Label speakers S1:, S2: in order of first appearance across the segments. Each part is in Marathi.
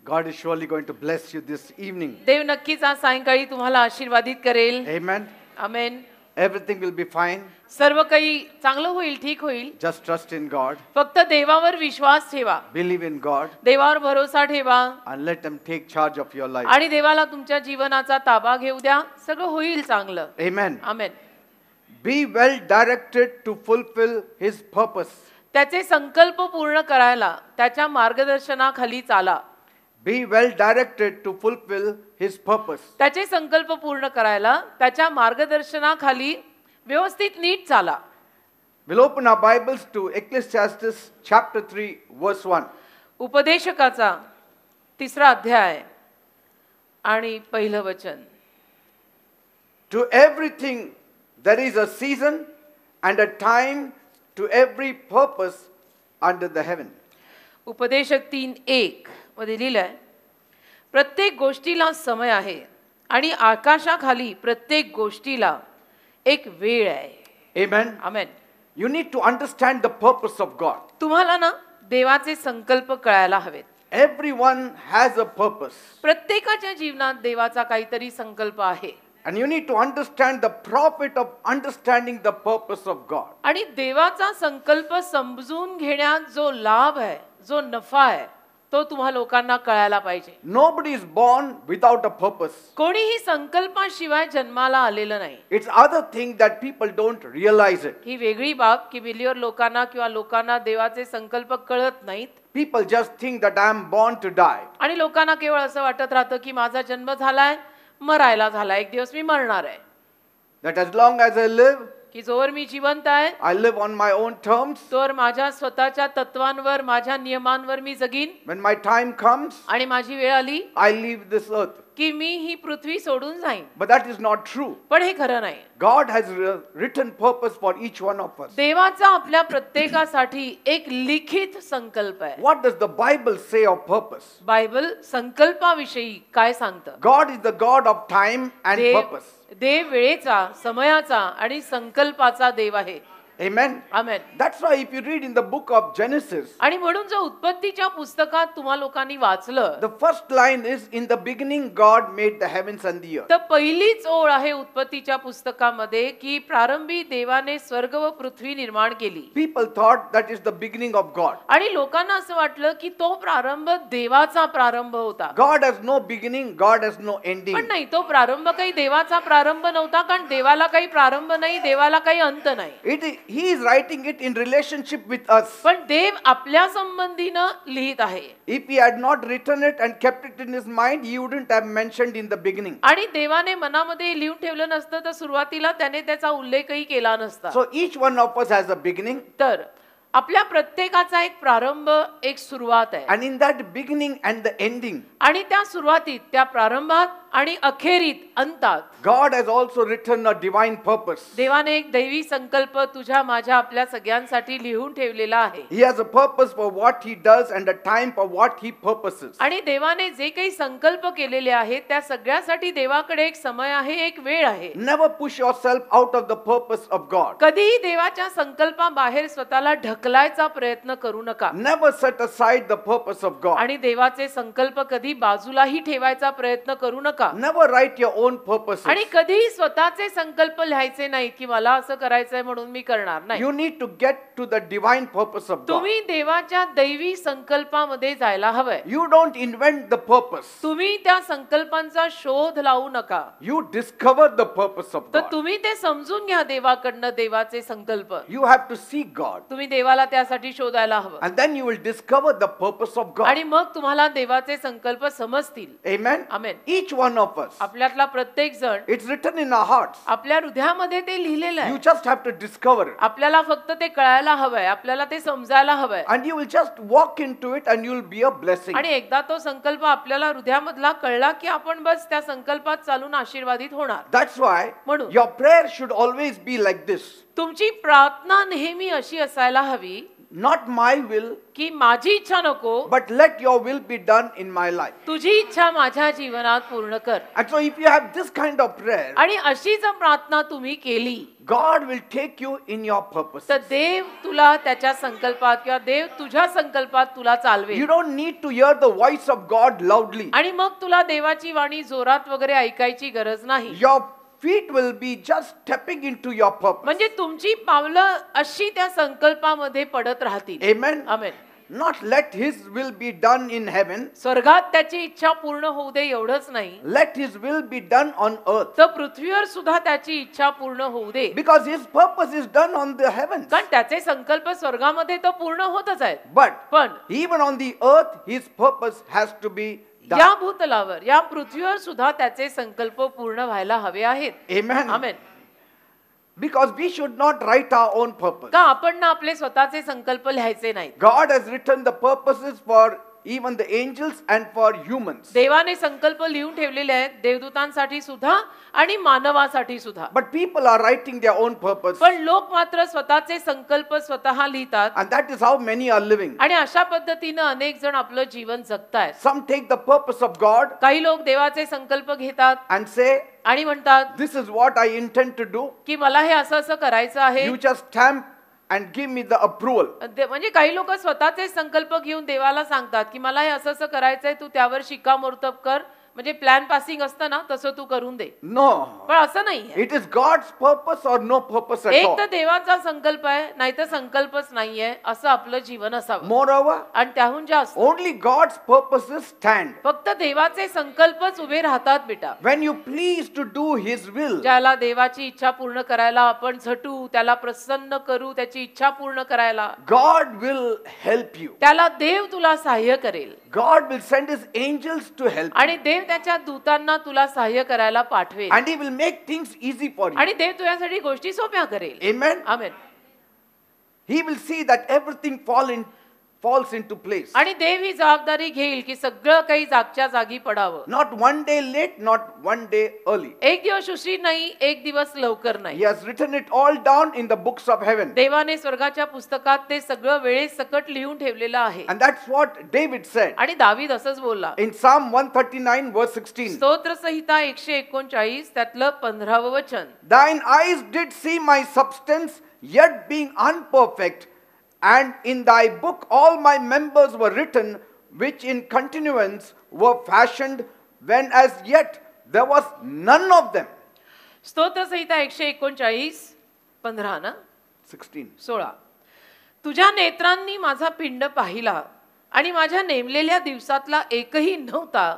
S1: God is surely going to bless you this evening.
S2: देव नक्कीच आज सायंकाळी तुम्हाला आशीर्वादित करेल.
S1: Amen.
S2: Amen.
S1: Everything will be fine.
S2: सर्व काही चांगलं होईल, ठीक होईल.
S1: Just trust in God.
S2: फक्त देवावर विश्वास ठेवा.
S1: Believe in God.
S2: देवावर भरोसा ठेवा.
S1: And let him take charge of your life.
S2: आणि देवाला तुमच्या जीवनाचा ताबा घेऊ द्या. सगळं होईल चांगलं.
S1: Amen.
S2: Amen.
S1: Be well directed to fulfill his purpose.
S2: त्याचे संकल्प पूर्ण करायला त्याच्या मार्गदर्शनाखाली चाला.
S1: Be well directed to fulfill his purpose.
S2: त्याचे संकल्प पूर्ण करायला त्याच्या मार्गदर्शनाखाली व्यवस्थित नीट चाला.
S1: We'll open our Bibles to Ecclesiastes chapter 3 verse 1.
S2: उपदेशकाचा 3रा अध्याय आणि पहिलं वचन.
S1: To everything there is a season and a time to every purpose under the heaven.
S2: उपदेशक 3:1 मध्ये लिहिलंय, प्रत्येक गोष्टीला समय आहे आणि आकाशाखाली प्रत्येक गोष्टीला एक वेळ आहे.
S1: Amen.
S2: Amen.
S1: You need to understand the purpose of God.
S2: तुम्हाला ना देवाचे संकल्प कळायला हवेत.
S1: Everyone has a purpose.
S2: प्रत्येकाच्या जीवनात देवाचा काहीतरी संकल्प आहे.
S1: And you need to understand the profit of understanding the purpose of God.
S2: आणि देवाचा संकल्प समजून घेण्यात जो लाभ आहे, जो नफा आहे, तो तुम्हा लोकांना कळायला पाहिजे.
S1: Nobody is born without a purpose.
S2: कोणीही संकल्पाशिवाय जन्माला आलेलं नाही.
S1: It's other thing that people don't realize it.
S2: ही वेगळी बाब की बिलीवर लोकांना किंवा लोकांना देवाचे संकल्प कळत नाहीत.
S1: People just think that I am born to die.
S2: आणि लोकांना केवळ असं वाटत राहतं की माझा जन्म झालाय, मरायला झाला, एक दिवस मी मरणार आहे.
S1: That as long as I live,
S2: की जोवर मी जिवंत आहे,
S1: I live on my own terms.
S2: तोवर माझ्या स्वतःच्या तत्वांवर, माझ्या नियमांवर मी जगीन.
S1: When my time comes,
S2: आणि माझी वेळ आली
S1: I leave this earth.
S2: की मी ही पृथ्वी सोडून जाईन.
S1: But that is not true.
S2: पण हे खरं नाही.
S1: God has written purpose for each one of us.
S2: देवाचा आपल्या प्रत्येकासाठी एक लिखित संकल्प आहे.
S1: What does the Bible say of purpose?
S2: Bible संकल्पाविषयी काय सांगतं?
S1: God is the God of time and purpose.
S2: देव वेळेचा, समयाचा आणि संकल्पाचा देव आहे.
S1: Amen.
S2: Amen.
S1: That's why if you read in the book of Genesis,
S2: आणि म्हणून जो उत्पत्तीच्या पुस्तकात तुम्हा लोकांनी वाचलं,
S1: the first line is, in the beginning God made the heavens and the earth.
S2: तर पहिलीच ओळ आहे उत्पत्तीच्या पुस्तकामध्ये की प्रारंभी देवाने स्वर्ग व पृथ्वी निर्माण केली.
S1: People thought that is the beginning of God.
S2: आणि लोकांना असं वाटलं की तो प्रारंभ देवाचा प्रारंभ होता.
S1: God has no beginning, God has no ending.
S2: पण नाही, तो प्रारंभ काही देवाचा प्रारंभ नव्हता, कारण देवाला काही प्रारंभ नाही, देवाला काही अंत नाही.
S1: He is writing it in relationship with us.
S2: पण देव आपल्या संबंधीनं लिहित आहे.
S1: If he had not written it and kept it in his mind, he wouldn't have mentioned in the beginning.
S2: आणि देवाने मनामध्ये लिहून ठेवलं नसतं तर सुरुवातीला त्याने त्याचा उल्लेखही केला नसता.
S1: So each one of us has a beginning.
S2: तर आपल्या प्रत्येकाचा एक प्रारंभ, एक सुरुवात आहे.
S1: And in that beginning and the ending,
S2: आणि त्या सुरुवातीत, त्या प्रारंभात आणि अखेरीत, अंतात,
S1: God has also written a divine purpose.
S2: देवाने एक दैवी संकल्प तुझ्या, माझ्या, आपल्या सगळ्यांसाठी लिहून ठेवलेला आहे.
S1: He has a purpose for what he does and a time for what he purposes.
S2: आणि देवाने जे काही संकल्प केलेले आहेत त्या सगळ्यासाठी देवाकडे एक समय आहे, एक वेळ आहे.
S1: Never push yourself out of the purpose of God.
S2: कधीही देवाच्या संकल्पाबाहेर स्वतःला ढकलायचा प्रयत्न करू नका.
S1: Never set aside the purpose of God.
S2: आणि देवाचे संकल्प कधी बाजूलाही ठेवायचा प्रयत्न करू नका.
S1: Never write your own purposes.
S2: आणि कधीही स्वतःचे संकल्प लिहायचे नाही की मला असं करायचंय म्हणून मी करणार नाही.
S1: You need to get to the divine purpose of God.
S2: तुम्ही देवाच्या दैवी संकल्पामध्ये जायला हवंय.
S1: You don't invent the purpose.
S2: तुम्ही त्या संकल्पांचा शोध लावू नका.
S1: You discover the purpose of
S2: तर
S1: God.
S2: तुम्ही ते समजून घ्या देवाकडनं, देवाचे संकल्प.
S1: You have to seek God.
S2: तुम्ही देवाला त्यासाठी शोधायला हवं.
S1: And then you will discover the purpose of God.
S2: आणि मग तुम्हाला देवाचे संकल्प समजतील.
S1: Amen.
S2: Amen.
S1: Each one of us.
S2: आपल्यातला प्रत्येक जण,
S1: It's written in our hearts.
S2: आपल्या हृदयामध्ये ते लिहिलेलं
S1: You
S2: आहे.
S1: just have to discover it.
S2: आपल्याला फक्त ते कळायला हवंय, आपल्याला ते समजायला हवंय.
S1: And you will just walk into it and you will be a blessing.
S2: आणि एकदा तो संकल्प आपल्याला हृदयामधला कळला की आपण बस त्या संकल्पात चालून आशीर्वादित होणार.
S1: That's why
S2: म्हणून
S1: your prayer should always be like this.
S2: तुमची प्रार्थना नेहमी अशी असायला हवी
S1: not my will,
S2: की माझी इच्छा नको,
S1: but let your will be done in my life.
S2: तुझी इच्छा माझ्या जीवनात पूर्ण कर.
S1: And so if you have this kind of prayer,
S2: आणि अशी जर प्रार्थना तुम्ही केली,
S1: God will take you in your purpose.
S2: तर देव तुला त्याच्या संकल्पात किंवा देव तुझ्या संकल्पात तुला चालवेल.
S1: You don't need to hear the voice of God loudly.
S2: आणि मग तुला देवाची वाणी जोरात वगैरे ऐकायची गरज नाही.
S1: Your feet will be just stepping into your purpose.
S2: म्हणजे तुमची पावलं अशी त्या संकल्पामध्ये पडत राहतील.
S1: Amen.
S2: Amen.
S1: Not let his will be done in heaven.
S2: स्वर्गात त्याची इच्छा पूर्ण होऊ दे एवढंच नाही,
S1: Let his will be done on earth.
S2: तर पृथ्वीवर सुद्धा त्याची इच्छा पूर्ण होऊ दे.
S1: Because his purpose is done on the heavens.
S2: कारण त्याचे संकल्प स्वर्गामध्ये तर पूर्ण होतच आहेत.
S1: But
S2: पण
S1: even on the earth, his purpose has to be done.
S2: या भूतलावर, या पृथ्वीवर सुद्धा त्याचे संकल्प पूर्ण व्हायला हवे आहेत.
S1: Amen.
S2: Amen.
S1: Because we should not write our own purpose.
S2: का आपण ना आपले स्वतःचे संकल्प लिहायचे नाहीत.
S1: God has written the purposes for even the angels and for humans.
S2: देवाने संकल्प लिहून ठेवलेले आहेत देवदूतांसाठी सुद्धा आणि मानवासाठी सुद्धा.
S1: But people are writing their own purpose.
S2: पण लोक मात्र स्वतःचे संकल्प स्वतः लिहितात.
S1: And that is how many are living.
S2: आणि अशा पद्धतीने अनेक जण आपलं जीवन जगतायत.
S1: Some take the purpose of God
S2: काही लोक देवाचे संकल्प घेतात
S1: and say,
S2: आणि म्हणतात
S1: this is what I intend to do.
S2: की मला हे असं असं करायचं आहे.
S1: You just stamp and give me the approval.
S2: म्हणजे काही लोक स्वतःचे संकल्प घेऊन देवाला सांगतात की मला हे असं असं करायचंय, तू त्यावर शिक्कामोर्तब कर. म्हणजे प्लॅन पासिंग असतं ना तसं तू करून दे.
S1: No.
S2: पण असं नाहीये.
S1: It is God's purpose or no purpose at
S2: एक
S1: all.
S2: तर देवाचा संकल्प आहे, नाहीतर संकल्पच नाहीये, असं आपलं जीवन असावं.
S1: Moreover,
S2: आणि त्याहून जास्त
S1: only God's purposes stand.
S2: फक्त देवाचे संकल्पच उभे राहतात बेटा.
S1: When you please to do his will,
S2: ज्याला देवाची इच्छा पूर्ण करायला आपण झटू, त्याला प्रसन्न करू, त्याची इच्छा पूर्ण करायला,
S1: God will help you.
S2: त्याला देव तुला सहाय्य करेल.
S1: God will send his angels to help you.
S2: आणि देव त्याच्या दूतांना तुला सहाय्य करायला पाठवेल.
S1: And he will make things easy for you.
S2: आणि देव तुझ्यासाठी गोष्टी सोप्या करेल.
S1: Amen.
S2: Amen.
S1: He will see that everything falls into place.
S2: आणि देव ही जबाबदारी घेईल की सगळं काही जागच्या जागी पडावं.
S1: Not one day late, not one day early.
S2: एक दिवस उशीर नाही, एक दिवस लवकर
S1: He
S2: नाही.
S1: has written it all down in the books of heaven.
S2: देवाने स्वर्गाच्या पुस्तकात ते सगळं वेळेसकट लिहून ठेवलेलं आहे.
S1: And that's what David said
S2: आणि दावीद असंच बोलला.
S1: in Psalm 139 verse 16.
S2: स्तोत्र संहिता 139 त्यातलं 15वं वचन.
S1: Thine eyes did see my substance, yet being unperfect, and in thy book all my members were written, which in continuance were fashioned, when as yet there was none of them.
S2: स्तोत्र संहिता 139 15 ना
S1: 16.
S2: तुझ्या नेत्रांनी माझा पिंड पाहिला आणि माझ्या नेमलेल्या दिवसातला एकही नव्हता,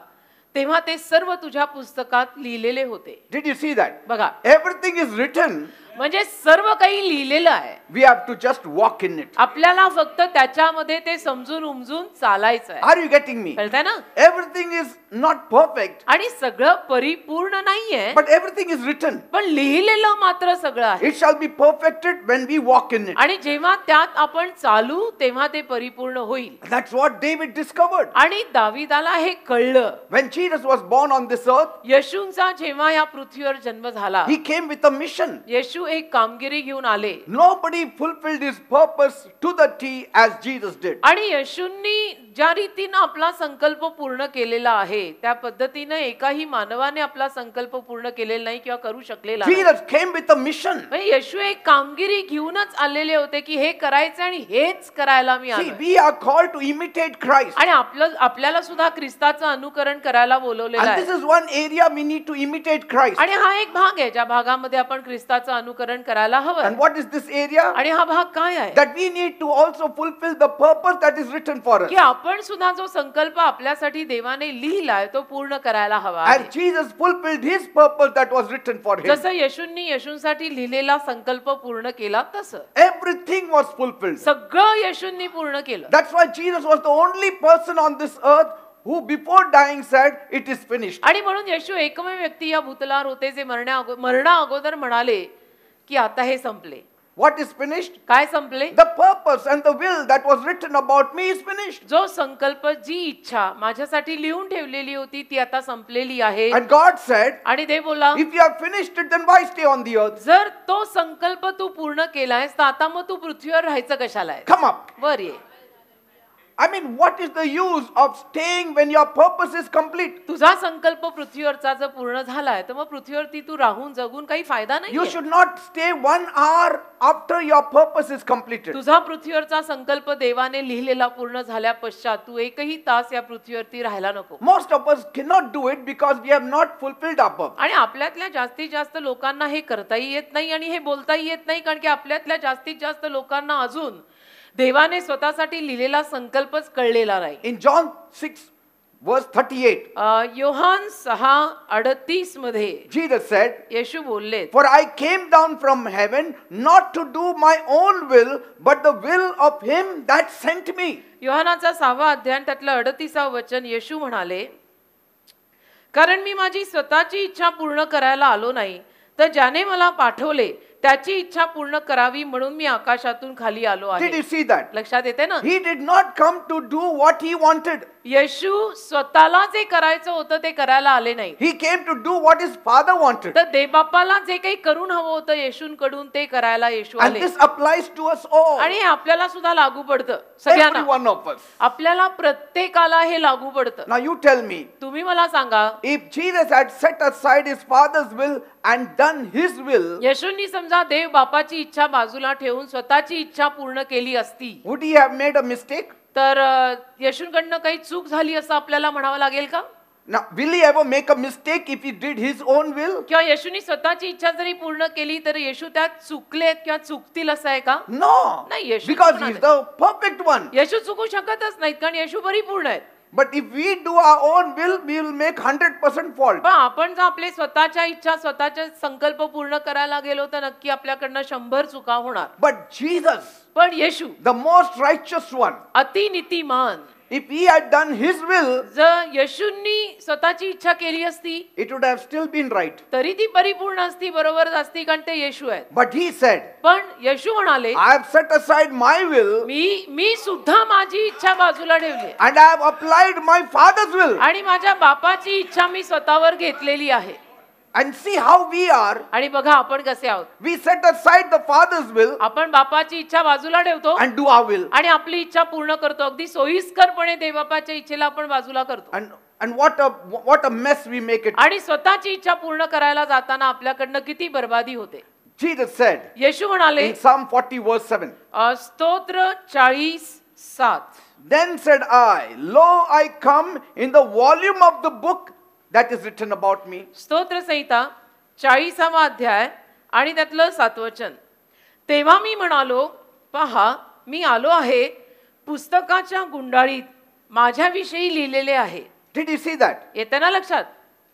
S2: तेव्हा ते सर्व तुझ्या पुस्तकात लिहिलेले होते.
S1: Did you see that?
S2: बघा,
S1: Everything is written.
S2: म्हणजे सर्व काही लिहिलेलं आहे.
S1: We have to just walk in it.
S2: आपल्याला फक्त त्याच्यामध्ये ते समजून उमजून चालायचं आहे.
S1: Are you getting me?
S2: कळतंय ना?
S1: Everything is not perfect,
S2: आणि सगळं परिपूर्ण नाहीये,
S1: but everything is written.
S2: पण लिहिलेलं मात्र सगळं आहे.
S1: It shall be perfected when we walk in it.
S2: आणि जेव्हा त्यात आपण चालू तेव्हा ते परिपूर्ण होईल.
S1: That's what David discovered.
S2: आणि दाविदाला हे कळलं.
S1: When Jesus was born on this earth,
S2: येशूंचा जेव्हा या पृथ्वीवर जन्म झाला,
S1: he came with a mission.
S2: येशू एक कामगिरी घेऊन आले.
S1: Nobody fulfilled his purpose to the T as Jesus did.
S2: आणि येशूंनी ज्या रीतीने आपला संकल्प पूर्ण केलेला आहे त्या पद्धतीने एकाही मानवाने आपला संकल्प पूर्ण केलेला नाही किंवा करू शकलेला नाही.
S1: Jesus came with a mission.
S2: म्हणजे येशू एक कामगिरी घेऊनच आलेले होते की हे करायचं आणि हेच करायला मी
S1: See,
S2: आलोय.
S1: we are called to imitate Christ.
S2: आणि आपल्याला सुद्धा ख्रिस्ताचं अनुकरण करायला बोलवलेलं
S1: And
S2: आहे.
S1: this is one area we need to imitate Christ.
S2: आणि हा एक भाग आहे ज्या भागामध्ये आपण ख्रिस्ताचं अनुकरण करायला हवं.
S1: And what is this area?
S2: आणि हा भाग काय आहे?
S1: That we need to also fulfill the purpose that is written for us.
S2: की आपण सुद्धा जो संकल्प आपल्यासाठी देवाने लिहिलाय तो पूर्ण करायला हवा
S1: As
S2: आहे.
S1: Jesus fulfilled his purpose that was written for him.
S2: जसं येशूंनी येशूंसाठी लिहिलेला संकल्प पूर्ण केला तसं
S1: Everything was fulfilled.
S2: सगळं येशूंनी पूर्ण केलं.
S1: That's why Jesus was the only person on this earth who before dying said, it is finished.
S2: आणि म्हणून येशू एकमेव व्यक्ती या भूतलावर होते जे मरणा अगोदर म्हणाले की आता हे संपले.
S1: What is finished?
S2: काय संपले?
S1: The purpose and the will that was written about me is finished.
S2: जो संकल्प, जी इच्छा माझ्यासाठी लिहून ठेवलेली होती ती आता संपलेली आहे.
S1: And God said,
S2: आणि देव बोला,
S1: if you have finished it, then why stay on the earth?
S2: जर तो संकल्प तू पूर्ण केलायस तर आता मग तू पृथ्वीवर राहायचं कशाला आहे?
S1: Come up.
S2: वर ये.
S1: I mean, what is the use of staying when your purpose is complete?
S2: तुझा संकल्प पृथ्वीवरचा जर पूर्ण झालाय तर मग पृथ्वीवरती तू राहून जगून काही फायदा
S1: You
S2: नाही.
S1: should not stay 1 hour after your purpose is completed.
S2: तुझा पृथ्वीवरचा संकल्प देवाने लिहिलेला पूर्ण झाल्या पश्चात तू एकही तास या पृथ्वीवरती राहायला नको.
S1: Most of us cannot do it because we have not fulfilled our purpose.
S2: आणि आपल्यातल्या जास्तीत जास्त लोकांना हे करताही येत नाही आणि हे बोलताही येत नाही, कारण की आपल्यातल्या जास्तीत जास्त लोकांना अजून देवाने स्वतःसाठी लिहिलेला संकल्पच कळलेला नाही.
S1: In John 6 verse 38,
S2: योहान 6:38 मध्ये
S1: Jesus said,
S2: येशू बोलले,
S1: For I came down from heaven not to do my own will, but the will of him that sent me.
S2: योहानाचा 6वा अध्याय त्यातलं 38व वचन येशू म्हणाले, कारण मी माझी स्वतःची इच्छा पूर्ण करायला आलो नाही, तर ज्याने मला पाठवले त्याची इच्छा पूर्ण करावी म्हणून मी आकाशातून खाली आलो
S1: Did
S2: आहे.
S1: you see that?
S2: लक्षात येते ना?
S1: He did not come to do what he wanted.
S2: येशू स्वतःला जे करायचं होतं ते करायला आले नाही,
S1: He came to do what his father wanted.
S2: तर देवबापाला जे काही करून हवं होतं येशूंकडून ते करायला येशू
S1: And
S2: आले.
S1: this applies to us all.
S2: आणि हे आपल्याला सुद्धा लागू पडतं,
S1: Every
S2: सगळ्यांना,
S1: one of us.
S2: आपल्याला प्रत्येकाला हे लागू पडतं.
S1: Now you tell me,
S2: तुम्ही मला सांगा,
S1: if Jesus had set aside his father's will and done his will,
S2: येशूंनी समजा देव बापाची इच्छा बाजूला ठेवून स्वतःची इच्छा पूर्ण केली असती
S1: would he have made a mistake?
S2: तर येशूंकडनं काही चूक झाली असं आपल्याला म्हणावं लागेल का?
S1: Now, will he ever make a mistake if he did his own will?
S2: किंवा येशूंनी स्वतःची इच्छा जरी पूर्ण केली तर येशू त्यात चुकलेत किंवा चुकतील असं आहे का?
S1: No.
S2: नाही, येशू
S1: Because
S2: चुकणार
S1: he is the perfect one.
S2: येशू चुकू शकतच नाहीत, कारण येशू परिपूर्ण आहेत.
S1: But if we do our own will, we will make 100% fault.
S2: पण आपण जर आपले स्वतःच्या इच्छा, स्वतःचे संकल्प पूर्ण करायला गेलो तर नक्की आपल्याकडनं 100 चुका होणार.
S1: But Jesus,
S2: पण येशू
S1: the most righteous one,
S2: अति नीतिमान,
S1: if he had done his will,
S2: जर येशूंनी स्वतःची इच्छा केली असती
S1: it would have still been right.
S2: तरी ती परिपूर्ण असती, बरोबर असती, कारण ते येशू आहेत.
S1: But he said,
S2: पण येशू म्हणाले,
S1: I have set aside my will
S2: मी सुद्धा माझी इच्छा बाजूला ठेवली
S1: and I have applied my father's will.
S2: आणि माझ्या बापाची इच्छा मी स्वतःवर घेतलेली आहे.
S1: And see how we are.
S2: आणि बघा आपण कसे आहोत.
S1: We set aside the father's will
S2: आपण बापाची इच्छा बाजूला ठेवतो
S1: and do our will.
S2: आणि आपली इच्छा पूर्ण करतो. अगदी सोयीस्करपणे देवबापाच्या इच्छेला आपण बाजूला करतो.
S1: And what a mess we make it.
S2: आणि स्वतःची इच्छा पूर्ण करायला जाताना आपल्याकडनं किती बर्बादी होते.
S1: Jesus said
S2: येशू म्हणाले
S1: in Psalm 40 verse 7.
S2: स्तोत्र 40:7,
S1: Then said I, Lo, I come in the volume of the book that is written about me.
S2: स्तोत्र संहिता 40वा अध्याय आणि त्यातलं 7 वचन. तेव्हा मी म्हणालो, पहा मी आलो आहे, पुस्तकाच्या गुंडाळीत माझ्याविषयी लिहिलेले आहे.
S1: Did you see that?
S2: येते ना लक्षात?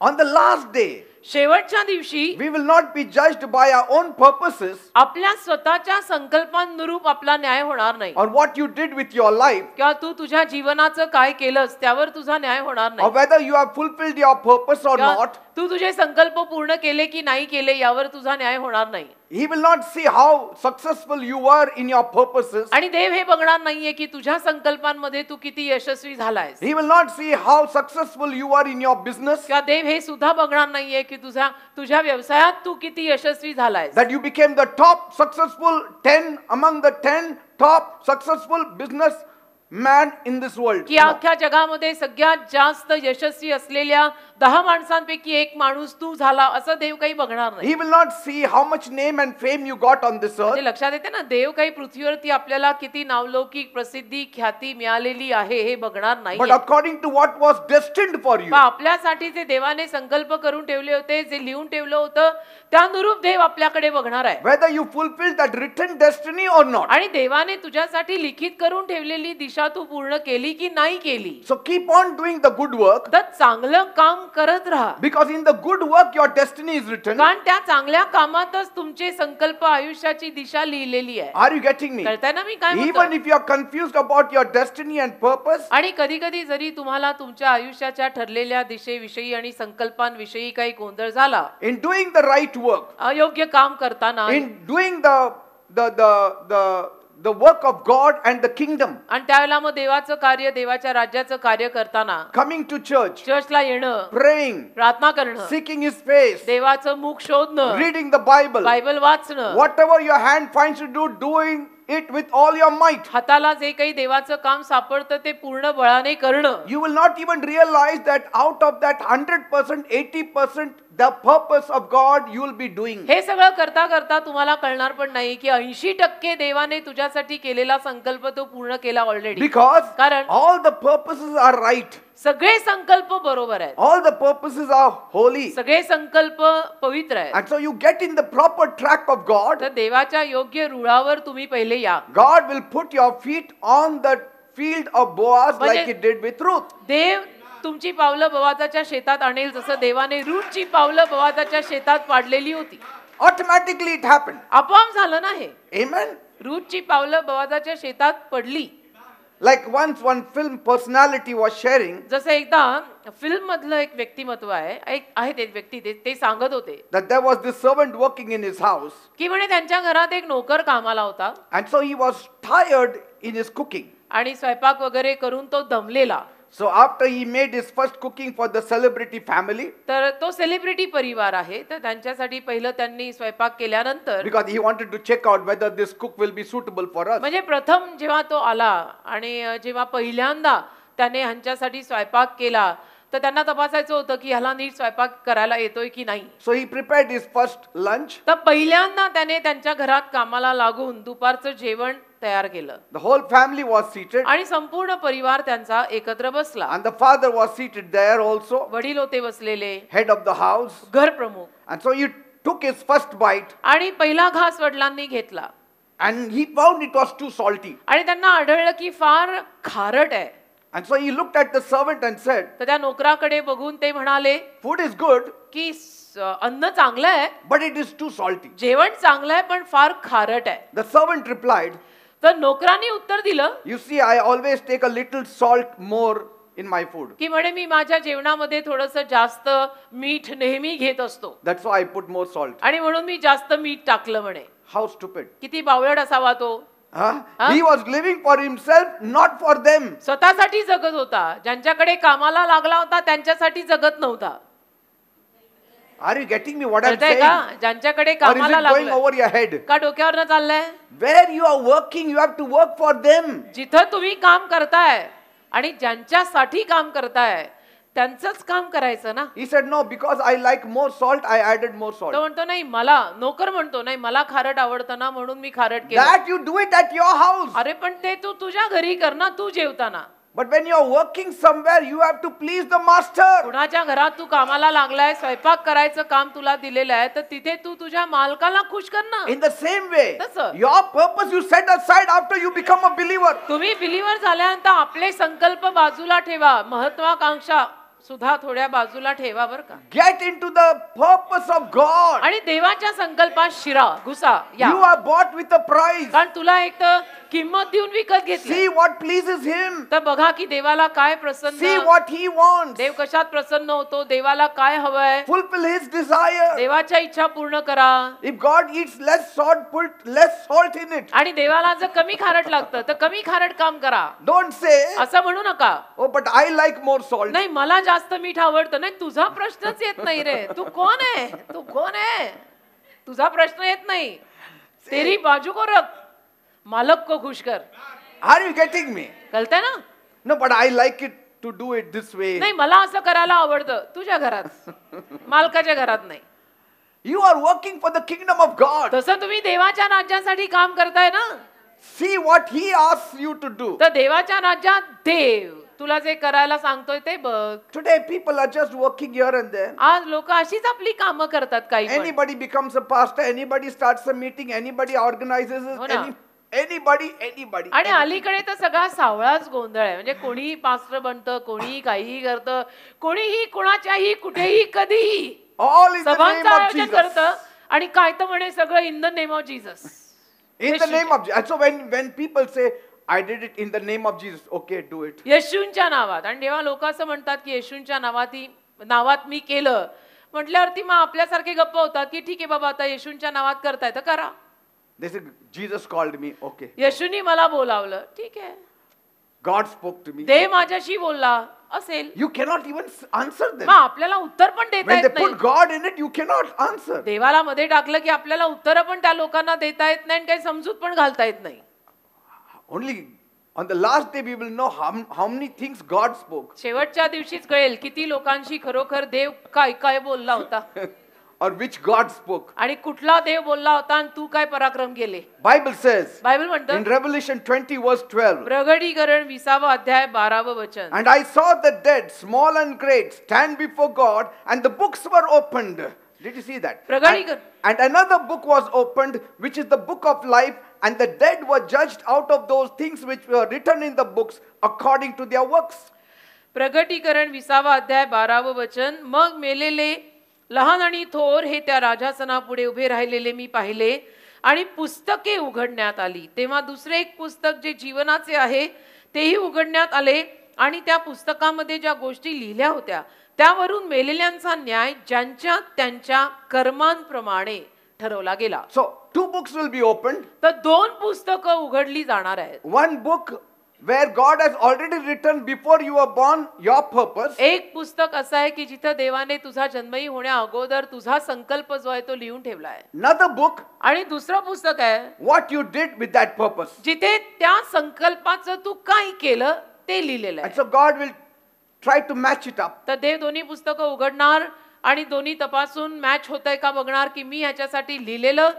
S1: On the last day,
S2: शेवटच्या दिवशी
S1: we will not be judged by our own purposes
S2: आपल्या स्वतःच्या संकल्पांनुरूप आपला न्याय होणार नाही,
S1: or what you did with your life,
S2: किंवा तू तुझ्या जीवनाचं काय केलंस त्यावर तुझा न्याय होणार
S1: or
S2: नाही,
S1: whether you have fulfilled your purpose or
S2: किंवा
S1: not.
S2: तू तुझे संकल्प पूर्ण केले की नाही केले यावर तुझा न्याय होणार नाही.
S1: He will not see how successful you were in your purposes.
S2: आणि देव हे बघणार नाहीये की तुझ्या संकल्पांमध्ये तू किती यशस्वी झालायस,
S1: He will not see how successful you are in your business,
S2: किंवा देव हे सुद्धा बघणार नाहीये की तुझ्या व्यवसायात तू किती यशस्वी झालायस,
S1: that you became the top successful 10 among the 10 top successful business man in this world.
S2: की अख्ख्या जगामध्ये सगळ्यात जास्त यशस्वी असलेल्या 10 माणसांपैकी एक माणूस तू झाला असं देव काही बघणार नाही.
S1: He will not see how much name and fame you got on this earth.
S2: म्हणजे लक्षात येते ना, देव काही पृथ्वीवरती आपल्याला किती नावलौकिक प्रसिद्धी ख्याती मिळालेली आहे हे बघणार नाही.
S1: But according to what was destined for you.
S2: आपल्यासाठी जे देवाने संकल्प करून ठेवले होते, जे लिहून ठेवलं होतं त्यानुरूप देव आपल्याकडे बघणार आहे.
S1: Whether you fulfilled that written destiny or not.
S2: आणि देवाने तुझ्यासाठी लिखित करून ठेवलेली दिशा तू पूर्ण केली की नाही केली.
S1: So keep on doing the good work.
S2: तर चांगलं काम करत राहा,
S1: Because in the good work your destiny is written.
S2: कारण त्या चांगल्या कामातच तुमचे संकल्प आयुष्याची दिशा लिहिलेली आहे.
S1: Are you getting me?
S2: कळतंय ना मी काय
S1: Even
S2: म्हणतो?
S1: if you are confused about your destiny and purpose,
S2: आणि कधी कधी जरी तुम्हाला तुमच्या आयुष्याच्या ठरलेल्या दिशेविषयी आणि संकल्पांविषयी काही गोंधळ झाला,
S1: in doing the right work,
S2: अयोग्य काम करताना,
S1: in doing the the work of God and the kingdom.
S2: आणि त्यावेळेला मग देवाचं कार्य, देवाच्या राज्याचं कार्य करताना
S1: Coming to church,
S2: चर्चला येणं,
S1: praying,
S2: प्रार्थना करणं,
S1: seeking His face,
S2: देवाचं मुख शोधणं,
S1: reading the Bible,
S2: बायबल वाचणं,
S1: whatever your hand finds to do, doing it with all your might.
S2: हाताला जे काही देवाचं काम सापडतं ते पूर्ण बळाने करणं.
S1: You will not even realize that out of that 100%, 80%, the purpose of God you will be doing.
S2: हे सगळं करता करता तुम्हाला कळणार पण नाही की 80% देवाने तुझ्यासाठी केलेला संकल्प तो पूर्ण केला ऑलरेडी.
S1: Because
S2: कारण
S1: all the purposes are right.
S2: सगळे संकल्प बरोबर आहेत,
S1: All the purposes are holy.
S2: सगळे संकल्प पवित्र आहेत.
S1: And so you get in the proper track of God.
S2: तर देवाच्या योग्य रुळावर तुम्ही पहिले या.
S1: God will put your feet on the field of Boaz like He did with Ruth.
S2: देव तुमची पावलं बोआजाच्या शेतात आणेल, जसं देवाने रूथची पावलं बोआजाच्या शेतात पाडलेली होती.
S1: Automatically it happened.
S2: आपोआप झालं ना हे.
S1: Amen.
S2: रूथची पावलं बोआजाच्या शेतात पडली.
S1: Like once one film personality was sharing
S2: जसं एकदा फिल्म मधलं एक व्यक्तिमत्व आहे ते व्यक्ती ते सांगत होते
S1: that there was this servant working in his house,
S2: की म्हणे त्यांच्या घरात एक नोकर कामाला होता
S1: and so he was tired in his cooking.
S2: आणि स्वयंपाक वगैरे करून तो दमलेला.
S1: So after he made his first cooking for the celebrity family,
S2: तर तो सेलिब्रिटी परिवार आहे, तर त्यांच्यासाठी पहिलं त्यांनी स्वयंपाक केल्यानंतर,
S1: because he wanted to check out whether this cook will be suitable for us.
S2: म्हणजे प्रथम जेव्हा तो आला आणि जेव्हा पहिल्यांदा त्याने ह्यांच्यासाठी स्वयंपाक केला तर त्यांना तपासायचं होतं की ह्याला नीट स्वयंपाक करायला येतोय की नाही.
S1: So he prepared his first lunch.
S2: तर पहिल्यांदा त्याने त्यांच्या घरात कामाला लागून दुपारचं जेवण तयार केलं.
S1: The whole family was seated,
S2: आणि संपूर्ण परिवार त्यांचा एकत्र बसला.
S1: and the father was seated there also,
S2: वडील होते बसलेले,
S1: head of the house.
S2: घर प्रमुख.
S1: And so he took his first bite,
S2: आणि पहिला घास वडिलांनी घेतला
S1: and he found it was too salty.
S2: आणि त्यांना आढळलं की फार खारट आहे.
S1: And so he looked at the servant and said,
S2: तर त्या नोकराकडे बघून ते म्हणाले
S1: food is good,
S2: की अन्न चांगलं आहे,
S1: but it is too salty.
S2: जेवण चांगलं आहे पण फार खारट आहे.
S1: The servant replied,
S2: तर नोकरांनी उत्तर दिलं
S1: you see, I always take a little salt more in my food.
S2: की म्हणे मी माझ्या जेवणामध्ये थोडंसं जास्त मीठ नेहमी घेत असतो
S1: That's why I put more salt.
S2: आणि म्हणून मी जास्त मीठ टाकलं म्हणे.
S1: How stupid.
S2: किती बावळट असावा तो.
S1: Huh? He was living for himself, not for them.
S2: स्वतःसाठी जगत होता, ज्यांच्याकडे कामाला लागला होता त्यांच्यासाठी जगत नव्हता.
S1: Are you getting me what I'm
S2: कळतंय
S1: saying?
S2: का? ज्यांच्याकडे
S1: Or is
S2: कामाला
S1: it going
S2: लागलं
S1: over your head?
S2: का डोक्यावरनं चाललंय.
S1: Where you are working, you have to work for them.
S2: जिथं तुम्ही काम करताय आणि ज्यांच्यासाठी काम करताय त्यांचंच काम करायचं ना.
S1: He said, no, because I like more salt, I added more
S2: तो
S1: salt.
S2: म्हणतो नाही, मला नोकर म्हणतो नाही, मला खारट आवडतं ना म्हणून मी खारट केलं.
S1: That you do it at your house.
S2: अरे पण ते तू तुझ्या घरी कर ना, तू जेवताना.
S1: But when you are working somewhere, you have to please the master.
S2: कुणाच्या घरात तू कामाला लागलाय, स्वयंपाक करायचं काम तुला दिलेलं आहे, तर तिथे तू तुझ्या मालकाला खुश कर ना.
S1: In the same way,
S2: तसं.
S1: your purpose you set aside after you become a believer.
S2: तुम्ही बिलीवर झाल्यानंतर आपले संकल्प बाजूला ठेवा, महत्वाकांक्षा सुद्धा थोड्या बाजूला ठेवा बर का.
S1: Get into the purpose of God.
S2: आणि देवाच्या संकल्पात शिरा घुसा या.
S1: You are bought with a price.
S2: कारण तुला एक तर किंमत देऊन विकत घेतली.
S1: See what pleases Him.
S2: तर बघा की देवाला काय प्रसन्न,
S1: See what He wants.
S2: देव कशात प्रसन्न होतो, देवाला काय हवंय,
S1: Fulfill His desire.
S2: देवाच्या इच्छा पूर्ण करा.
S1: If God eats less salt, put less salt in it.
S2: आणि देवाला जर कमी खारट लागतं तर कमी खारट काम करा.
S1: Don't say,
S2: असं म्हणू नका.
S1: oh, but I like more salt.
S2: नाही मला जास्त मीठ आवडतं. नाही, तुझा प्रश्नच येत नाही रे. तू कोण आहे, तू कोण आहे, तुझा प्रश्न येत नाही. तेरी बाजू को रख, मालक को खुश कर.
S1: Are you getting me?
S2: कळतंय ना.
S1: No, but I like it to do it this way.
S2: नाही मला असं करायला आवडतं. तुझ्या घरात, मालकाच्या घरात नाही.
S1: You are working for the kingdom of God.
S2: तसं तुम्ही देवाच्या राज्यासाठी काम करताय ना.
S1: See what He asks you to do.
S2: तर देवाच्या राज्यात देव तुला जे करायला सांगतोय ते बघ.
S1: Today people are just working here and there.
S2: आज लोक अशीच आपली कामं करतात. काही पण.
S1: Anybody becomes a pastor, anybody starts a meeting, anybody organizes
S2: हो ना.
S1: anybody.
S2: आणि अलीकडे तर सगळा सावळाच गोंधळ आहे. म्हणजे कोणीही पास्टर बनतं, कोणीही काहीही करतं, कोणीही कुणाच्याही कुठेही कधीही
S1: All in the name
S2: सभांचं
S1: of
S2: आयोजन
S1: Jesus.
S2: करतं आणि काय तर म्हणे सगळं in the name of Jesus.
S1: In the name of Jesus. And so when people say, I did it in the name of Jesus, okay, do it.
S2: येशूंच्या नावात. आणि जेव्हा लोक असं म्हणतात की येशूंच्या नावात मी केलं म्हटल्यावरती मग आपल्यासारखे गप्प होतात की ठीक आहे बाबा, आता येशूंच्या नावात करताय तर करा.
S1: They said, Jesus called me. Okay.
S2: येशूनी मला बोलावलं. ठीक आहे.
S1: God spoke to me.
S2: देव माझ्याशी बोलला असेल.
S1: You cannot even answer them.
S2: मग आपल्याला उत्तर पण देता
S1: When they
S2: येत
S1: put
S2: नाही.
S1: God in it, you cannot answer.
S2: देवाला मध्ये टाकलं की आपल्याला उत्तर पण त्या लोकांना देता येत नाही आणि काही समजूत पण घालता येत नाही.
S1: Only on the last day we will know how many things God spoke.
S2: शेवटच्या दिवशीच कळेल किती लोकांशी खरोखर देव काय काय बोलला होता
S1: Or which God spoke.
S2: आणि कुठला देव बोलला होता आणि तू काय पराक्रम केले.
S1: Bible says
S2: बायबल म्हणतं
S1: in Revelation 20 verse 12.
S2: प्रगटीकरण 20वा अध्याय 12व वचन.
S1: And I saw the dead, small and great, stand before God, and the books were opened. Did you see that? And another book was opened, which is the book of life, and the dead were judged out of those things which were written in the books according to their works.
S2: प्रगटीकरण 20वा अध्याय 12व वचन. मग मेलेले लहान आणि थोर हे त्या राजासनापुढे उभे राहिलेले मी पाहिले आणि पुस्तके उघडण्यात आली. तेव्हा दुसरे एक पुस्तक जे जीवनाचे आहे तेही उघडण्यात आले आणि त्या पुस्तकामध्ये ज्या गोष्टी लिहिल्या होत्या त्यावरून मेलेल्यांचा न्याय ज्यांच्या त्यांच्या कर्मांप्रमाणे ठरवला गेला.
S1: So two books will be opened.
S2: तर दोन पुस्तकं उघडली जाणार आहेत.
S1: One book where God has already written before you were born your purpose.
S2: एक पुस्तक असं आहे की जिथे देवाने तुझा जन्मही होण्या अगोदर तुझा संकल्प जो आहे तो लिहून ठेवला आहे.
S1: Another book
S2: आणि दुसरं पुस्तक आहे
S1: what you did with that purpose.
S2: जिथे त्या संकल्पाचं तू काय केलं ते लिहिलेलं
S1: And
S2: आहे.
S1: so God will try to match it up.
S2: तर देव दोन्ही पुस्तकं उघडणार आणि दोन्ही तपासून मॅच होतंय का बघणार की मी ह्याच्यासाठी लिहिलेलं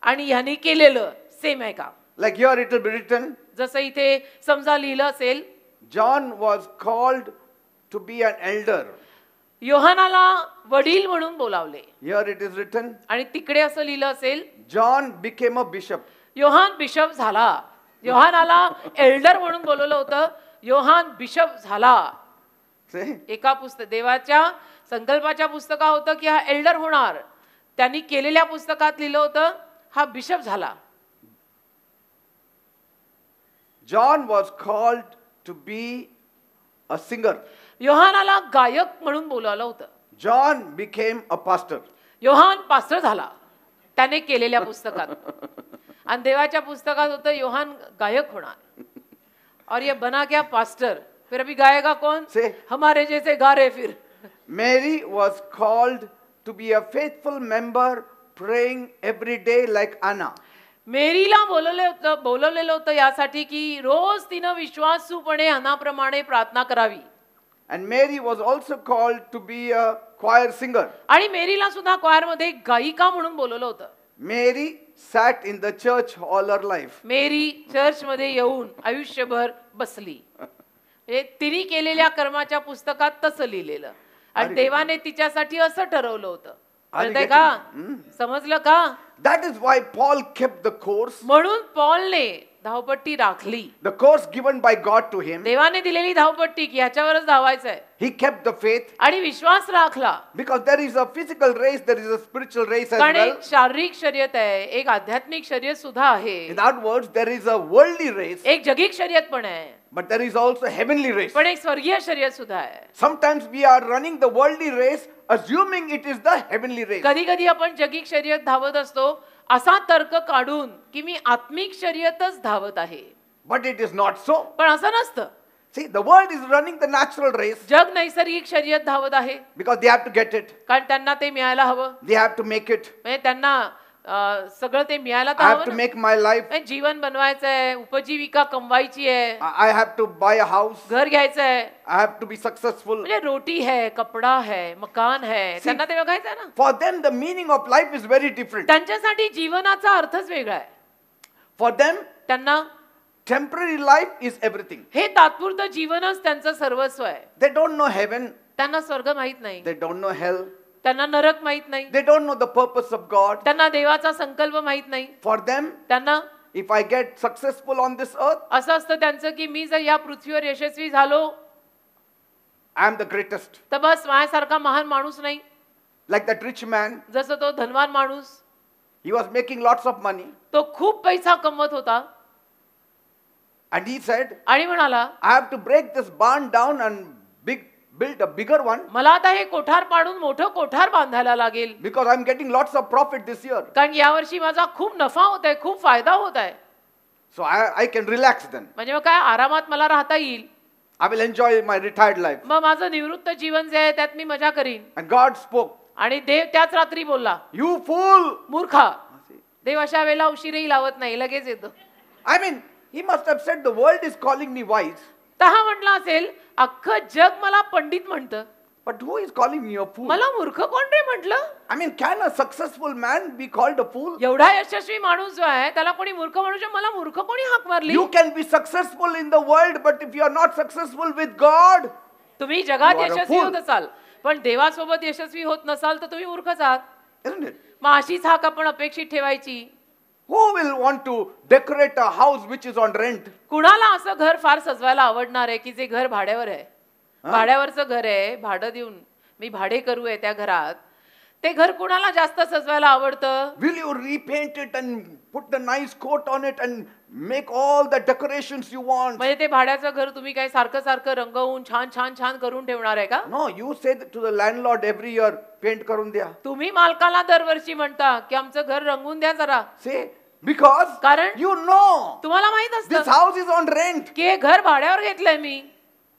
S2: आणि ह्यानी केलेलं सेम आहे का.
S1: Like here it will be written,
S2: जसं इथे समजा लिहिलं असेल
S1: John was called to be an elder.
S2: योहानाला वडील म्हणून बोलावले.
S1: Here it is written,
S2: आणि तिकडे असं लिहिलं असेल
S1: John became a bishop.
S2: योहान बिशप झाला. योहानाला एल्डर म्हणून बोलवलं होतं. योहान बिशप झाला.
S1: See?
S2: एका पुस्तक देवाच्या संकल्पाच्या पुस्तका होतं की हा एल्डर होणार. त्यांनी केलेल्या पुस्तकात लिहिलं होतं हा बिशप झाला.
S1: John was called to be a singer.
S2: योहानाला गायक म्हणून बोलावलं होतं.
S1: John became a pastor.
S2: योहान पास्टर झाला त्याने केलेल्या पुस्तकात. आणि देवाच्या पुस्तकात होतं योहान गायक होणार. और ये बना क्या पास्टर. फिर अभी गाएगा कौन.
S1: Say.
S2: हमारे जैसे गा रहे फिर.
S1: Mary was called to be a faithful member praying every day like Anna.
S2: मेरीला बोलवलेलं होतं यासाठी की रोज तिनं विश्वासूपणे अनाप्रमाणे प्रार्थना करावी.
S1: And Mary was also called to be a choir singer.
S2: आणि मेरीला सुद्धा choir मध्ये गायिका म्हणून बोलवलं होतं.
S1: Mary sat in the church all her life.
S2: Mary church मध्ये येऊन आयुष्यभर बसली. तिने केलेल्या कर्माच्या पुस्तकात तसं लिहिलेलं आणि देवाने तिच्यासाठी असं ठरवलं होतं. कळतंय का. समजलं का.
S1: That is why Paul kept the course.
S2: म्हणून पॉलने धावपट्टी राखली.
S1: The course given by God to him.
S2: देवाने दिलेली धावपट्टी की ह्याच्यावरच धावायचंय.
S1: He kept the faith.
S2: आणि विश्वास राखला.
S1: Because there is a physical race, there is a spiritual race as
S2: कारण
S1: well.
S2: एक शारीरिक शर्यत आहे एक आध्यात्मिक शर्यत सुद्धा आहे.
S1: In other words, there is a worldly race.
S2: एक जगिक शर्यत पण आहे.
S1: But there is also heavenly race.
S2: पण एक स्वर्गीय शर्यत सुद्धा आहे.
S1: Sometimes we are running the worldly race assuming it is the heavenly race.
S2: कधी कधी आपण जगिक शर्यत धावत असतो असा तर्क काढून की मी आत्मिक शर्यतच धावत आहे.
S1: But it is not so.
S2: पण असं नसतं.
S1: See, the world is running the natural race
S2: जग नैसर्गिक शर्यत धावत आहे.
S1: because they have to get it.
S2: कारण त्यांना ते मिळायला हवं.
S1: They have to make it.
S2: म्हणजे त्यांना सगळं ते मिळायला तर
S1: I have
S2: हवं
S1: to
S2: ना.
S1: make my life.
S2: जीवन बनवायचं आहे उपजीविका कमवायची आहे.
S1: I have to buy a house.
S2: घर घ्यायचं आहे.
S1: I have to be successful.
S2: म्हणजे रोटी है कपडा है मकान है त्यांना ते बघायचं आहे ना.
S1: For them, the meaning of life is very different.
S2: त्यांच्यासाठी जीवनाचा अर्थच वेगळा आहे.
S1: For them,
S2: त्यांना
S1: temporary life is everything.
S2: हे तात्पुरतं जीवनच त्यांचं सर्वस्व आहे.
S1: They don't know heaven.
S2: त्यांना स्वर्ग माहित नाही.
S1: They don't know hell.
S2: त्यांना नरक माहित नाही.
S1: They don't know the purpose of God.
S2: त्यांना देवाचा संकल्प माहित नाही.
S1: For them,
S2: त्यांना
S1: if I get successful on this earth,
S2: असं असतं त्यांचं की मी जर या पृथ्वीवर यशस्वी झालो
S1: I am the greatest.
S2: तर बस माझ्यासारखा महान माणूस नाही.
S1: Like that rich man,
S2: जसं तो धनवान माणूस
S1: he was making lots of money.
S2: तो खूप पैसा कमवत होता
S1: And he said,
S2: आणि म्हणाला
S1: I have to break this barn down and build a bigger one
S2: मला आता हे कोठार पाडून मोठं कोठार बांधायला लागेल,
S1: because I'm getting lots of profit this year.
S2: कारण यावर्षी माझा खूप नफा होत आहे, खूप फायदा होत आहे.
S1: So I can relax then.
S2: म्हणजे मग काय आरामात मला राहता येईल.
S1: I will enjoy my retired life.
S2: मग माझं निवृत्त जीवन जे आहे त्यात मी मजा करीन.
S1: And God spoke,
S2: आणि देव त्याच रात्री बोलला,
S1: "You fool!"
S2: मूर्खा. देव अशा वेळेला उशीरही लावत नाही, लगेच येतो.
S1: I mean, he must have said, "The world is calling me wise."
S2: तर हा म्हटला असेल, अख्खं जग मला पंडित म्हणतं,
S1: But who is calling me a fool?
S2: मला मूर्ख कोण रे म्हटलं?
S1: I mean, can a successful man be called a fool?
S2: एवढा यशस्वी माणूस जो आहे त्याला कोणी मूर्ख म्हणू शकतो? मला मूर्ख कोणी हाक मारली?
S1: You can be successful in the world, but if you are not successful with God,
S2: तुम्ही जगात
S1: You are a
S2: Yashasvi
S1: fool.
S2: होत असाल, पण देवासोबत यशस्वी होत नसाल तर तुम्ही मूर्खच आहात.
S1: isn't it?
S2: मग अशीच हाक आपण अपेक्षित ठेवायची.
S1: Who will want to decorate a house which is on rent?
S2: कुणाला असं घर फार सजवायला आवडणार आहे की जे घर भाड्यावर आहे? भाड्यावरचं घर आहे, भाडं देऊन मी भाडे करू आहे त्या घरात, ते घर कुणाला जास्त सजवायला आवडतं?
S1: Will you repaint it and put the nice coat on it and make all the decorations you want?
S2: म्हणजे ते भाड्याचं घर तुम्ही काय सारखं सारखं रंगवून छान छान छान करून ठेवणार आहे का?
S1: No, you say that to the landlord every year, paint karun diya.
S2: तुम्ही मालकाला दरवर्षी म्हणता की आमचं घर रंगवून द्या जरा,
S1: Say, because
S2: कारण
S1: you know
S2: तुम्हाला माहित
S1: this
S2: असतं
S1: house is on rent.
S2: की हे घर भाड्यावर घेतलंय मी.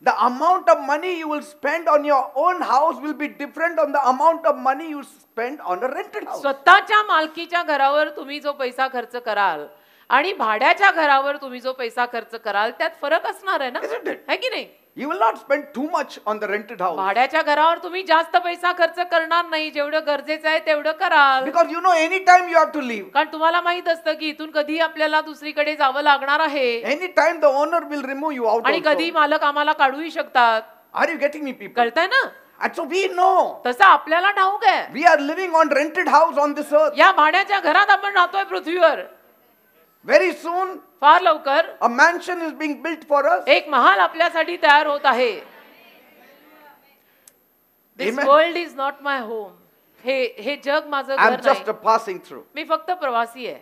S1: The amount of money you will spend on your own house will be different on the amount of money you spend on a rented house.
S2: स्वतःच्या मालकीच्या घरावर तुम्ही जो पैसा खर्च कराल आणि भाड्याच्या घरावर तुम्ही जो पैसा खर्च कराल त्यात फरक असणार आहे ना,
S1: Isn't it?
S2: है की नाही?
S1: You will not spend too much on the rented house.
S2: भाड्याच्या घरावर तुम्ही जास्त पैसा खर्च करणार नाही, जेवढं गरजेचं आहे तेवढं कराल.
S1: Because you know anytime you have to leave.
S2: कारण तुम्हाला माहित असतं की इथून कधी आपल्याला दुसरीकडे जावं लागणार आहे
S1: Anytime the owner will remove you out
S2: आणि कधी
S1: also.
S2: मालक आम्हाला काढूही शकतात.
S1: Are you getting me, people?
S2: कळतंय ना?
S1: And so we know
S2: तसं आपल्याला ठाऊक आहे,
S1: we are living on rented house on this earth.
S2: या भाड्याच्या घरात आपण राहतोय पृथ्वीवर.
S1: Very soon
S2: फार लवकर
S1: a mansion is being built for us.
S2: एक महाल आपल्यासाठी तयार होत आहे. This
S1: Amen.
S2: world is not my home. हे जग माझं
S1: I'm
S2: घर
S1: just
S2: नाही.
S1: a passing through.
S2: मी फक्त प्रवासी आहे.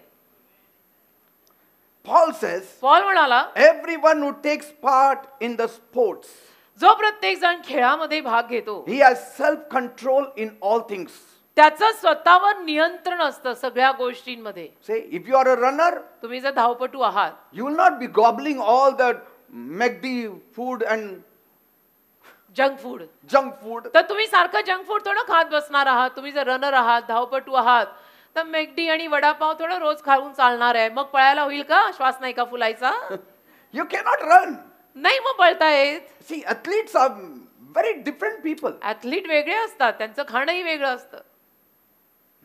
S1: Paul says,
S2: पॉल म्हणाला,
S1: everyone who takes part in the sports,
S2: जो प्रत्येक जण खेळामध्ये भाग घेतो
S1: he has self-control in all things.
S2: त्याचं स्वतःवर नियंत्रण असतं सगळ्या गोष्टींमध्ये.
S1: Say, if you are a runner,
S2: तुम्ही जर धावपटू आहात,
S1: you will not be gobbling all the McD food and
S2: junk food,
S1: junk food.
S2: तर तुम्ही सारखं जंक फूड थोडं खात बसणार आहात. तुम्ही जर रनर आहात, धावपटू आहात, तर मॅकडी आणि वडापाव थोडं रोज खाऊन चालणार आहे. मग पळायला होईल का? श्वास नाही का फुलायचा?
S1: You cannot run.
S2: नाही मग पळता येत.
S1: See, athletes are very different people.
S2: Athlete वेगळे असतात, त्यांचं खाणंही वेगळं असतं.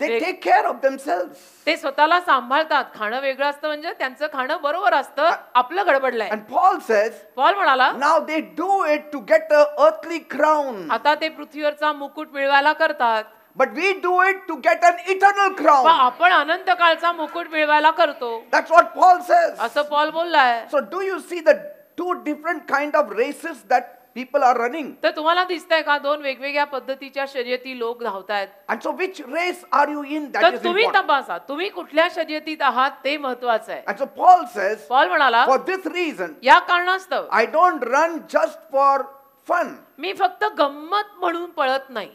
S1: They take care of themselves.
S2: ते स्वतःला सांभाळतात. खाणं वेगळं असतं म्हणजे त्यांचं खाणं बरोबर असतं, आपलं गडबडलंय.
S1: And Paul says,
S2: पॉल म्हणाला,
S1: now they do it to get a earthly crown.
S2: आता ते पृथ्वीवरचा मुकुट मिळवायला करतात,
S1: But we do it to get an eternal
S2: पण
S1: crown.
S2: आपण अनंत काळचा मुकुट मिळवायला करतो,
S1: That's what Paul says.
S2: असं Paul बोललाय.
S1: So do you see the two different kind of races that people are running?
S2: तर तुम्हाला दिसतंय का दोन वेगवेगळ्या पद्धतीच्या शर्यती लोक धावतायत.
S1: And so which race are you in? That
S2: तर
S1: is
S2: तुम्ही
S1: important.
S2: तपासा तुम्ही कुठल्या शर्यतीत आहात ते महत्वाचं आहे.
S1: And so Paul says,
S2: Paul म्हणाला,
S1: for this reason,
S2: या कारणास्तव
S1: I don't run just for fun.
S2: मी फक्त गंमत म्हणून पळत नाही,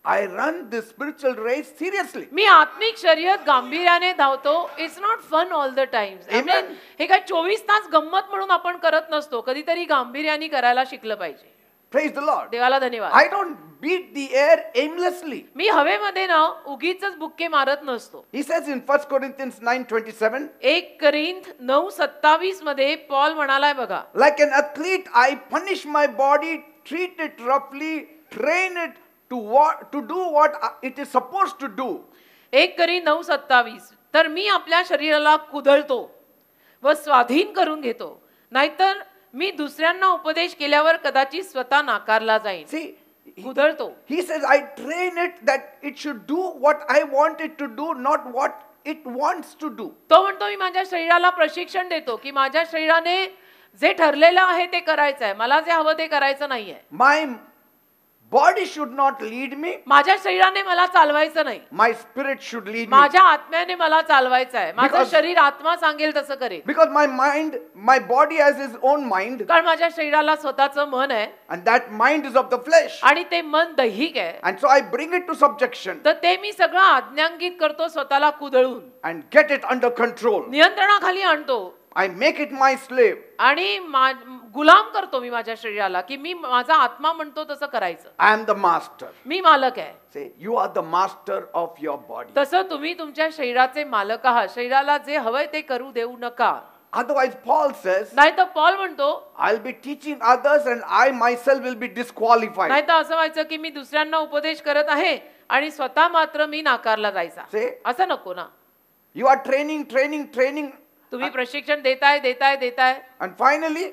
S1: I run this spiritual race seriously.
S2: मी आत्मिक शर्यत गांभीर्याने धावतो. It's not fun all the times.
S1: Amen.
S2: हे काय 24 तास गंमत म्हणून आपण करत नसतो, कधीतरी गांभीर्याने करायला शिकलं पाहिजे.
S1: Praise the Lord.
S2: देवाला धन्यवाद.
S1: I don't beat the air aimlessly.
S2: मी हवेमध्ये ना उगीचच बुक्के मारत नसतो.
S1: He says in 1 Corinthians 9:27,
S2: 1 Corinth 9:27 मध्ये पॉल म्हणालाय बघा,
S1: like an athlete, I punish my body, treat it roughly, train it to do what it is supposed to do.
S2: 1 Corinth 9:27, तर मी आपल्या शरीराला कुदळतो व स्वाधीन करून घेतो, नाहीतर मी दुसऱ्यांना उपदेश केल्यावर कदाचित स्वतः नाकारला जाईन.
S1: See,
S2: कुदळतो.
S1: he says, I train it that it should do what I want it to do, not what it wants to do.
S2: तो म्हणतो मी माझ्या शरीराला प्रशिक्षण देतो की माझ्या शरीराने जे ठरलेलं आहे ते करायचं आहे, मला जे हवं ते करायचं नाहीये.
S1: My body should not lead me,
S2: माझ्या शरीराने मला चालवायचं नाही,
S1: my spirit should lead me.
S2: माझ्या आत्म्याने मला चालवायचं आहे. माझं
S1: Because-
S2: शरीर आत्मा सांगेल तसं करेल.
S1: Because my body has its own mind,
S2: कारण माझ्या शरीराला स्वतःचं मन आहे
S1: and that mind is of the flesh.
S2: आणि ते मन दैहिक आहे.
S1: And so I bring it to subjection
S2: तर ते मी सगळं आज्ञांकित करतो स्वतःला कुदळून,
S1: and get it under control.
S2: नियंत्रणाखाली आणतो
S1: I make it my slave.
S2: आणि गुलाम करतो मी माझ्या शरीराला, की मी माझा आत्मा म्हणतो तसं करायचं.
S1: I am the master.
S2: मी मालक आहे.
S1: Say, you are the master of your body.
S2: तसं तुम्ही तुमच्या शरीराचे मालक आहात. शरीराला जे हवंय ते करू देऊ नका.
S1: Otherwise, Paul says,
S2: नाही तर पॉल म्हणतो,
S1: I'll be teaching others and I myself will be disqualified.
S2: नाही तर असं व्हायचं की मी दुसऱ्यांना उपदेश करत आहे आणि स्वतः मात्र मी नाकारला जायचा.
S1: See?
S2: असं नको ना.
S1: You are training,
S2: तुम्ही प्रशिक्षण देताय
S1: and finally,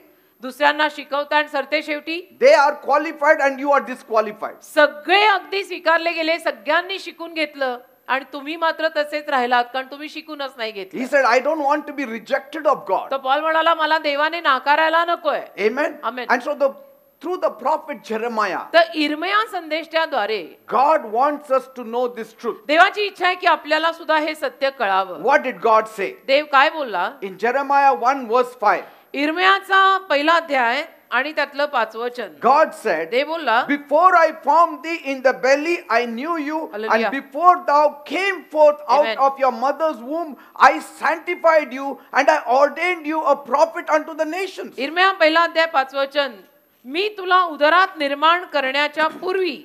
S2: दुसऱ्यांना शिकवताय आणि सरते शेवटी
S1: they are qualified and you are disqualified.
S2: सगळे अगदी स्वीकारले गेले, सगळ्यांनी शिकून घेतलं आणि तुम्ही मात्र तसेच राहिलात कारण तुम्ही शिकूनच नाही
S1: He
S2: घेतलं.
S1: said, I don't want to be rejected of God.
S2: तर पॉल म्हणाला मला देवाने नाकारायला नकोय.
S1: Amen.
S2: Amen.
S1: And so through the prophet Jeremiah,
S2: तर इर्मया संदेशाद्वारे
S1: God wants us to know this truth.
S2: देवाची इच्छा आहे की आपल्याला सुद्धा हे सत्य कळावं.
S1: What did God say?
S2: देव काय बोलला?
S1: In Jeremiah 1 verse 5,
S2: इर्मयाचा पहिला अध्याय आणि त्यातलं 5 वचन.
S1: God said,
S2: देव बोलला,
S1: before I formed thee in the belly, I knew you,
S2: Hallelujah.
S1: and before thou came forth out
S2: Amen.
S1: of your mother's womb, I sanctified you, and I ordained you a prophet unto the nations.
S2: इर्मया पहिला अध्याय 5 वचन. मी तुला उदरात निर्माण करण्याच्या पूर्वी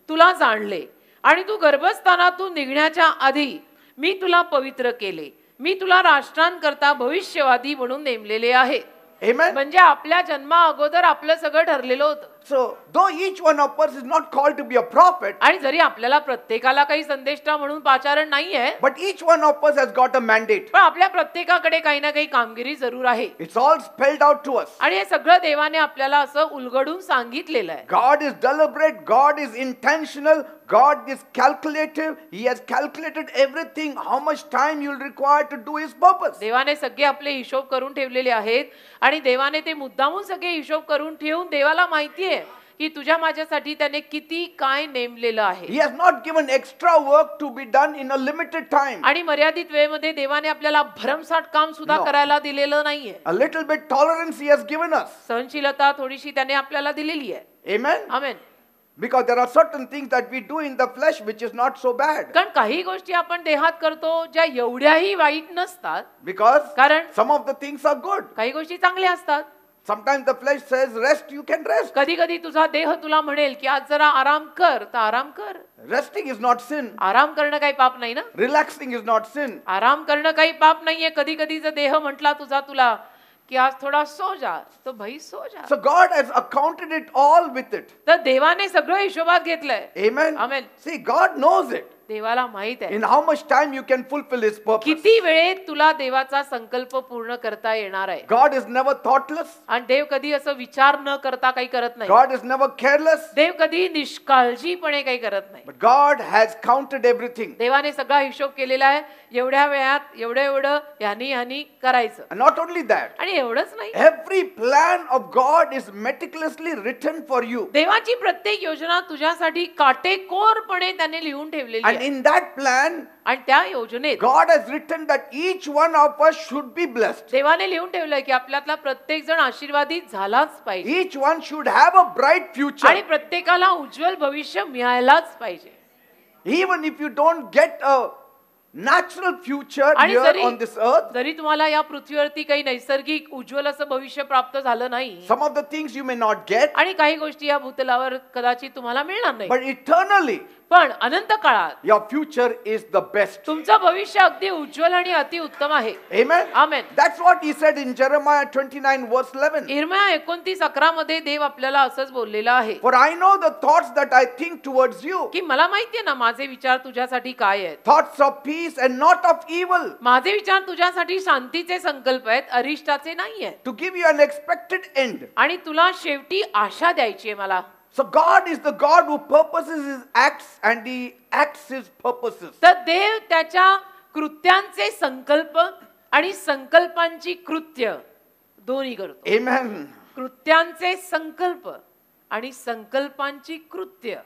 S2: तुला जाणले आणि तू गर्भस्थानातून निघण्याच्या आधी मी तुला पवित्र केले. मी तुला राष्ट्रांकरता भविष्यवादी म्हणून नेमलेले आहे.
S1: Amen.
S2: म्हणजे आपल्या जन्मा अगोदर आपलं सगळं ठरलेलं होतं.
S1: So, though each one of us is not called to be a prophet,
S2: आणि जरी आपल्याला प्रत्येकाला काही संदेष्टा म्हणून पाचारण नाहीये,
S1: but each one of us has got a mandate.
S2: पण आपल्या प्रत्येकाकडे काही ना काही कामगिरी जरूर आहे.
S1: It's all spelled out to us.
S2: आणि हे सगळं देवाने आपल्याला असं उलगडून सांगितलेलं आहे.
S1: God is deliberate, God is intentional, God is calculative. He has calculated everything, how much time you'll require to do his purpose.
S2: देवाने सगळे आपले हिशोब करून ठेवलेले आहेत आणि देवाने ते मुद्दामून सगळे हिशोब करून ठेवून देवाला माहिती आहे की तुझ्या माझ्यासाठी त्याने किती काय नेमलेलं आहे.
S1: He has not given extra work to be done in a limited time.
S2: आणि मर्यादित वेळेमध्ये देवाने आपल्याला भरमसाठ काम सुद्धा
S1: No.
S2: करायला दिलेलं नाहीये.
S1: A little bit tolerance he has given us.
S2: सहनशीलता थोडीशी त्याने आपल्याला दिलेली आहे.
S1: Amen.
S2: Amen.
S1: Because there are certain things that we do in the flesh which is not so bad.
S2: कारण काही गोष्टी आपण देहात करतो ज्या एवढ्याही वाईट नसतात.
S1: Because
S2: कारण
S1: some of the things are good.
S2: काही गोष्टी चांगल्या असतात.
S1: Sometimes the flesh says rest, you can rest.
S2: कधी कधी तुझा देह तुला म्हणेल की आज जरा आराम कर, तर आराम कर.
S1: Resting is not sin.
S2: आराम करणं काही पाप नाही ना.
S1: Relaxing is not sin.
S2: आराम करणं काही पाप नाहीये. कधी कधी जर देह म्हटला तुला की आज थोडा सो जा, तो भाई सो जा.
S1: So God has accounted it all with it.
S2: तर देवाने सगळं हिशोबात घेतलंय.
S1: Amen.
S2: Amen.
S1: See, God knows it.
S2: देवाला माहित आहे
S1: In how much time you can fulfill his purpose.
S2: किती वेळेत तुला देवाचा संकल्प पूर्ण करता येणार आहे.
S1: God is never thoughtless.
S2: आणि देव कधी असं विचार न करता काही करत नाही.
S1: God is never careless.
S2: देव कधी निष्काळजीपणे काही करत नाही.
S1: But God has counted everything.
S2: देवाने सगळा हिशोब केलेला आहे. एवढ्या वेळात एवढं ह्यानी करायचं.
S1: And not only that,
S2: आणि एवढंच नाही,
S1: every plan of God is meticulously written for you.
S2: देवाची प्रत्येक योजना तुझ्यासाठी काटेकोरपणे त्याने लिहून ठेवलेली
S1: And
S2: आहे.
S1: in that plan,
S2: आणि त्या योजनेत
S1: God has written that each one of us should be blessed.
S2: देवाने लिहून ठेवलंय की आपल्यातला प्रत्येक जण आशीर्वादित झालाच पाहिजे
S1: Each one should have a bright future.
S2: आणि प्रत्येकाला उज्ज्वल भविष्य मिळायलाच पाहिजे.
S1: Even if you don't get a natural future
S2: आणि
S1: here on this earth,
S2: जरी तुम्हाला या पृथ्वीवरती काही नैसर्गिक उज्ज्वल असं भविष्य प्राप्त झालं नाही,
S1: some of the things you may not get,
S2: आणि काही गोष्टी या भूतलावर कदाचित तुम्हाला मिळणार नाही,
S1: but eternally,
S2: पण अनंत काळात
S1: your future is the best.
S2: तुमचं भविष्य अगदी उज्ज्वल आणि अति उत्तम आहे.
S1: Amen.
S2: Amen.
S1: That's what he said in Jeremiah 29 verse 11.
S2: इर्मया 29:11 मध्ये देव आपल्याला असंच बोललेलं आहे
S1: For I know the thoughts that I think towards you,
S2: की मला माहितीये ना माझे विचार तुझ्यासाठी काय आहेत.
S1: thoughts of peace and not of evil,
S2: माझे विचार तुझ्यासाठी शांतीचे संकल्प आहेत, अरिष्टाचे नाही आहेत.
S1: to give you an expected end.
S2: आणि तुला शेवटी आशा द्यायची आहे मला.
S1: So God is the God who purposes his acts and he acts his purposes.
S2: तर देव त्याच्या कृत्यांचे संकल्प आणि संकल्पांची कृत्य दोन्ही करतो.
S1: Amen.
S2: कृत्यांचे संकल्प आणि संकल्पांची कृत्य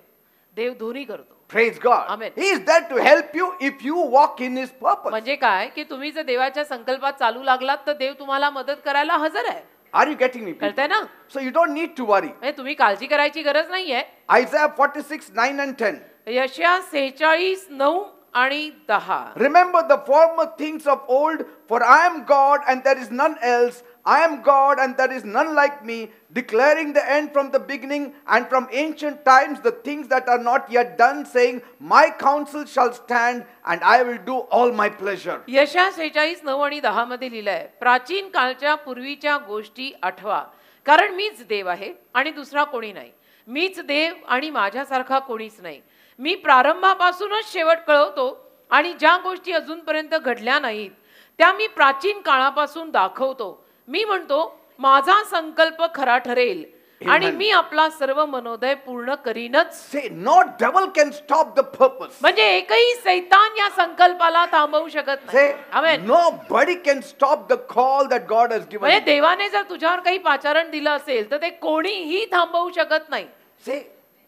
S2: देव दोन्ही करतो.
S1: Praise God.
S2: Amen.
S1: He is there to help you if you walk in His purpose.
S2: म्हणजे काय की तुम्ही जर देवाच्या संकल्पात चालू लागलात तर देव तुम्हाला मदत करायला हजर आहे.
S1: Are you getting me? people?
S2: कळतंय ना?
S1: So you don't need to worry.
S2: म्हणजे तुम्ही काळजी करायची गरज नाहीये.
S1: Isaiah 46, 9 and 10.
S2: यशया 46, 9 आणि 10.
S1: Remember the former things of old, for I am God and there is none else. I am God and there is none like me, declaring the end from the beginning and from ancient times the things that are not yet done, saying, my counsel shall stand and I will do all my pleasure.
S2: यशया 46, 9 आणि 10 मध्ये लिहिलंय, प्राचीन काळच्या पूर्वीच्या गोष्टी आठवा, कारण मीच देव आहे आणि दुसरा कोणी नाही. मीच देव आणि माझ्यासारखा कोणीच नाही. मी प्रारंभापासूनच शेवट कळवतो आणि ज्या गोष्टी अजूनपर्यंत घडल्या नाहीत त्या मी प्राचीन काळापासून दाखवतो. मी म्हणतो माझा संकल्प खरा ठरेल आणि मी आपला सर्व मनोदय पूर्ण करीनच.
S1: Say, no devil can stop the purpose.
S2: म्हणजे एकही सैतान या संकल्पाला थांबवू शकत नाही.
S1: Say,
S2: amen.
S1: nobody can stop the call that God has given
S2: म्हणजे
S1: you.
S2: देवाने जर तुझ्यावर काही पाचारण दिलं असेल तर ते कोणीही थांबवू शकत नाही.
S1: Say,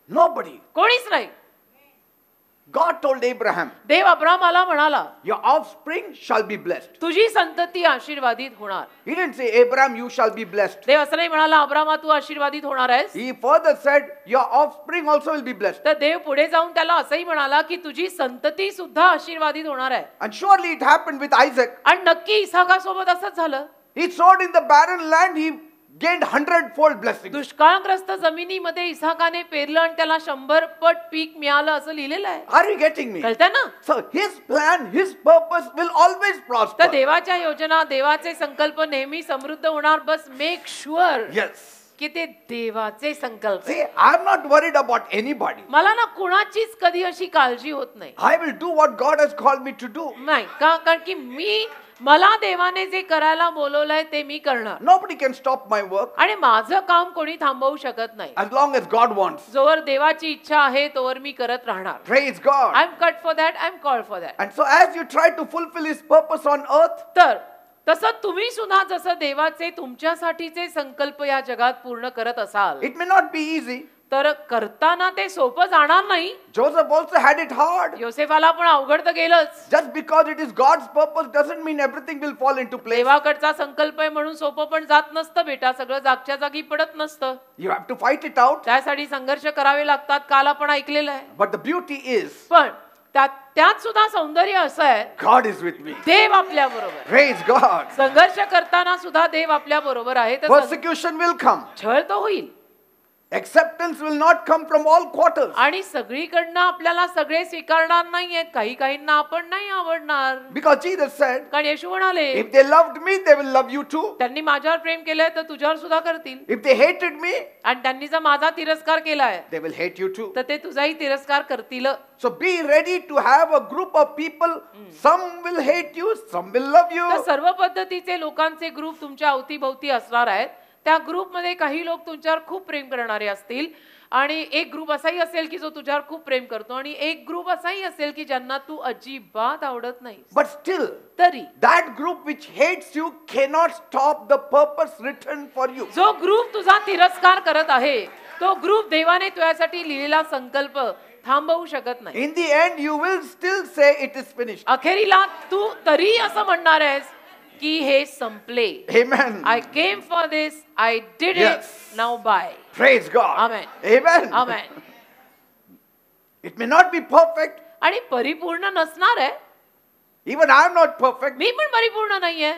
S1: nobody.
S2: कोणीच नाही.
S1: God told Abraham,
S2: देव अब्रामाला म्हणाला,
S1: your offspring shall be blessed.
S2: तुझी संतती आशीर्वादित होणार.
S1: He didn't say, Abraham, you shall be blessed.
S2: देव असं नाही म्हणाला अब्रामा तू आशीर्वादित होणार आहेस.
S1: He further said, your offspring also will be blessed.
S2: तर देव पुढे जाऊन त्याला असंही म्हणाला की तुझी संतती सुद्धा आशीर्वादित होणार आहे.
S1: And surely it happened with Isaac.
S2: आणि नक्की इसाकासोबत असंच झालं.
S1: He sowed in the barren land, he gained 100-fold blessings.
S2: दुष्काळग्रस्त जमिनीमध्ये इसाकाने पेरलं आणि त्याला 100 पट पीक मिळालं असं लिहिलेलं आहे.
S1: Are you getting me?
S2: कळतंय ना?
S1: So his plan, his purpose will always
S2: तर
S1: prosper.
S2: देवाच्या योजना, देवाचे संकल्प नेहमी समृद्ध होणार. बस मेक शुअर
S1: Yes.
S2: की ते देवाचे संकल्प.
S1: See, I'm not worried about anybody.
S2: मला ना कुणाचीच कधी अशी काळजी होत नाही.
S1: I will do what God has called me to do.
S2: नाही कारण की मला देवाने जे करायला बोलवलंय ते मी करणार.
S1: Nobody can stop my work
S2: आणि माझं काम कोणी थांबवू शकत नाही.
S1: as long as God wants.
S2: जोवर देवाची इच्छा आहे तोवर मी करत राहणार.
S1: Praise God.
S2: I am cut for that, I am called for that.
S1: And so as you try to fulfill his purpose on earth,
S2: तर तसं तुम्ही सुद्धा जसं देवाचे तुमच्यासाठीचे संकल्प या जगात पूर्ण करत असाल
S1: it may not be easy.
S2: तर करताना ते सोपं जाणार नाही.
S1: Joseph also had it hard.
S2: योसेफाला पण अवघड तर गेलंच.
S1: Just because it is God's purpose doesn't mean everything will fall into place.
S2: देवाकडचा संकल्प आहे म्हणून सोपं पण जात नसतं बेटा. सगळं जागच्या जागी पडत नसतं.
S1: You have to fight it out.
S2: त्यासाठी संघर्ष करावे लागतात. काल आपण ऐकलेलं आहे.
S1: But the beauty is,
S2: पण त्यात सुद्धा सौंदर्य असं आहे,
S1: God is with me.
S2: देव आपल्या बरोबर.
S1: Praise God.
S2: संघर्ष करताना सुद्धा देव आपल्या बरोबर आहे. तर
S1: Persecution will come.
S2: छळ तर होईल.
S1: Acceptance will not come from all quarters.
S2: आणि सगळीकडनं आपल्याला सगळे स्वीकारणार नाहीयेत. काहींना आपण नाही आवडणार.
S1: Because Jesus said,
S2: कारण येशू म्हणाले,
S1: if they loved me, they will love you too.
S2: त्यांनी माझ्यावर प्रेम केलंय तर तुझ्यावर सुद्धा करतील.
S1: If they hated me,
S2: आणि त्यांनी जर माझा तिरस्कार केलाय
S1: they will hate you too.
S2: तर ते तुझाही तिरस्कार करतील.
S1: So be ready to have a group of people. Some will hate you, some will love you.
S2: तर सर्व पद्धतीचे लोकांचे ग्रुप तुमच्या अवतीभोवती असणार आहेत. त्या ग्रुपमध्ये काही लोक तुमच्यावर खूप प्रेम करणारे असतील आणि एक ग्रुप असाही असेल की जो तुझ्यावर खूप प्रेम करतो आणि एक ग्रुप असाही असेल की ज्यांना तू अजिबात आवडत नाही.
S1: But still,
S2: तरी
S1: that group which hates you cannot stop the purpose written for you.
S2: जो ग्रुप तुझा तिरस्कार करत आहे तो ग्रुप देवाने तुझ्यासाठी लिहिलेला संकल्प थांबवू शकत नाही.
S1: In the end, you will still say it is finished.
S2: अखेरीला तू तरी असं म्हणणार आहेस की हे संपले.
S1: Amen.
S2: I came for this, I did
S1: Yes.
S2: it, now bye.
S1: Praise God.
S2: Amen.
S1: Amen.
S2: Amen.
S1: It may not be perfect.
S2: आणि परिपूर्ण नसणार आहे.
S1: Even I am not perfect.
S2: मी पण परिपूर्ण नाहीये.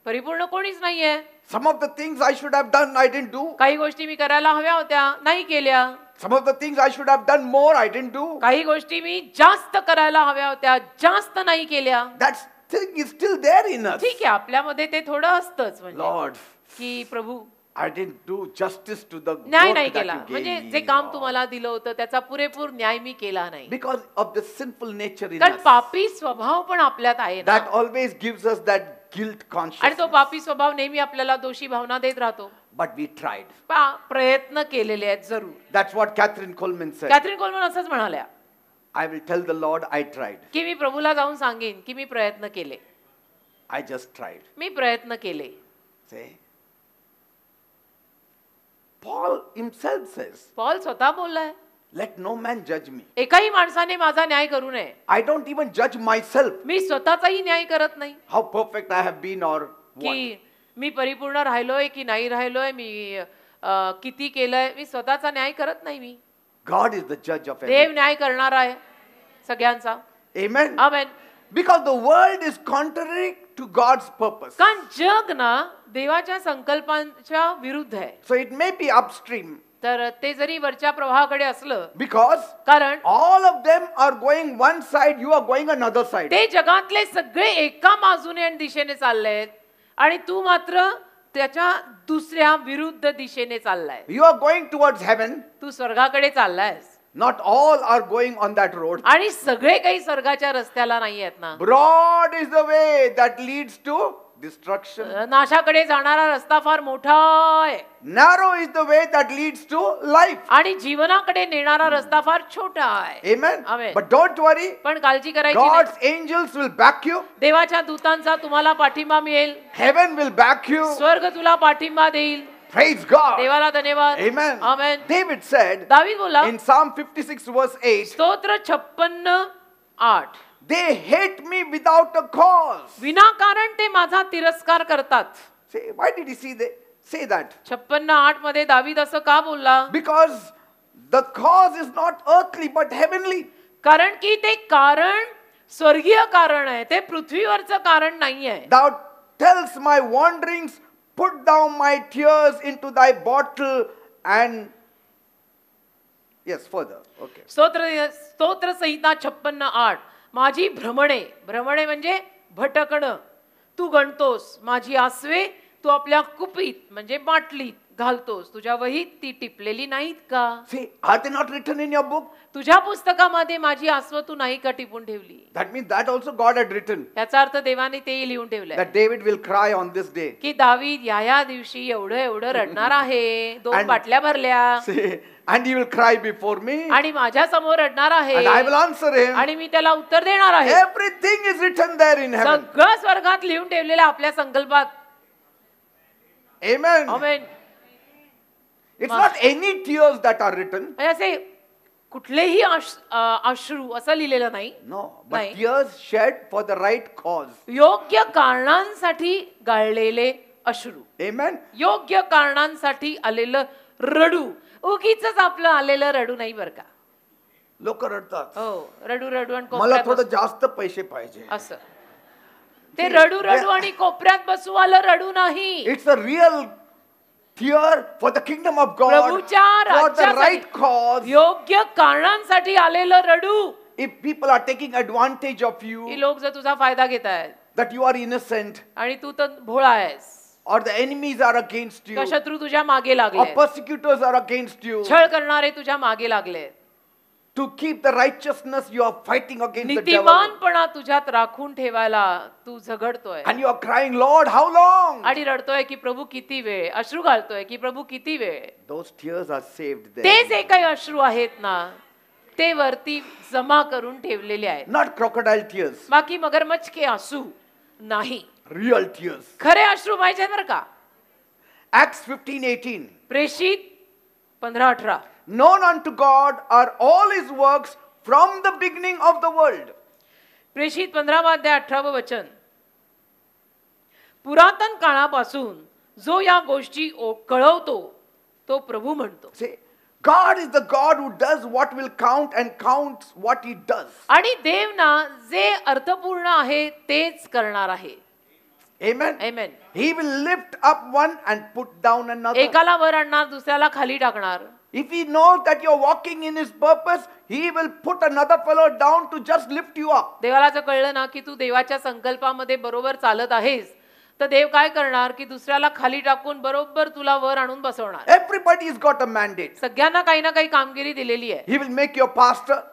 S2: परिपूर्ण कोणीच नाहीये.
S1: Some of the things I should have done, I didn't do.
S2: काही गोष्टी मी करायला हव्या होत्या, नाही केल्या.
S1: Some of the things I should have done more, I didn't do.
S2: काही गोष्टी मी जास्त करायला हव्या होत्या, जास्त नाही केल्या.
S1: That thing is still there in us.
S2: ठीक आहे, आपल्यामध्ये ते थोडं असतंच. म्हणजे
S1: Lord,
S2: की प्रभू
S1: I didn't do justice to the
S2: न्याय
S1: work
S2: नाही
S1: that
S2: केला.
S1: you gave
S2: म्हणजे
S1: me,
S2: जे काम
S1: Lord.
S2: तुम्हाला दिलं होतं त्याचा पुरेपूर न्याय मी केला नाही.
S1: Because of the sinful nature in
S2: कारण
S1: us.
S2: पापी स्वभाव पण आपल्यात आहे ना.
S1: That always gives us that guilt
S2: आणि तो
S1: consciousness.
S2: पापी स्वभाव नेहमी आपल्याला दोषी भावना देत राहतो.
S1: But we tried.
S2: प्रयत्न केलेले आहेत जरूर.
S1: That's what Catherine Coleman said.
S2: Catherine Coleman असंच म्हणाल्या
S1: I will tell the Lord I tried.
S2: की मी प्रभूला जाऊन सांगेन की मी प्रयत्न केले.
S1: I just tried.
S2: मी प्रयत्न केले.
S1: Say. Paul himself says,
S2: Paul स्वतः बोललाय,
S1: let no man judge me.
S2: एकाही माणसाने माझा न्याय करू नये.
S1: I don't even judge myself,
S2: मी स्वतःचाही न्याय करत नाही
S1: how perfect I have been or what.
S2: की मी परिपूर्ण राहिलोय की नाही राहिलोय, मी किती केलंय. मी स्वतःचा न्याय करत नाही. मी
S1: God is the judge of
S2: Dev
S1: everything.
S2: न्याय करणार आहे सगळ्यांचा.
S1: Amen.
S2: Amen.
S1: Because the world is contrary to God's purpose.
S2: कारण जग ना देवाच्या संकल्पांच्या विरुद्ध आहे.
S1: So it may be upstream
S2: तर ते जरी वरच्या प्रवाहाकडे असलं,
S1: because
S2: कारण
S1: all of them are going one side, you are going another side.
S2: ते जगातले सगळे एका बाजूने आणि दिशेने चाललेत आणि तू मात्र त्याच्या दुसऱ्या विरुद्ध दिशेने चाललाय.
S1: You are going towards heaven.
S2: Tu स्वर्गाकडे चाललायस
S1: Not all are going on that road.
S2: आणि सगळे काही स्वर्गाच्या रस्त्याला नाही आहेत ना.
S1: Broad is the way that leads to destruction.
S2: नाशाकडे जाणारा रस्ता फार मोठा आहे
S1: Narrow is the way that leads to life.
S2: आणि जीवनाकडे नेणारा रस्ता फार छोटा आहे.
S1: Amen.
S2: Amen.
S1: But don't worry.
S2: पण काळजी करायची नाही.
S1: God's angels will back you.
S2: देवाच्या दूतांचा तुम्हाला पाठिंबा मिळेल.
S1: Heaven will back you.
S2: स्वर्ग तुला पाठिंबा देईल.
S1: Praise God.
S2: देवाला धन्यवाद.
S1: Amen.
S2: आमेन.
S1: David said
S2: दावीद बोला
S1: in Psalm 56 verse 8,
S2: स्तोत्र 56:8,
S1: they hate me without a cause.
S2: विनाकारण ते माझा तिरस्कार करतात.
S1: Say, why did he say that?
S2: 56:8 मध्ये दावीद असं का बोलला?
S1: Because the cause is not earthly but heavenly.
S2: कारण की ते कारण स्वर्गीय कारण आहे, ते पृथ्वीवरचं कारण नाहीये.
S1: Thou tells my wanderings, put down my tears into thy bottle and yes, further. Okay.
S2: स्तोत्र संहिता 56:8, माझी भ्रमणे म्हणजे भटकणं तू गणतोस, माझी आसवे तू आपल्या कुपीत म्हणजे बाटलीत घालतोस, तुझ्या वहीत ती टिपलेली नाहीत का?
S1: See, are they not written in your book?
S2: तुझ्या पुस्तकामध्ये माझी आसव तू नाही का टिपून ठेवली?
S1: That means that also God had written.
S2: याचा अर्थ देवाने तेही लिहून ठेवलंय
S1: That David will cry on this day.
S2: की दावीद या दिवशी एवढं रडणार आहे, 2
S1: And-
S2: बाटल्या भरल्या
S1: See, and he will cry before me.
S2: आणि माझ्या समोर रडणार आहे
S1: And I will answer him.
S2: आणि मी त्याला उत्तर देणार आहे.
S1: Everything is written there in heaven.
S2: सगळं स्वर्गात लिहून ठेवलेलं आपल्या संकल्पात.
S1: Amen.
S2: Amen.
S1: It's not any tears that are written.
S2: म्हणजे असे कुठलेही अश्रू असं लिहिलेलं नाही.
S1: No, but
S2: नाही.
S1: tears shed for the right cause.
S2: योग्य कारणांसाठी गाळलेले अश्रू,
S1: Amen.
S2: योग्य कारणांसाठी आलेलं रडू, उगीच आपलं आलेलं रडू नाही बरं का.
S1: लोक रडतात.
S2: हो, रडू आणि
S1: मला
S2: कोपऱ्यात
S1: थोडं
S2: बसू.
S1: जास्त पैसे पाहिजे.
S2: असं ते रडू आणि कोपऱ्यात बसू आलं रडू नाही.
S1: It's a real tear for the kingdom of God,
S2: प्रभूच्या
S1: for the right
S2: राज्यासाठी
S1: cause.
S2: योग्य कारणांसाठी आलेलं रडू.
S1: If people are taking advantage of
S2: he
S1: you,
S2: लोक जर तुझा फायदा घेत आहेत
S1: that you are innocent,
S2: आणि तू तर भोळा आहेस,
S1: or the enemies are against you,
S2: का शत्रू तुझ्या मागे
S1: or
S2: लागले,
S1: persecutors are against you,
S2: छळ करणारे तुझ्या मागे लागले,
S1: to keep the righteousness you are fighting against the devil.
S2: नीतिमानपणा तुझ्यात राखून ठेवायला तू झगडतोय
S1: And you are crying, Lord, how long?
S2: आणि रडतोय की प्रभू किती वेळ, अश्रू घालतोय की प्रभू किती वेळ.
S1: Those tears are saved
S2: ते
S1: there.
S2: जे काही अश्रू आहेत ना ते वरती जमा करून ठेवलेले आहेत.
S1: Not crocodile tears,
S2: बाकी मगरमच्छ के आंसू नाही,
S1: real tears.
S2: खरे अश्रू पाहिजे बरं का.
S1: Acts 15:18.
S2: प्रेषित 15:18,
S1: Known unto God are all his works from the beginning of the world.
S2: प्रेषित 15:18 वचन, पुरातन काळापासून जो या गोष्टी कळवतो तो प्रभू म्हणतो.
S1: Say, God is the God who does what will count and counts what he does.
S2: आणि देव ना जे अर्थपूर्ण आहे तेच करणार आहे.
S1: Amen.
S2: Amen.
S1: He will lift up one and put down another.
S2: एकाला वर आणणार, दुसऱ्याला खाली टाकणार.
S1: If he knows that you're walking in his purpose, he will put another fellow down to just lift you up.
S2: देवाला जर कळलं ना की तू देवाच्या संकल्पामध्ये बरोबर चालत आहेस, तर देव काय करणार की दुसऱ्याला खाली टाकून बरोबर तुला वर आणून बसवणार.
S1: Everybody's got a mandate.
S2: सगळ्यांना काही ना काही कामगिरी दिलेली आहे.
S1: He will make you a pastor.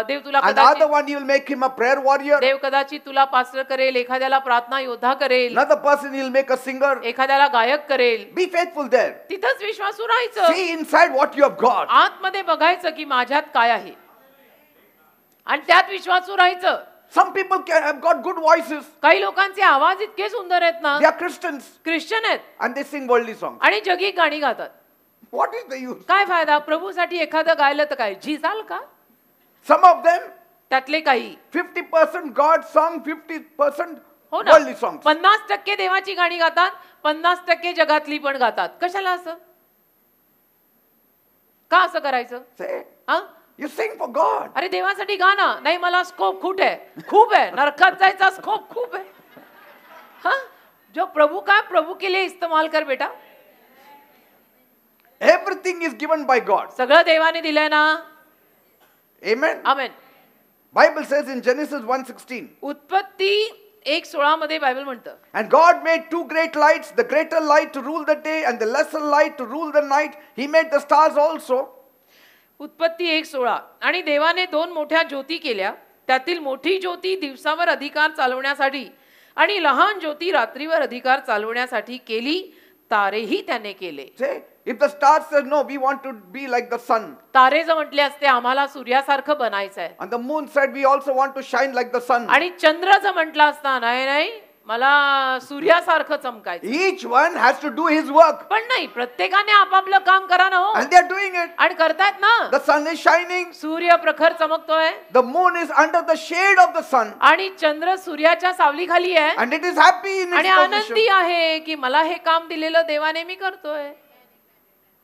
S2: देव तुला
S1: And the other
S2: कदाचित
S1: one, he will make him a prayer warrior.
S2: देव कदाचित तुला पास्टर करेल, एखाद्याला प्रार्थना योद्धा करेल,
S1: Another person, he will make a singer.
S2: एखाद्याला गायक करेल.
S1: Be faithful there.
S2: तिथंच विश्वासू राहायचं.
S1: See inside what you have got.
S2: आतमध्ये बघायचं की माझ्यात काय आहे आणि त्यात विश्वासू राहायचं.
S1: Some people have got good voices.
S2: काही लोकांचे आवाज इतके सुंदर आहेत ना,
S1: They are Christians
S2: ख्रिश्चन आहेत
S1: and they sing worldly songs.
S2: आणि जगी गाणी गातात.
S1: What is the use?
S2: काय फायदा? प्रभूसाठी एखादं गायलं तर काय झिजाल का?
S1: Some of them,
S2: त्यातले काही
S1: 50% God song, 50%
S2: हो ना,
S1: worldly songs.
S2: 50% देवाची गाणी गातात, 50% जगातली पण गातात. कशाला असं? का असं करायचं?
S1: Say,
S2: हा?
S1: you sing for God.
S2: अरे देवासाठी गा ना. नाही मला स्कोप खूप आहे नरकात जायचा स्कोप खूप आहे. हा, जो प्रभू का प्रभू के लिए इस्तेमाल कर बेटा.
S1: Everything is given by God.
S2: सगळं देवाने दिलंय ना.
S1: Amen.
S2: Amen.
S1: Bible says in Genesis 1:16.
S2: उत्पत्ती 1:16 मध्ये बायबल म्हणतं.
S1: And God made two great lights, the greater light to rule the day and the lesser light to rule the night. He made the stars also.
S2: उत्पत्ती 1:16 आणि देवाने दोन मोठ्या ज्योती केल्या, त्यातील मोठी ज्योती दिवसावर अधिकार चालवण्यासाठी आणि लहान ज्योती रात्रीवर अधिकार चालवण्यासाठी केली. तारेही त्याने केले.
S1: Say, if the stars said no, we want to be like the sun.
S2: तारे जर म्हटले असते आम्हाला सूर्यासारखं बनायचं आहे,
S1: And the moon said we also want to shine like the sun.
S2: आणि चंद्र जर म्हटला असता नाही नाही मला सूर्यासारखं चमकायचं,
S1: Each one has to do his work.
S2: पण नाही, प्रत्येकाने आपापलं काम करा ना हो.
S1: And they are doing it.
S2: आणि करतायत ना.
S1: The sun is shining.
S2: सूर्य प्रखर चमकतोय
S1: The moon is under the shade of the sun.
S2: आणि चंद्र सूर्याच्या सावलीखाली आहे
S1: And it is happy in
S2: आणि
S1: its
S2: आनंदी
S1: position.
S2: आहे की मला हे काम दिलेलं देवाने मी करतोय.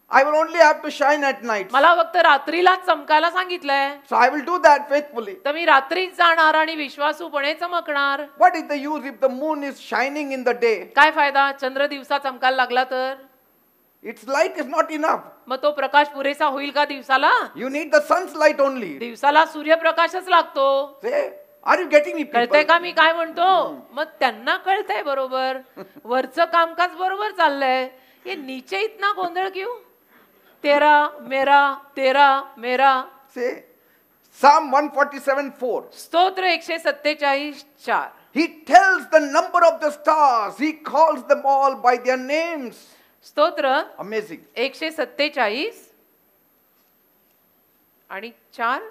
S1: I will only have to shine at night.
S2: मला फक्त रात्रीलाच चमकायला सांगितलंय,
S1: So I will do that faithfully.
S2: तर मी रात्रीच जाणार आणि विश्वासूपणे चमकणार.
S1: What is the use if the moon is shining in the day?
S2: काय फायदा? चंद्र दिवसा चमकायला लागला तर
S1: Its light is not enough.
S2: मग तो प्रकाश पुरेसा होईल का दिवसाला?
S1: You need the sun's light only.
S2: दिवसाला सूर्यप्रकाशच लागतो.
S1: Say, are you getting me,
S2: कळतंय
S1: people?
S2: का मी काय म्हणतो? मग त्यांना कळतंय बरोबर, वरचं कामकाज बरोबर चाललंय. हे नीचे इतना गोंधळ क्यों? तेरा मेरा तेरा मेरा.
S1: Say, Psalm 147:4.
S2: स्तोत्र 147:4.
S1: He tells the number of the stars. He calls them all by their names.
S2: स्तोत्र
S1: Amazing.
S2: 147 आणि 4.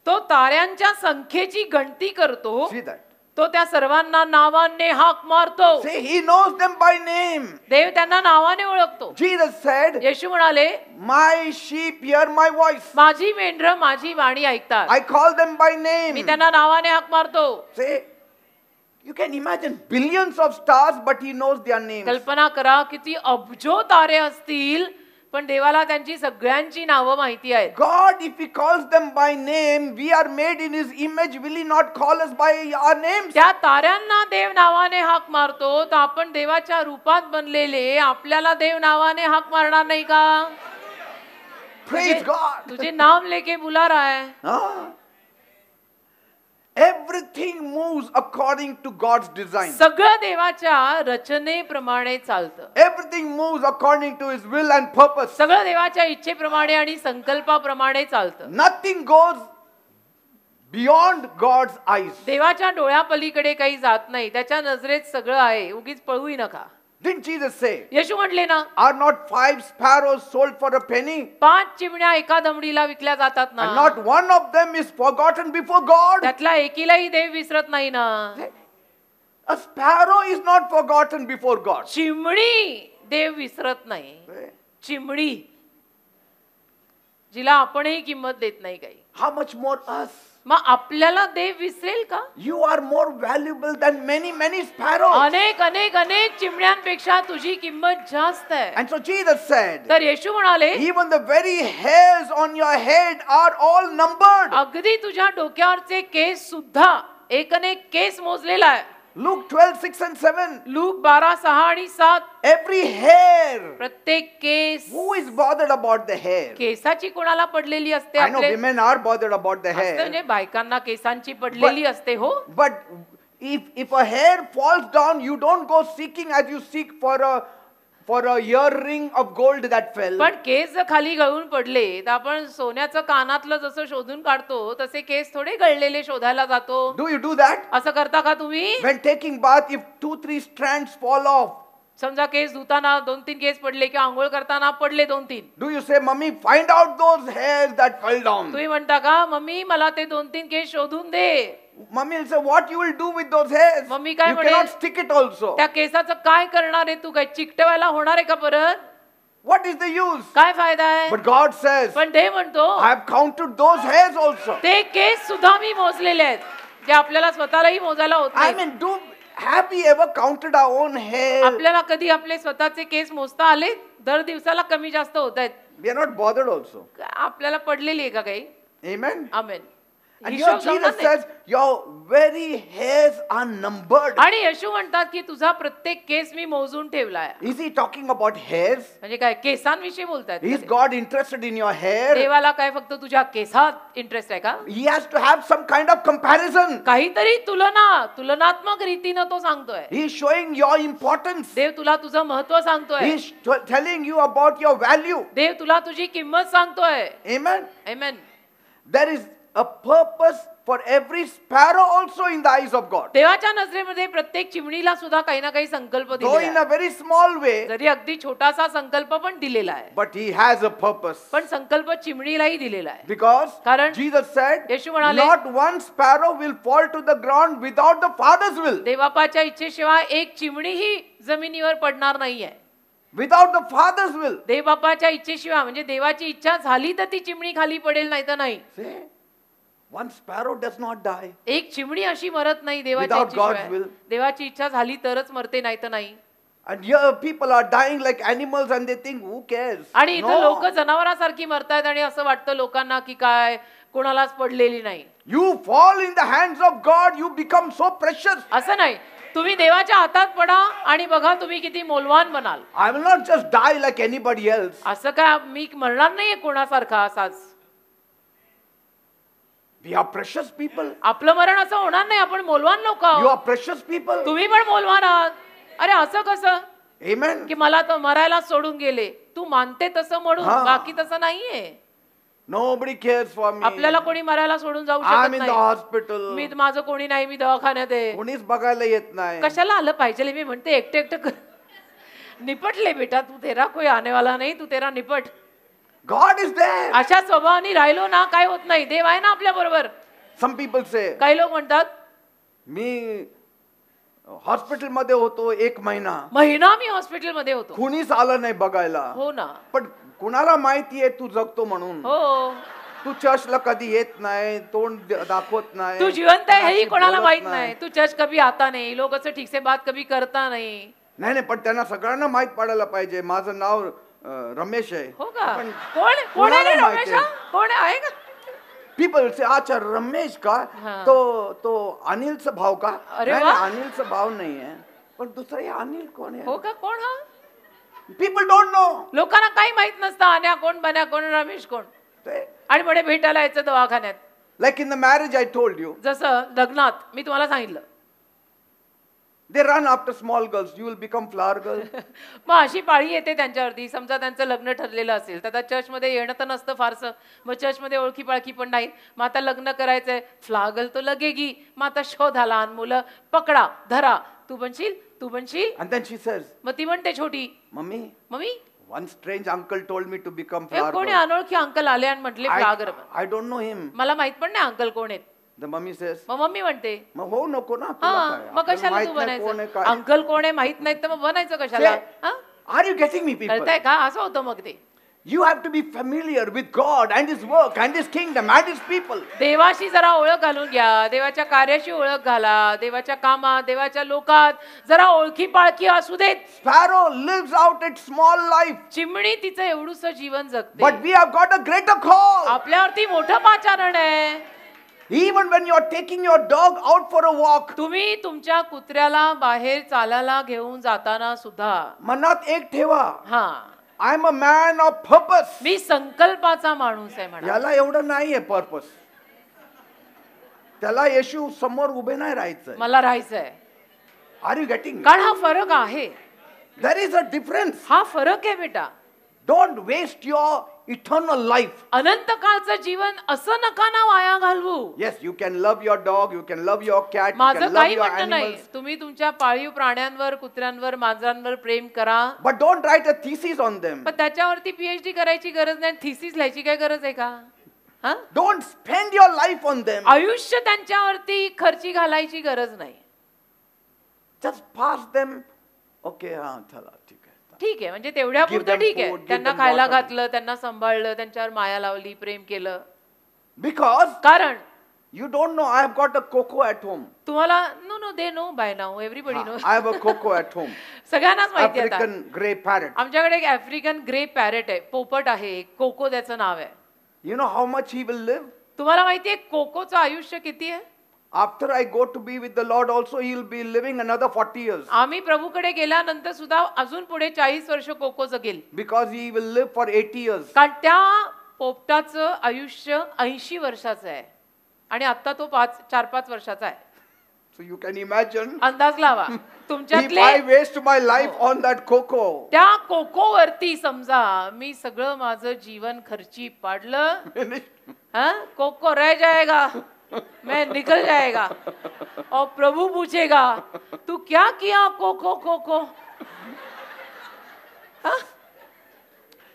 S2: तो ताऱ्यांच्या संख्येची गणती करतो.
S1: See that.
S2: तो त्या सर्वांना नावाने हाक मारतो.
S1: Say, he knows them by name.
S2: देव त्यांना नावाने ओळखतो.
S1: Jesus said,
S2: येशू म्हणाले,
S1: my sheep hear my voice.
S2: माझी मेंढरं माझी वाणी ऐकतात.
S1: I call them by
S2: me
S1: name.
S2: त्यांना नावाने हाक मारतो.
S1: Say, you can imagine billions of stars, but he knows their names.
S2: कल्पना करा किती अब्जो तारे असतील, पण देवाला त्यांची सगळ्यांची नावं माहिती आहेत.
S1: God, if he calls them by name, we are made in his image. Will he not call us by our names?
S2: त्या ताऱ्यांना देव नावाने हाक मारतो, तर आपण देवाच्या रूपात बनलेले आपल्याला देव नावाने हाक मारणार नाही का?
S1: Praise God.
S2: तुझे नाम लेके बुला रहा है.
S1: Huh? Everything moves according to God's design.
S2: सगळं देवाच्या रचनेप्रमाणे चालतं.
S1: Everything moves according to his will and purpose.
S2: सगळं देवाच्या इच्छेप्रमाणे आणि संकल्पाप्रमाणे चालतं.
S1: Nothing goes beyond God's eyes.
S2: देवाच्या डोळ्यापलीकडे काही जात नाही. त्याच्या नजरेत सगळं आहे. उगीच पळूही नका.
S1: Didn't Jesus say,
S2: येशू म्हटले ना,
S1: are not 5 sparrows sold for a penny?
S2: 5 चिमण्या एका दमडीला विकल्या जातात ना.
S1: And not one of them is forgotten before God.
S2: त्यातला एकीलाही देव विसरत नाही ना.
S1: A sparrow is not forgotten before God.
S2: चिमणी देव विसरत नाही. चिमणी जिला आपणही किंमत देत नाही काही.
S1: How much more us?
S2: मग आपल्याला देव विसरेल का?
S1: You are more valuable than many sparrows.
S2: अनेक अनेक अनेक चिमण्यांपेक्षा तुझी किंमत जास्त आहे.
S1: And so Jesus said,
S2: तर येशू म्हणाले,
S1: even the very hairs on your head are all numbered.
S2: अगदी तुझ्या डोक्यावरचे केस सुद्धा एक अनेक केस मोजलेला आहे.
S1: Luke 12:6 and 7.
S2: लूक 12:6 आणि 7.
S1: Every hair.
S2: प्रत्येक केस.
S1: Who is bothered about the hair?
S2: केसाची कोणाला पडलेली असते?
S1: I know
S2: आपले
S1: women are bothered about the
S2: असते
S1: hair.
S2: म्हणजे बायकांना केसांची पडलेली असते हो.
S1: But if a hair falls down, you don't go seeking as you seek for a earring of gold that fell.
S2: पण केस जर खाली गळून पडले तर आपण सोन्याचं कानातलं जसं शोधून काढतो तसे केस थोडे गळलेले शोधायला जातो.
S1: Do you do that?
S2: असं करता का तुम्ही?
S1: When taking bath, if 2-3 strands fall off,
S2: समजा केस धुताना 2-3 केस पडले किंवा आंघोळ करताना पडले 2-3,
S1: do you say, Mummy, find out those hairs that fell down?
S2: तुम्ही म्हणता का मम्मी मला ते 2-3 केस शोधून दे?
S1: Mummy will say, what you will do with those hairs?
S2: Mummy काय
S1: You
S2: म्हणेल?
S1: cannot stick it also.
S2: त्या केसाचं काय करणार आहे तू? काय चिकटवायला होणार आहे का परत?
S1: What is the use?
S2: काय फायदा आहे?
S1: But God says,
S2: पण देव म्हणतो
S1: I have counted those hairs also.
S2: ते केस सुद्धा मी मोजलेले आहेत, जे आपल्याला स्वतःलाही मोजायला होत
S1: I
S2: नाही.
S1: mean, have we ever counted our own hair?
S2: आपल्याला कधी आपले स्वतःचे केस मोजता आले? दर दिवसाला कमी जास्त होत आहेत.
S1: We are not bothered also.
S2: आपल्याला पडलेली आहे का काही?
S1: Amen.
S2: Amen.
S1: And here Jesus says, your very hairs are numbered.
S2: आणि येशू म्हणतात की तुझा प्रत्येक केस मी मोजून ठेवलाय.
S1: Is he talking about hairs?
S2: म्हणजे काय केसांविषयी बोलतायत?
S1: Is God interested in your hair?
S2: देवाला काय फक्त तुझ्या केसात इंटरेस्ट आहे का?
S1: He has to have some kind of comparison.
S2: काहीतरी तुलनात्मक रीतीनं तो सांगतोय.
S1: He is showing your importance.
S2: देव तुला तुझं महत्व सांगतोय.
S1: He is telling you about your value.
S2: देव तुला तुझी किंमत सांगतोय.
S1: Amen.
S2: Amen.
S1: There is a purpose for every sparrow also in the eyes of God.
S2: देवाच्या नजरेमध्ये प्रत्येक चिमणीला सुद्धा काही ना काही संकल्प
S1: Though in
S2: दिलेला
S1: a very small way,
S2: आहे. जरी अगदी छोटासा संकल्प पण दिलेला आहे.
S1: but he has a purpose.
S2: पण संकल्प चिमणीलाही दिलेला आहे.
S1: Because
S2: कारण
S1: Jesus said,
S2: येशू म्हणाले,
S1: not one sparrow will fall to the ground without the Father's will.
S2: देवबापाच्या इच्छेशिवाय एक चिमणीही जमिनीवर पडणार नाहीये.
S1: Without the Father's will.
S2: देवबापाच्या इच्छेशिवाय म्हणजे देवाची इच्छा झाली तर ती चिमणी खाली पडेल, नाही तर नाही.
S1: See? One sparrow does not die.
S2: एक चिमणी अशी मरत नाही देवाच्या
S1: Without God's
S2: इच्छेशिवाय.
S1: will.
S2: देवाची इच्छा झाली तरच मरते, नाही तर नाही.
S1: And here people are dying like animals and they think, who cares?
S2: आणि इथं लोक
S1: No.
S2: जनावरांसारखी मरतायत आणि असं वाटतं लोकांना की काय कोणालाच पडलेली नाही.
S1: You fall in the hands of God, you become so precious.
S2: असं नाही. तुम्ही देवाच्या हातात पडा आणि बघा तुम्ही किती मौल्यवान बनाल.
S1: I will not just die like anybody else.
S2: असं काय मी मरणार नाहीये कोणासारखा असाच.
S1: We are precious people.
S2: आपलं मरण असं होणार नाही. आपण मौल्यवान लोक
S1: You
S2: आहोत.
S1: are precious people.
S2: तुम्ही पण मौल्यवान आहात. अरे असं कसं
S1: Amen.
S2: की मला तर मरायला सोडून गेले. तू मानते तसं म्हणून,
S1: हा.
S2: बाकी तसं नाहीये.
S1: Nobody cares for me.
S2: आपल्याला कोणी मरायला सोडून जाऊ
S1: I'm
S2: शकत
S1: in the
S2: नाही.
S1: hospital.
S2: मी माझं कोणी नाही, मी दवाखान्यात आहे.
S1: कोणीच बघायला येत नाही.
S2: कशाला आलं पाहिजे? मी म्हणते एकटे एकटं निपटले बेटा, तू तेरा कोई आने वाला नाही, तू तेरा निपट.
S1: God is there.
S2: अशा स्वभावाने राहिलो ना काय होत नाही. देव आहे ना आपल्या बरोबर.
S1: Some people say,
S2: काही लोक म्हणतात
S1: मी हॉस्पिटल मध्ये होतो 1 महिना.
S2: महिना मी हॉस्पिटल मध्ये होतो.
S1: कुणीच आलं नाही बघायला.
S2: हो ना.
S1: पण कुणाला माहितीये तू जगतो म्हणून.
S2: हो.
S1: तू चर्चला कधी येत नाही, तोंड दाखवत नाही.
S2: तू जिवंत आहे हेही कोणाला
S1: बोलत
S2: माहित नाही. तू चर्च कभी आता नाही, लोक असं ठीक से बात कभी करता नाही.
S1: नाही पण त्यांना सगळ्यांना माहित पडायला पाहिजे माझं नाव रमेश आहे.
S2: हो का?
S1: पण
S2: कोण कोण
S1: कोणाला
S2: आहे रे
S1: माहिती
S2: रमेश? हा? कोण आहे का?
S1: पीपल से अच्छा रमेश का?
S2: हाँ.
S1: तो अनिलचा भाव का?
S2: अरे
S1: नाही,
S2: वाह.
S1: अनिलचा भाव नाही आहे. पण दुसरा हे अनिल कोण आहे?
S2: हो का? कोण हा?
S1: People don't know.
S2: लोकांना काही माहित नसतं. आन्या कोण, बन्या कोण, रमेश कोण. आणि म्हणे भेटायला यायचं दवाखान्यात.
S1: Like in the marriage I told you.
S2: जसं लग्नात मी तुम्हाला सांगितलं.
S1: They run after small girls. You will become flower girl.
S2: मग अशी पाळी येते त्यांच्यावरती. समजा त्यांचं लग्न ठरलेलं असेल तर चर्चमध्ये येणं तर नसतं फारसं. मग चर्चमध्ये ओळखी पाळखी पण नाही. मग आता लग्न करायचंय. फ्लॉवर गर्ल तो लगेगी. मग आता शोधा लहान मुलं, पकडा, धरा. तू बनशील, तू बनशील.
S1: And then she says,
S2: मग ती म्हणते छोटी,
S1: mummy,
S2: mummy
S1: one strange uncle told me to become
S2: एक
S1: flower
S2: कोणी
S1: girl.
S2: अनोळखी अंकल आले आणि म्हटले flower.
S1: I don't know him.
S2: मला माहित पण नाही अंकल कोण आहेत.
S1: The mummy says,
S2: मग मम्मी म्हणते
S1: मग हो नको ना.
S2: हा
S1: तुला काय?
S2: मग
S1: आपल्याला
S2: कशाला
S1: माहित
S2: तू
S1: नाही कोण आहे
S2: बनायचं?
S1: काय.
S2: अंकल कोण आहे माहित नाही तर मग बनायचं कशाला? हा?
S1: Are you getting me, people?
S2: कळतंय का? असं होतं मग ते.
S1: You have to be familiar with God and His work and His kingdom and His people.
S2: देवाशी जरा ओळख घालून घ्या. देवाच्या कार्याशी ओळख घाला. देवाच्या कामात, देवाच्या लोकात जरा ओळखी पाळखी असू देत.
S1: Sparrow lives out its small life.
S2: चिमणी तिचं एवढूसं जीवन जगते.
S1: But we have got a greater call.
S2: आपल्यावरती मोठं पाचारण आहे.
S1: Even when you are taking your dog out for a walk,
S2: तुम्ही तुमच्या कुत्र्याला बाहेर चालायला घेऊन जाताना सुद्धा
S1: मनात एक ठेवा.
S2: हा
S1: I am a man of purpose.
S2: मी संकल्पाचा माणूस आहे म्हणा.
S1: याला एवढं नाहीये पर्पस. त्याला येशू समोर उभे नाही राहायचं.
S2: मला राहायचंय.
S1: Are you getting?
S2: कारण हा फरक आहे.
S1: There is a difference.
S2: हा फरक आहे बेटा.
S1: Don't waste your eternal life.
S2: अनंत काळचं जीवन असं नका ना वाया घालवू.
S1: Yes, you can love your dog, you can love your cat, you
S2: माझं
S1: कॅन लव्ह
S2: काही
S1: युअर
S2: म्हणणं नाही.
S1: एनिमल्स.
S2: तुम्ही तुमच्या पाळीव प्राण्यांवर, कुत्र्यांवर, मांजरांवर प्रेम करा.
S1: But don't right a thesis on them.
S2: पण त्याच्यावरती पीएचडी करायची गरज नाही. थिसिस लिहायची काय गरज आहे का? हा?
S1: Don't spend your life on them.
S2: आयुष्य त्यांच्यावरती खर्ची घालायची गरज नाही.
S1: Just pass them. Okay, चला ठीक आहे.
S2: ठीक आहे, म्हणजे तेवढ्या
S1: Give
S2: पुरतं
S1: them
S2: ठीक आहे.
S1: food, give
S2: त्यांना
S1: them
S2: खायला
S1: water.
S2: घातलं, त्यांना सांभाळलं, त्यांच्यावर माया लावली, प्रेम केलं.
S1: Because
S2: कारण
S1: you don't know, I have got a coco at home.
S2: तुम्हाला know they know by now everybody know.
S1: I have a coco at home.
S2: सगळ्यांनाच माहिती आहे आता.
S1: African grey parrot.
S2: आमच्याकडे एक आफ्रिकन ग्रे पॅरेट आहे, पोपट आहे, कोको त्याचं नाव आहे.
S1: You know how much he will live?
S2: तुम्हाला माहिती आहे कोकोचं आयुष्य किती आहे?
S1: After I go to be with the Lord also, he will be living another 40 years.
S2: आम्ही प्रभूकडे गेल्यानंतर सुद्धा अजून पुढे 40 वर्ष cocoa जगेल.
S1: Because he will live for 80 years.
S2: कारण त्या पोपटाचं आयुष्य 80 वर्षाचं आहे आणि आता तो 4-5 वर्षाचा आहे.
S1: So you can imagine.
S2: अंदाज लावा.
S1: If
S2: तुमच्यातले
S1: I waste my life on that coco.
S2: त्या कोकोवरती समजा मी सगळं माझं जीवन खर्ची पाडलं, हाँ कोको रह जाएगा, मैं निकल जाएगा और प्रभु पूछेगा तू क्या किया कोको कोको. हाँ?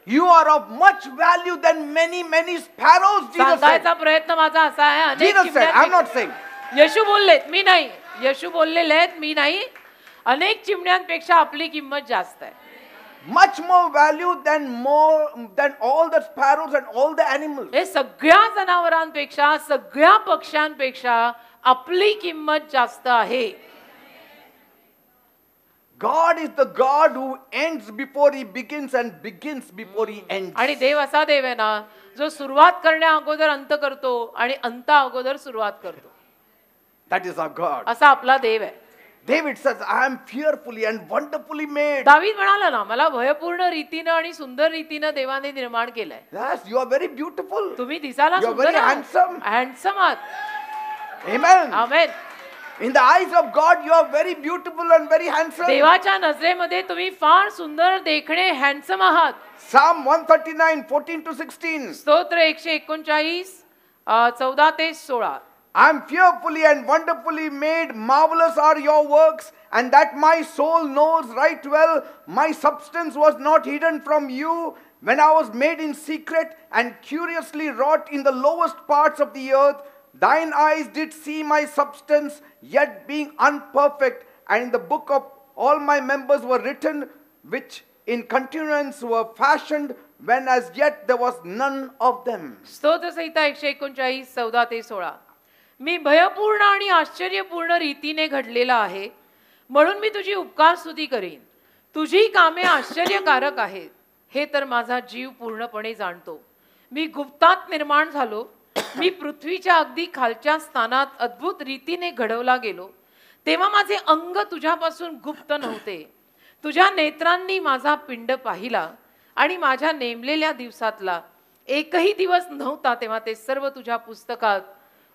S1: You are of much value than many sparrows. Jesus said.
S2: सांगायचा प्रयत्न माझा असा आहे, अनेक
S1: Jesus said. I'm not saying.
S2: येशू बोललेत, मी नाही. येशू बोललेले आहेत, मी नाही. अनेक चिमण्यांपेक्षा आपली किंमत जास्त आहे.
S1: Much more value than all the sparrows and all the animals.
S2: हे सगळ्या जनावरांपेक्षा, सगळ्या पक्ष्यांपेक्षा आपली किंमत जास्त आहे.
S1: God is the God who ends before he begins and begins before he ends.
S2: आणि देव असा देव आहे ना, जो सुरुवात करण्या अगोदर अंत करतो आणि अंत अगोदर सुरुवात करतो.
S1: That is our God.
S2: असा आपला देव आहे.
S1: David says, I am fearfully and wonderfully made.
S2: दावीद म्हणाला ना, मला भयपूर्ण रीतीनं आणि सुंदर रीतीनं देवाने निर्माण केलंय.
S1: Yes, you are very beautiful.
S2: तुम्ही दिसायला
S1: You are
S2: सुंदर
S1: very
S2: आहात.
S1: handsome.
S2: हँडसम आहात.
S1: Amen.
S2: Amen.
S1: In the eyes of God, you are very beautiful and very handsome.
S2: देवाच्या नजरेमध्ये तुम्ही फार सुंदर, देखणे, हँडसम आहात.
S1: Psalm 139, 14 to 16.
S2: स्तोत्र 139 14 ते 16.
S1: I am fearfully and wonderfully made. Marvelous are your works, and that my soul knows right well. My substance was not hidden from you when I was made in secret and curiously wrought in the lowest parts of the earth. Thine eyes did see my substance, yet being unperfect, and in the book of all my members were written, which in continuance were fashioned, when as yet there was none of them.
S2: स्तोत्र संहिता 139 14 ते 16. मी भयपूर्ण आणि आश्चर्यपूर्ण रीतीने घडलेला आहे, म्हणून मी तुझी उपकार स्तुती करीन. तुझी कामे आश्चर्यकारक आहेत, हे तर माझा जीव पूर्णपणे जाणतो. मी गुप्तात निर्माण झालो, मी पृथ्वीच्या अगदी खालच्या स्थानात अद्भुत रीतीने घडवला गेलो. तेव्हा माझे अंग तुझ्यापासून गुप्त नव्हते. तुझ्या नेत्रांनी माझा पिंड पाहिला आणि माझ्या नेमलेल्या दिवसातला एकही दिवस नव्हता तेव्हा ते सर्व तुझ्या पुस्तकात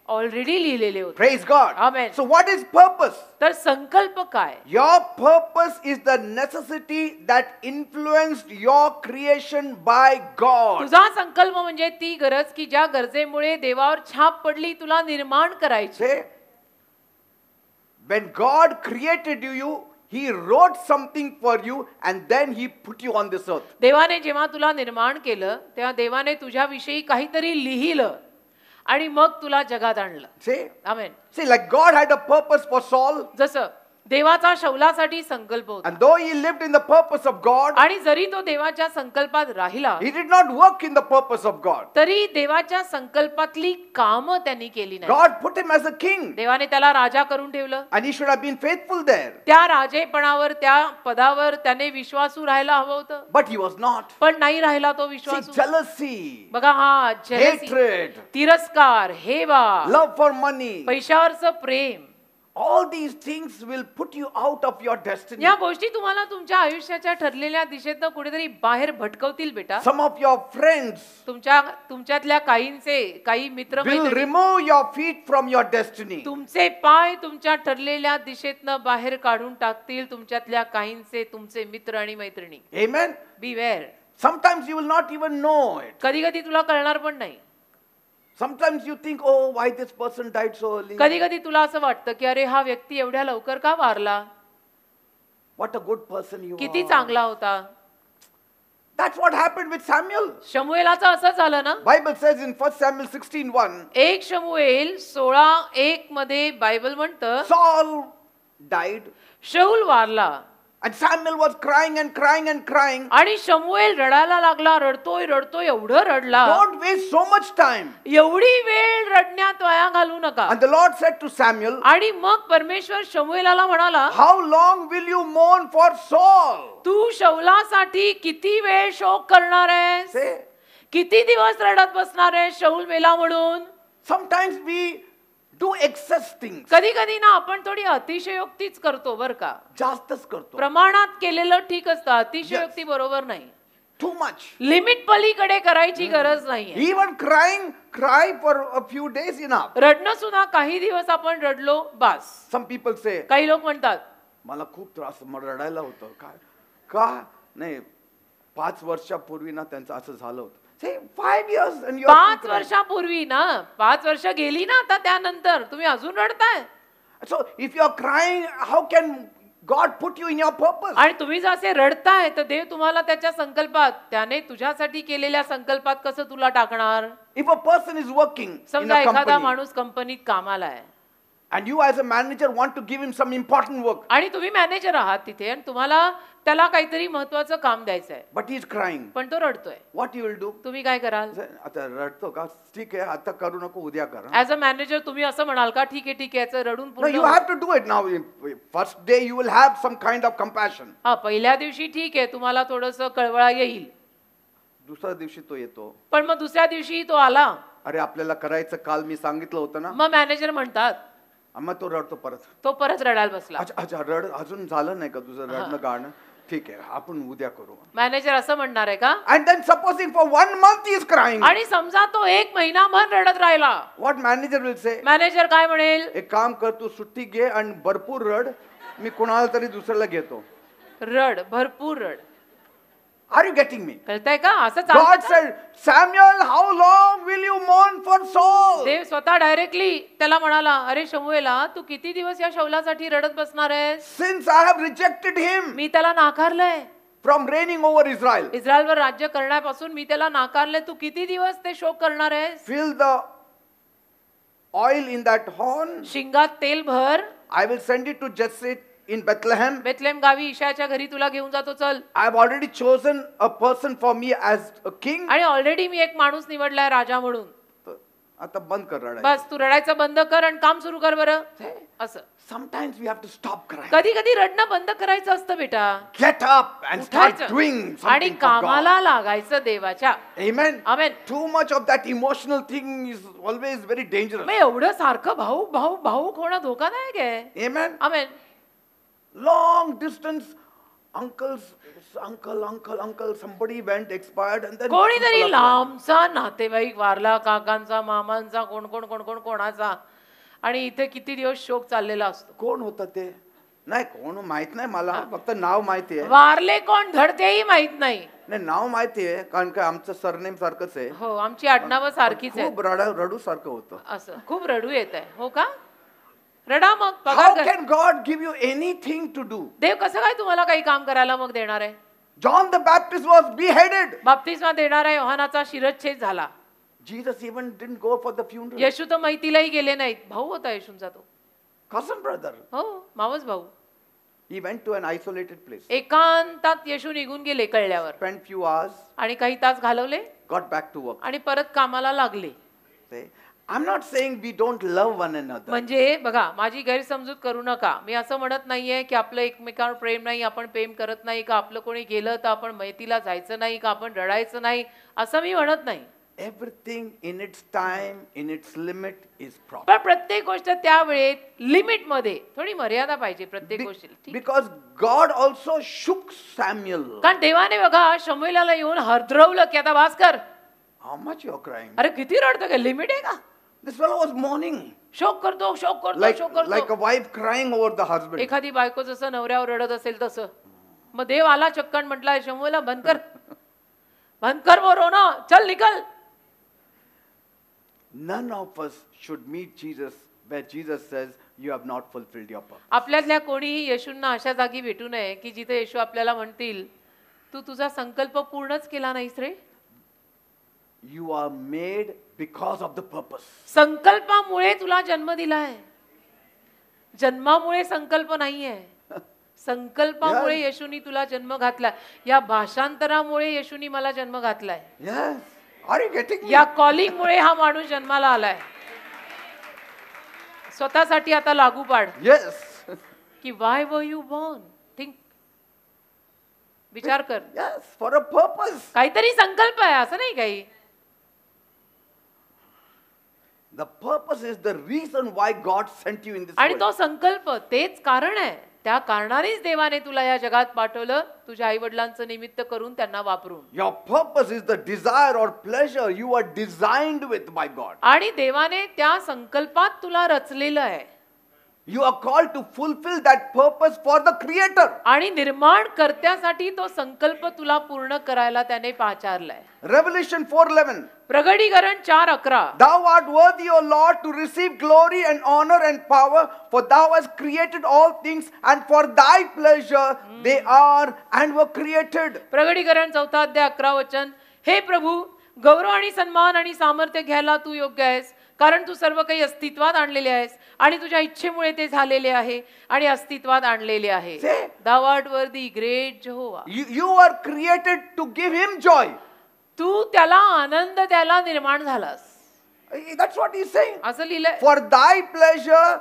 S2: ऑलरेडी लिहिलेले होते.
S1: Praise God.
S2: Amen.
S1: So what is purpose?
S2: तर संकल्प काय?
S1: Your purpose is the necessity that influenced your creation by God.
S2: तुझा संकल्प म्हणजे ती गरज की ज्या गरजेमुळे देवावर छाप पडली तुला निर्माण करायचे.
S1: Say, when God created you, He wrote something for you and then He put you on this earth.
S2: देवाने जेव्हा तुला निर्माण केलं तेव्हा देवाने तुझ्याविषयी काहीतरी लिहिलं आणि मग तुला जगात आणलं.
S1: Say,
S2: amen.
S1: see, like God had a purpose for Saul,
S2: जसं देवाचा शौलासाठी संकल्प होता
S1: and though he lived in the purpose of God,
S2: आणि जरी तो देवाच्या संकल्पात राहिला
S1: he did not work in the purpose of God.
S2: तरी देवाच्या संकल्पातली कामं त्यांनी केली नाही.
S1: God put him as a king,
S2: देवाने त्याला राजा करून ठेवलं.
S1: and he should have been faithful there.
S2: त्या राजेपणावर, त्या पदावर त्याने विश्वासू राहायला हवं होतं,
S1: But he was not.
S2: पण नाही राहिला तो
S1: See,
S2: विश्वासू.
S1: jealousy,
S2: बघा, हा jealousy,
S1: hatred,
S2: तिरस्कार, हेवा,
S1: love for money,
S2: पैशावरचं Prem,
S1: all these things will put you out of your destiny.
S2: या गोष्टी तुम्हाला तुमच्या आयुष्याच्या ठरलेल्या दिशेतनं कुठेतरी बाहेर भटकवतील बेटा.
S1: Some of your friends
S2: तुमच्यातल्या काही मित्र
S1: will
S2: मैत्रिणी
S1: remove your feet from your destiny.
S2: तुमचे पाय तुमच्या ठरलेल्या दिशेतनं बाहेर काढून टाकतील. तुमच्यातल्या काहींचे तुमचे मित्र आणि मैत्रिणी.
S1: Amen.
S2: Beware.
S1: Sometimes you will not even know it.
S2: कधी कधी तुला कळणार पण नाही.
S1: Sometimes you think, oh, why this person died so early?
S2: कधी कधी तुला असं वाटतं की अरे हा व्यक्ती एवढ्या लवकर का वारला,
S1: What a good person you
S2: किती
S1: are.
S2: चांगला होता.
S1: That's what happened with Samuel.
S2: शमूएलाचं असं झालं ना.
S1: Bible says in 1 Samuel 16:1,
S2: 1 शमूएल 16:1 मध्ये बायबल म्हणतं,
S1: Saul died
S2: Saul वारला
S1: and Samuel was crying and crying and crying.
S2: आणि शमूएल रडायला लागला, रडतोय रडतोय, एवढं रडला.
S1: Don't waste so much time.
S2: एवढी वेळ रडण्यात वाया घालू नका.
S1: And the Lord said to Samuel,
S2: आणि मग परमेश्वर शमूएलाला म्हणाला,
S1: how long will you mourn for Saul?
S2: तू शाऊलासाठी किती वेळ शोक करणार आहेस?
S1: Say,
S2: किती दिवस रडत बसणार आहेस शाऊल मेला म्हणून?
S1: sometimes we do excess things.
S2: कधी कधी ना आपण थोडी अतिशयोक्तीच करतो बर का.
S1: जास्तच करतो.
S2: प्रमाणात केलेलं ठीक असतं, अतिशयोक्ती बरोबर नाही.
S1: Too much.
S2: लिमिट पलीकडे करायची गरज नाहीये.
S1: Even cry for a few days enough.
S2: रडणं सुद्धा काही दिवस आपण रडलो बास.
S1: Some people say,
S2: काही लोक म्हणतात,
S1: मला खूप त्रास मला रडायला होतं. काय का नाही 5 वर्षापूर्वी ना त्यांचं असं झालं होतं. Say 5 years and you
S2: 5 वर्षापूर्वी ना, 5 वर्ष गेली ना आता त्यानंतर तुम्ही अजून रडताय.
S1: So if you are crying, how can God put you in your purpose?
S2: आणि तुम्ही जसे रडताय तर देव तुम्हाला त्याच्या संकल्पात, त्याने तुझ्यासाठी केलेल्या संकल्पात कसं तुला टाकणार?
S1: If a person is working in
S2: समजा
S1: a
S2: एखादा
S1: company
S2: माणूस कंपनीत कामाला आहे
S1: and you as a manager want to give him some important work,
S2: आणि तुम्ही मॅनेजर आहात तिथे आणि तुम्हाला त्याला काहीतरी महत्त्वाचं काम द्यायचं आहे,
S1: but he is crying,
S2: पण तो रडतोय,
S1: what you will do?
S2: तुम्ही काय कराल?
S1: आता रडतो का? ठीक आहे, आता करू नको, उद्या कर.
S2: ऍज अ मॅनेजर तुम्ही असं म्हणाल का, ठीक आहे याचं रडून
S1: No,
S2: पूर्ण
S1: you have to do it now. First day you will have some kind of compassion.
S2: हा, पहिल्या दिवशी ठीक आहे, तुम्हाला थोडंसं कळवळा येईल,
S1: दुसऱ्या दिवशी तो येतो,
S2: पण मग दुसऱ्या दिवशी तो आला,
S1: अरे आपल्याला करायचं काल मी सांगितलं होतं ना,
S2: मग मॅनेजर म्हणतात,
S1: मग तो रडतो परत.
S2: तो परत रडायला बसला.
S1: अच्छा रड अजून झालं नाही का तुझं रडणं गाणं? ठीक आहे, आपण उद्या करू.
S2: मॅनेजर असं म्हणणार आहे का?
S1: And then supposing for 1 month he is crying,
S2: आणि समजा तो 1 महिनाभर रडत राहिला,
S1: what manager will say?
S2: Manager काय म्हणेल?
S1: एक काम कर, तू सुट्टी घे आणि भरपूर रड, मी कोणाला तरी दुसऱ्याला घेतो.
S2: रड, भरपूर रड.
S1: Are you getting me?
S2: कळतंय का? असं
S1: God
S2: चालतं का?
S1: said, Samuel, how long will you mourn for Saul?
S2: देव स्वतः डायरेक्टली त्याला म्हणाला, अरे शमूएला, तू किती दिवस या शाऊलासाठी रडत बसणार आहेस?
S1: Since I have rejected him
S2: मी त्याला नाकारलंय,
S1: from reigning over Israel,
S2: इस्रायलवर राज्य करण्यापासून मी त्याला नाकारलंय, तू किती दिवस ते शोक करणार आहेस?
S1: fill the oil in that horn.
S2: शिंगात तेल भर,
S1: I will send it to Jesse in Bethlehem.
S2: Bethlem गावी इशायाच्या घरी तुला घेऊन जातो, चल.
S1: I have already chosen a person for me as a king.
S2: आणि ऑलरेडी मी एक माणूस निवडलाय राजा म्हणून.
S1: आता बंद कर रडायचं.
S2: बस तू रडायचं बंद कर आणि काम सुरू कर बरं. असं
S1: Sometimes we have to stop crying.
S2: कधी कधी रडणं बंद करायचं असतं बेटा.
S1: Get up and start
S2: उठायचं
S1: doing
S2: आणि
S1: something for God.
S2: कामाला लागायचं देवाच्या.
S1: Amen.
S2: Amen.
S1: Too much of that emotional thing is always very dangerous.
S2: मग एवढं सारखं भाऊक होणं धोकादायक आहे.
S1: Amen.
S2: Amen.
S1: Long distance uncle, somebody went expired and then
S2: कोणीतरी लांबचा नातेवाईक वारला, काकांचा, मामांचा, कोणाचा, आणि इथे किती दिवस शोक चाललेला असतो.
S1: कोण होतं ते? नाही, कोण माहित नाही मला, फक्त नाव माहिती आहे.
S2: वारले कोण धडतेही माहित नाही.
S1: नाही, नाव माहिती आहे, कारण का आमचं सरनेम सारखंच आहे.
S2: हो, आमची आडनावं सारखीच आहे.
S1: खूप रडू सारखं होतं.
S2: असं खूप रडू येत आहे. हो का? रडा मग,
S1: How
S2: पगार कर.
S1: can God give you anything to do?
S2: देव कसं काय तुम्हाला काही काम करायला मग देणार आहे?
S1: John the Baptist was beheaded.
S2: बाप्तिस्मा देणारा योहानाचा शिरच्छेद झाला.
S1: Jesus even didn't go for the funeral.
S2: येशू तर मैतीलाही गेले नाहीत. भाऊ होता येशूंचा तो.
S1: Cousin brother.
S2: हो, मावस भाऊ.
S1: He went to an isolated place.
S2: एकांतात येशू निघून गेले कळल्यावर.
S1: Spent few hours.
S2: आणि काही तास घालवले.
S1: Got back to work.
S2: आणि परत कामाला लागले.
S1: Say, I'm not saying we don't love one another.
S2: म्हणजे बघा, माझी गैरसमजूत करू नका. मी असं म्हणत नाहीये की आपलं एकमेकांवर प्रेम नाही, आपण प्रेम करत नाही, का आपलं कोणी गेलं तर आपण मैतीला जायचं नाही, का आपण रडायचं नाही, असं मी म्हणत नाही.
S1: Everything in its time, in its limit is proper.
S2: पण प्रत्येक गोष्ट त्या वेळेत लिमिट मध्ये, थोडी मर्यादा पाहिजे प्रत्येक गोष्टीला.
S1: Because God also shook Samuel.
S2: कारण देवाने बघा शमूएलाला येऊन हरद्रवलं की आता वास कर.
S1: How much you're crying?
S2: अरे किती रडतो, का लिमिट आहे का?
S1: This fellow was mourning.
S2: शोक करतो, शोक करतो,
S1: Like
S2: शोक करतो.
S1: a wife crying over the husband.
S2: एखादी बायको जसं नवऱ्यावर रडत असेल तसं. मग देव आला चक्कन, म्हटलाय शमूएला बंद कर वो रोना, चल निकल.
S1: None of us should meet Jesus where Jesus says you have not fulfilled your purpose.
S2: आपल्यातल्या कोणीही येशूंना अशा जागी भेटू नये की जिथे येशू आपल्याला म्हणतील तू तुझा संकल्प पूर्णच केला नाहीस रे.
S1: You are made because of the purpose.
S2: संकल्पामुळे तुला जन्म दिलाय. जन्मामुळे संकल्प नाहीये. संकल्पामुळे येशूनी तुला जन्म घातलाय. या भाषांतरामुळे येशूनी मला जन्म घातलाय.
S1: Yes. Are you getting me?
S2: या कॉलिंग मुळे हा माणूस जन्माला आलाय. स्वतःसाठी आता लागू पाड
S1: Yes.
S2: की why were you born? Think, विचार कर.
S1: Yes, for a purpose.
S2: काहीतरी संकल्प आहे, असं नाही काही.
S1: The purpose is the reason why God sent you in this
S2: आणि
S1: world.
S2: तो संकल्प तेच कारण आहे. त्या कारणानेच देवाने तुला या जगात पाठवलं, तुझ्या आई वडिलांचं निमित्त करून, त्यांना वापरून.
S1: Your purpose is the desire or pleasure you are designed with by God.
S2: आणि देवाने त्या संकल्पात तुला रचलेलं आहे.
S1: You are called to fulfill that purpose for the Creator.
S2: आणि निर्माण कर्त्यासाठी तो संकल्प तुला पूर्ण करायला त्याने पाचारलाय.
S1: Revelation 4:11.
S2: प्रगटीकरण 4:11.
S1: Thou art worthy, O Lord, to receive glory and honor and power, for thou hast created all things, and for thy pleasure they are and were created.
S2: प्रगटीकरण 4 अध्याय 11 वचन. हे प्रभू, गौरव आणि सन्मान आणि सामर्थ्य घ्यायला तू योग्य आहेस, कारण तू सर्व काही अस्तित्वात आणलेले आहेस आणि तुझ्या इच्छेमुळे ते झालेले आहे आणि अस्तित्वात आणलेले आहे. Thou art worthy, great Jehovah.
S1: You are created to give him joy.
S2: तू त्याला आनंद द्यायला निर्माण झालास.
S1: That's what he's saying.
S2: असं लिहिलंय.
S1: For thy pleasure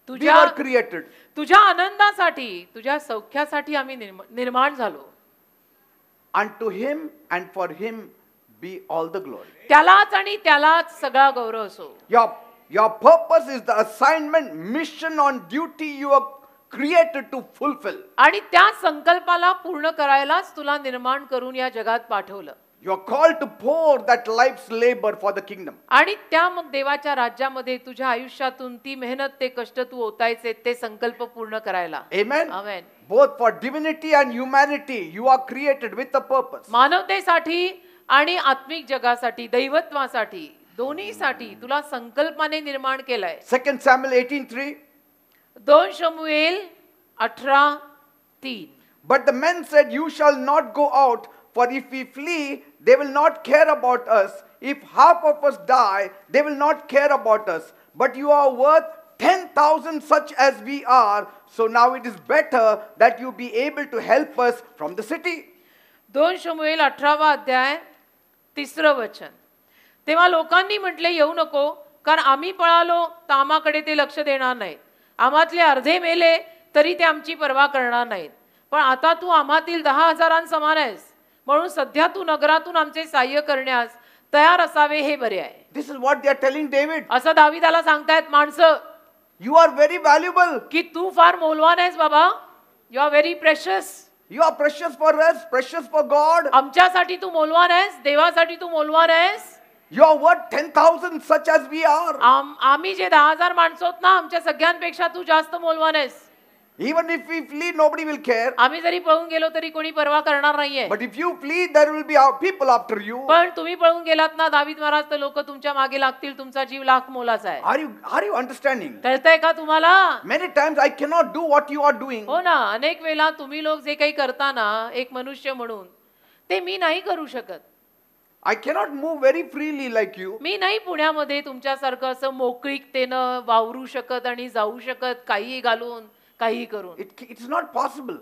S1: we were created.
S2: तुझ्या आनंदासाठी, तुझ्या सौख्यासाठी आम्ही निर्माण झालो.
S1: Unto him and for him be all the glory.
S2: त्यालाच आणि त्यालाच सगळा गौरव असो.
S1: Your purpose is the assignment, mission on duty you are created to fulfill.
S2: आणि त्या संकल्पाला पूर्ण करायलाच तुला निर्माण करून या जगात पाठवलं.
S1: You are called to pour that life's labor for the kingdom.
S2: आणि त्या मग देवाच्या राज्यामध्ये तुझ्या आयुष्यातून ती मेहनत, ते कष्ट तू ओतायचे, ते संकल्प पूर्ण करायला.
S1: Amen.
S2: Amen.
S1: Both for divinity and humanity you are created with a purpose.
S2: मानवतेसाठी आणि आत्मिक जगासाठी, दैवत्वासाठी, दोन्हीसाठी तुला संकल्पाने निर्माण केलंय.
S1: 2 Samuel 18:3.
S2: 2 शमूएल 18:3.
S1: But the men said, you shall not go out, for if we flee, they will not care about us. If half of us die, they will not care about us. But you are worth 10,000 such as we are. So now it is better that you be able to help us from the city.
S2: 2 शमूएल 18 अध्याय 3 वचन. तेव्हा लोकांनी म्हटले, येऊ नको, कारण आम्ही पळालो तर आम्हाकडे ते लक्ष देणार नाहीत. आम्हातले अर्धे मेले तरी ते आमची पर्वा करणार नाहीत. पण आता तू आम्हातील 10,000 समान आहेस, म्हणून सध्या तू नगरातून आमचे सहाय्य करण्यास तयार असावे हे बरे आहे.
S1: This is what they are telling David.
S2: असं दाविदाला सांगतायत माणसं.
S1: You are very valuable.
S2: की तू फार मौल्यवान आहेस बाबा. You are very precious.
S1: You are precious for us, precious for God.
S2: आमच्यासाठी तू मौल्यवान आहेस, देवासाठी तू मौल्यवान आहेस.
S1: You are worth 10,000 such as we are.
S2: आम्ही जे 10,000 माणसं आहोत ना, आमच्या सगळ्यांपेक्षा तू जास्त मौल्यवान आहेस.
S1: Even if we flee, nobody will care.
S2: आम्ही जरी पळून गेलो तरी कोणी पर्वा करणार नाहीये.
S1: But if you flee, there will be people after you.
S2: पण तुम्ही पळून गेलात ना दावीद महाराज, तर लोक तुमच्या मागे लागतील. तुमचा जीव लाख मोलाचा आहे.
S1: Are you understanding?
S2: कळतंय का तुम्हाला?
S1: Many times I cannot do what you are doing.
S2: हो ना, अनेक वेळा तुम्ही लोक जे काही करता ना, एक मनुष्य म्हणून, ते मी नाही करू शकत.
S1: I cannot move very freely like you.
S2: मी नाही पुण्यामध्ये तुमच्यासारखं असं मोकळीकतेनं वावरू शकत आणि जाऊ शकत, काही घालून काही करून.
S1: It's not possible.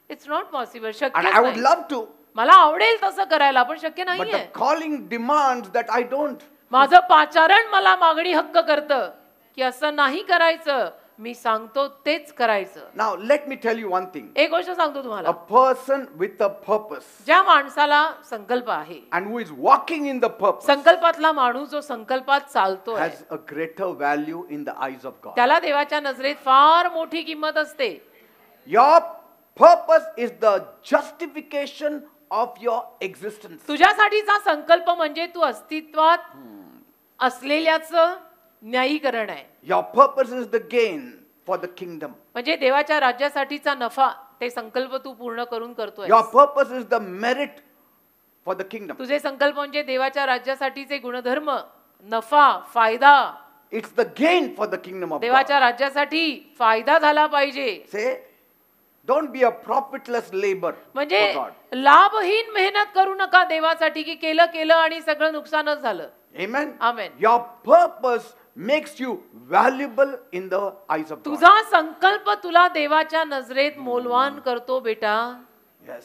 S2: It's not possible.
S1: And
S2: शक्य
S1: I would
S2: नाही.
S1: love to.
S2: मला आवडेल तसं करायला, पण शक्य
S1: But
S2: नाहीये.
S1: the calling demands that I don't.
S2: माझं पाचारण मला मागणी हक्क करतं की असं नाही करायचं. मी सांगतो तेच करायचं.
S1: Now let me tell you one thing.
S2: एक गोष्ट सांगतो तुम्हाला.
S1: A person with a purpose
S2: ज्या माणसाला संकल्प आहे,
S1: and who is walking in the purpose
S2: संकल्पातला माणूस जो संकल्पात चालतोय,
S1: has a greater value in the eyes of God.
S2: त्याला देवाच्या नजरेत फार मोठी किंमत असते.
S1: Your purpose is the justification of your existence.
S2: तुझ्यासाठीचा संकल्प म्हणजे तू अस्तित्वात असलेल्याचं न्यायीकरण आहे.
S1: Your purpose is the gain for the kingdom.
S2: म्हणजे देवाच्या राज्यासाठीचा नफा, ते संकल्प तू पूर्ण करून करतोय.
S1: Your purpose is the merit for the kingdom.
S2: तुझे संकल्प म्हणजे देवाच्या राज्यासाठीचे गुणधर्म, नफा, फायदा.
S1: It's the gain for the kingdom of God.
S2: देवाच्या राज्यासाठी फायदा झाला पाहिजे.
S1: Say, Don't be a profitless labor
S2: म्हणजे
S1: for God.
S2: लाभहीन मेहनत करू नका देवासाठी की केलं आणि सगळं नुकसानच झालं.
S1: Amen.
S2: Amen.
S1: Your purpose makes you valuable in the eyes of God.
S2: तुझा संकल्प तुला देवाच्या नजरेत मौल्यवान करतो बेटा.
S1: Yes.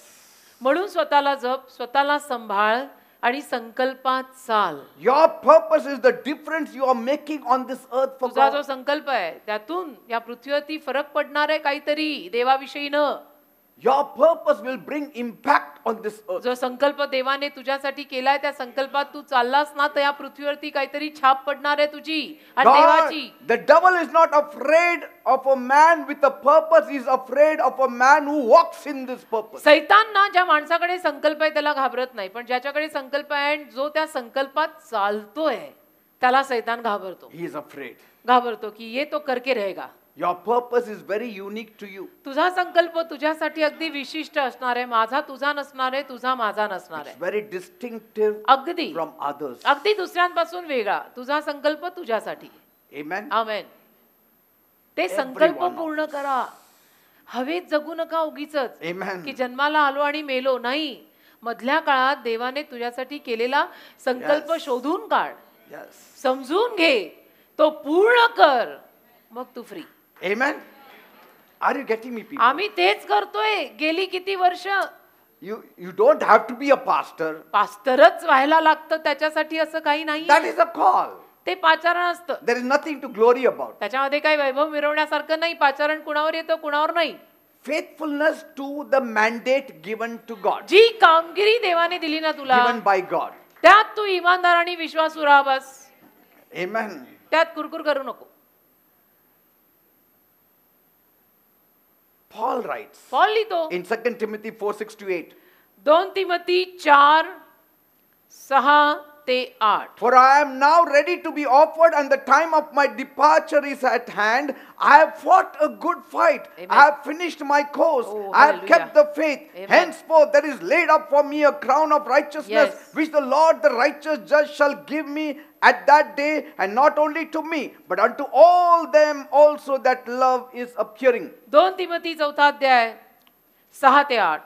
S2: म्हणून स्वतःला जप, स्वतःला सांभाळ आणि संकल्पात चाल.
S1: Your purpose is the difference you are making on this earth for
S2: तुझा जो
S1: God.
S2: संकल्प आहे त्यातून या पृथ्वीवरती फरक पडणार आहे काहीतरी देवाविषयीनं.
S1: Your purpose will bring impact on this earth.
S2: जो संकल्प देवाने तुझ्यासाठी केलाय त्या संकल्पात तू चाललास ना तर या पृथ्वीवरती काहीतरी छाप पडणार आहे तुझी आणि देवाची.
S1: The devil is not afraid of a man with a purpose. He is afraid of a man who walks in this purpose.
S2: सैतान ना ज्या माणसाकडे संकल्प आहे त्याला घाबरत नाही, पण ज्याच्याकडे संकल्प आहे आणि जो त्या संकल्पात चालतोय त्याला सैतान घाबरतो.
S1: He is afraid.
S2: घाबरतो की ये तो करके रहेगा.
S1: Your purpose is very unique to you.
S2: तुझा संकल्प तुझ्यासाठी अगदी विशिष्ट असणार आहे, माझा तुझा नसणार आहे, तुझा माझा नसणार
S1: It's
S2: आहे.
S1: very distinctive
S2: अगदी
S1: from others.
S2: अगदी दुसऱ्यांपासून वेगळा तुझा संकल्प तुझ्यासाठी.
S1: Amen.
S2: आमेन. ते संकल्प
S1: Everyone of
S2: पूर्ण करा. हवेत जगू नका उगीच
S1: Amen.
S2: की जन्माला आलो आणि मेलो. नाही, मधल्या काळात देवाने तुझ्यासाठी केलेला संकल्प
S1: Yes.
S2: शोधून काढ,
S1: Yes.
S2: समजून घे, तो पूर्ण कर, मग तू free.
S1: Amen. Are you getting me, people?
S2: आम्ही तेच करतोय गेली किती वर्ष.
S1: You don't have to be a pastor.
S2: पास्तरच व्हायला लागतं त्याच्यासाठी असं काही नाही.
S1: That is a call.
S2: ते पाचारण असतं.
S1: There is nothing to glory about.
S2: त्याच्यामध्ये काही वैभव मिरवण्यासारखं नाही. पाचारण कुणावर येतं कुणावर नाही.
S1: Faithfulness to the mandate given to God,
S2: जी कामगिरी देवाने दिली ना तुला
S1: given by God.
S2: त्यात तू इमानदार आणि विश्वासू राहा बस.
S1: Amen.
S2: त्यात कुरकुर करू नको.
S1: Paul writes
S2: पॉल लिहितो
S1: in 2 Timothy 4:6-8.
S2: 2 Timothy 4:6-8.
S1: For I am now ready to be offered, and the time of my departure is at hand. I have fought a good fight.
S2: Amen.
S1: I have finished my course.
S2: Oh,
S1: I have
S2: hallelujah.
S1: kept the faith.
S2: Amen.
S1: Henceforth there is laid up for me a crown of righteousness,
S2: Yes.
S1: which the Lord, the righteous judge, shall give me at that day, and not only to me, but unto all them also that love is appearing.
S2: 2 Timothy 4 अध्याय 6-8.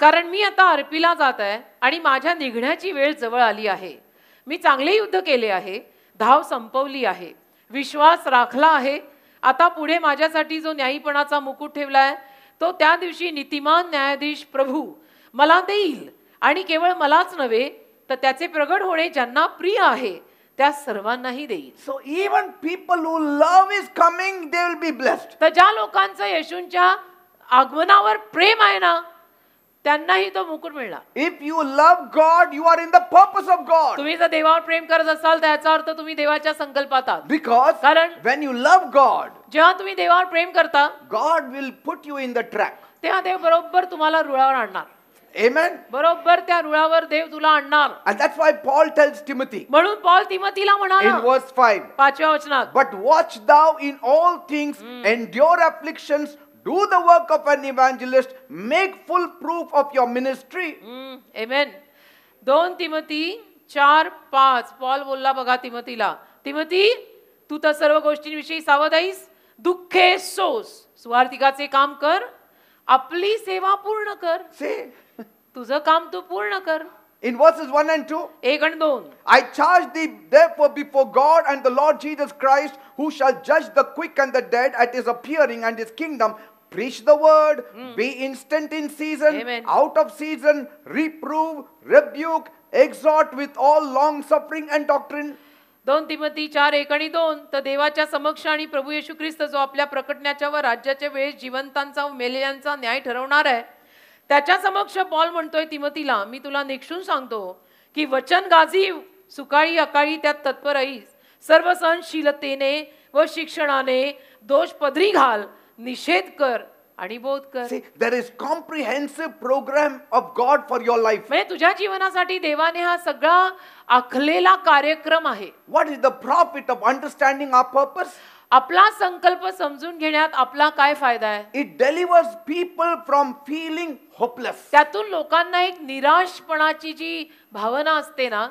S2: कारण मी आता अर्पीला जात आहे आणि माझ्या निघण्याची वेळ जवळ आली आहे. मी चांगले युद्ध केले आहे, धाव संपवली आहे, विश्वास राखला आहे. आता पुढे माझ्यासाठी जो न्यायीपणाचा मुकुट ठेवलाय तो त्या दिवशी नीतिमान न्यायाधीश प्रभू मला देईल, आणि केवळ मलाच नव्हे तर त्याचे प्रगट होणे ज्यांना प्रिय आहे त्या सर्वांनाही देईल.
S1: So even people who love is coming, they will be blessed.
S2: तर ज्या लोकांचं येशूंच्या आगमनावर प्रेम आहे ना त्यांनाही तो मुकुट मिळणार.
S1: If you love God, you are in the purpose of God.
S2: तुम्ही जर देवावर प्रेम करत असाल तर याचा अर्थ तुम्ही देवाच्या संकल्पात आहात.
S1: Because
S2: कारण
S1: when you love God,
S2: जेव्हा तुम्ही देवावर प्रेम करता
S1: God will put you in the track.
S2: तेव्हा देव बरोबर तुम्हाला रुळावर आणणार.
S1: Amen.
S2: बरोबर त्या रुळावर देव तुला आणणार.
S1: And that's why Paul tells Timothy
S2: म्हणून पॉल तिमोथीला म्हणाला
S1: in verse 5,
S2: 5व्या वचनात,
S1: but watch thou in all things, endure afflictions, do the work of an evangelist, make full proof of your ministry.
S2: Amen. 2 Timothy 4:5 Paul बोलला बघा तिमोथीला, तिमोथी तू तर सर्व गोष्टींविषयी सावध आहेस, दुःखे सोस, सुवार्तिकाचे काम कर, आपली सेवा पूर्ण कर.
S1: See,
S2: तुझं काम तू पूर्ण कर.
S1: in verses 1 and 2,
S2: 1 आणि 2.
S1: I charge thee therefore before God and the Lord Jesus Christ, who shall judge the quick and the dead at his appearing and his kingdom, preach the word, be instant in season,
S2: Amen.
S1: out of season, reprove, rebuke, exhort with all long suffering and doctrine.
S2: 2 Timothy 4:1 आणि 2. तर देवाच्या समक्ष आणि प्रभू येशू ख्रिस्त जो आपल्या प्रकटण्याच्या व राज्याच्या वेळेस जिवंतांचा व मेलेल्यांचा न्याय ठरवणार आहे, त्याच्या समक्ष पॉल म्हणतोय तिमोथीला, मी तुला निक्षून सांगतो की वचन गाजीव, सुकाळी अकाळी त्यात तत्पर राहीस, सर्व सहनशीलतेने व शिक्षणाने दोष पदरी घाल, निषेध कर आणि बोध कर.
S1: See, there is comprehensive program of God for your life.
S2: म्हणजे तुझ्या जीवनासाठी देवाने हा सगळा आखलेला कार्यक्रम आहे.
S1: What is the profit of understanding our purpose?
S2: आपला संकल्प समजून घेण्यात आपला काय फायदा आहे?
S1: It delivers people from feeling hopeless.
S2: त्यातून लोकांना एक निराशपणाची जी भावना असते ना,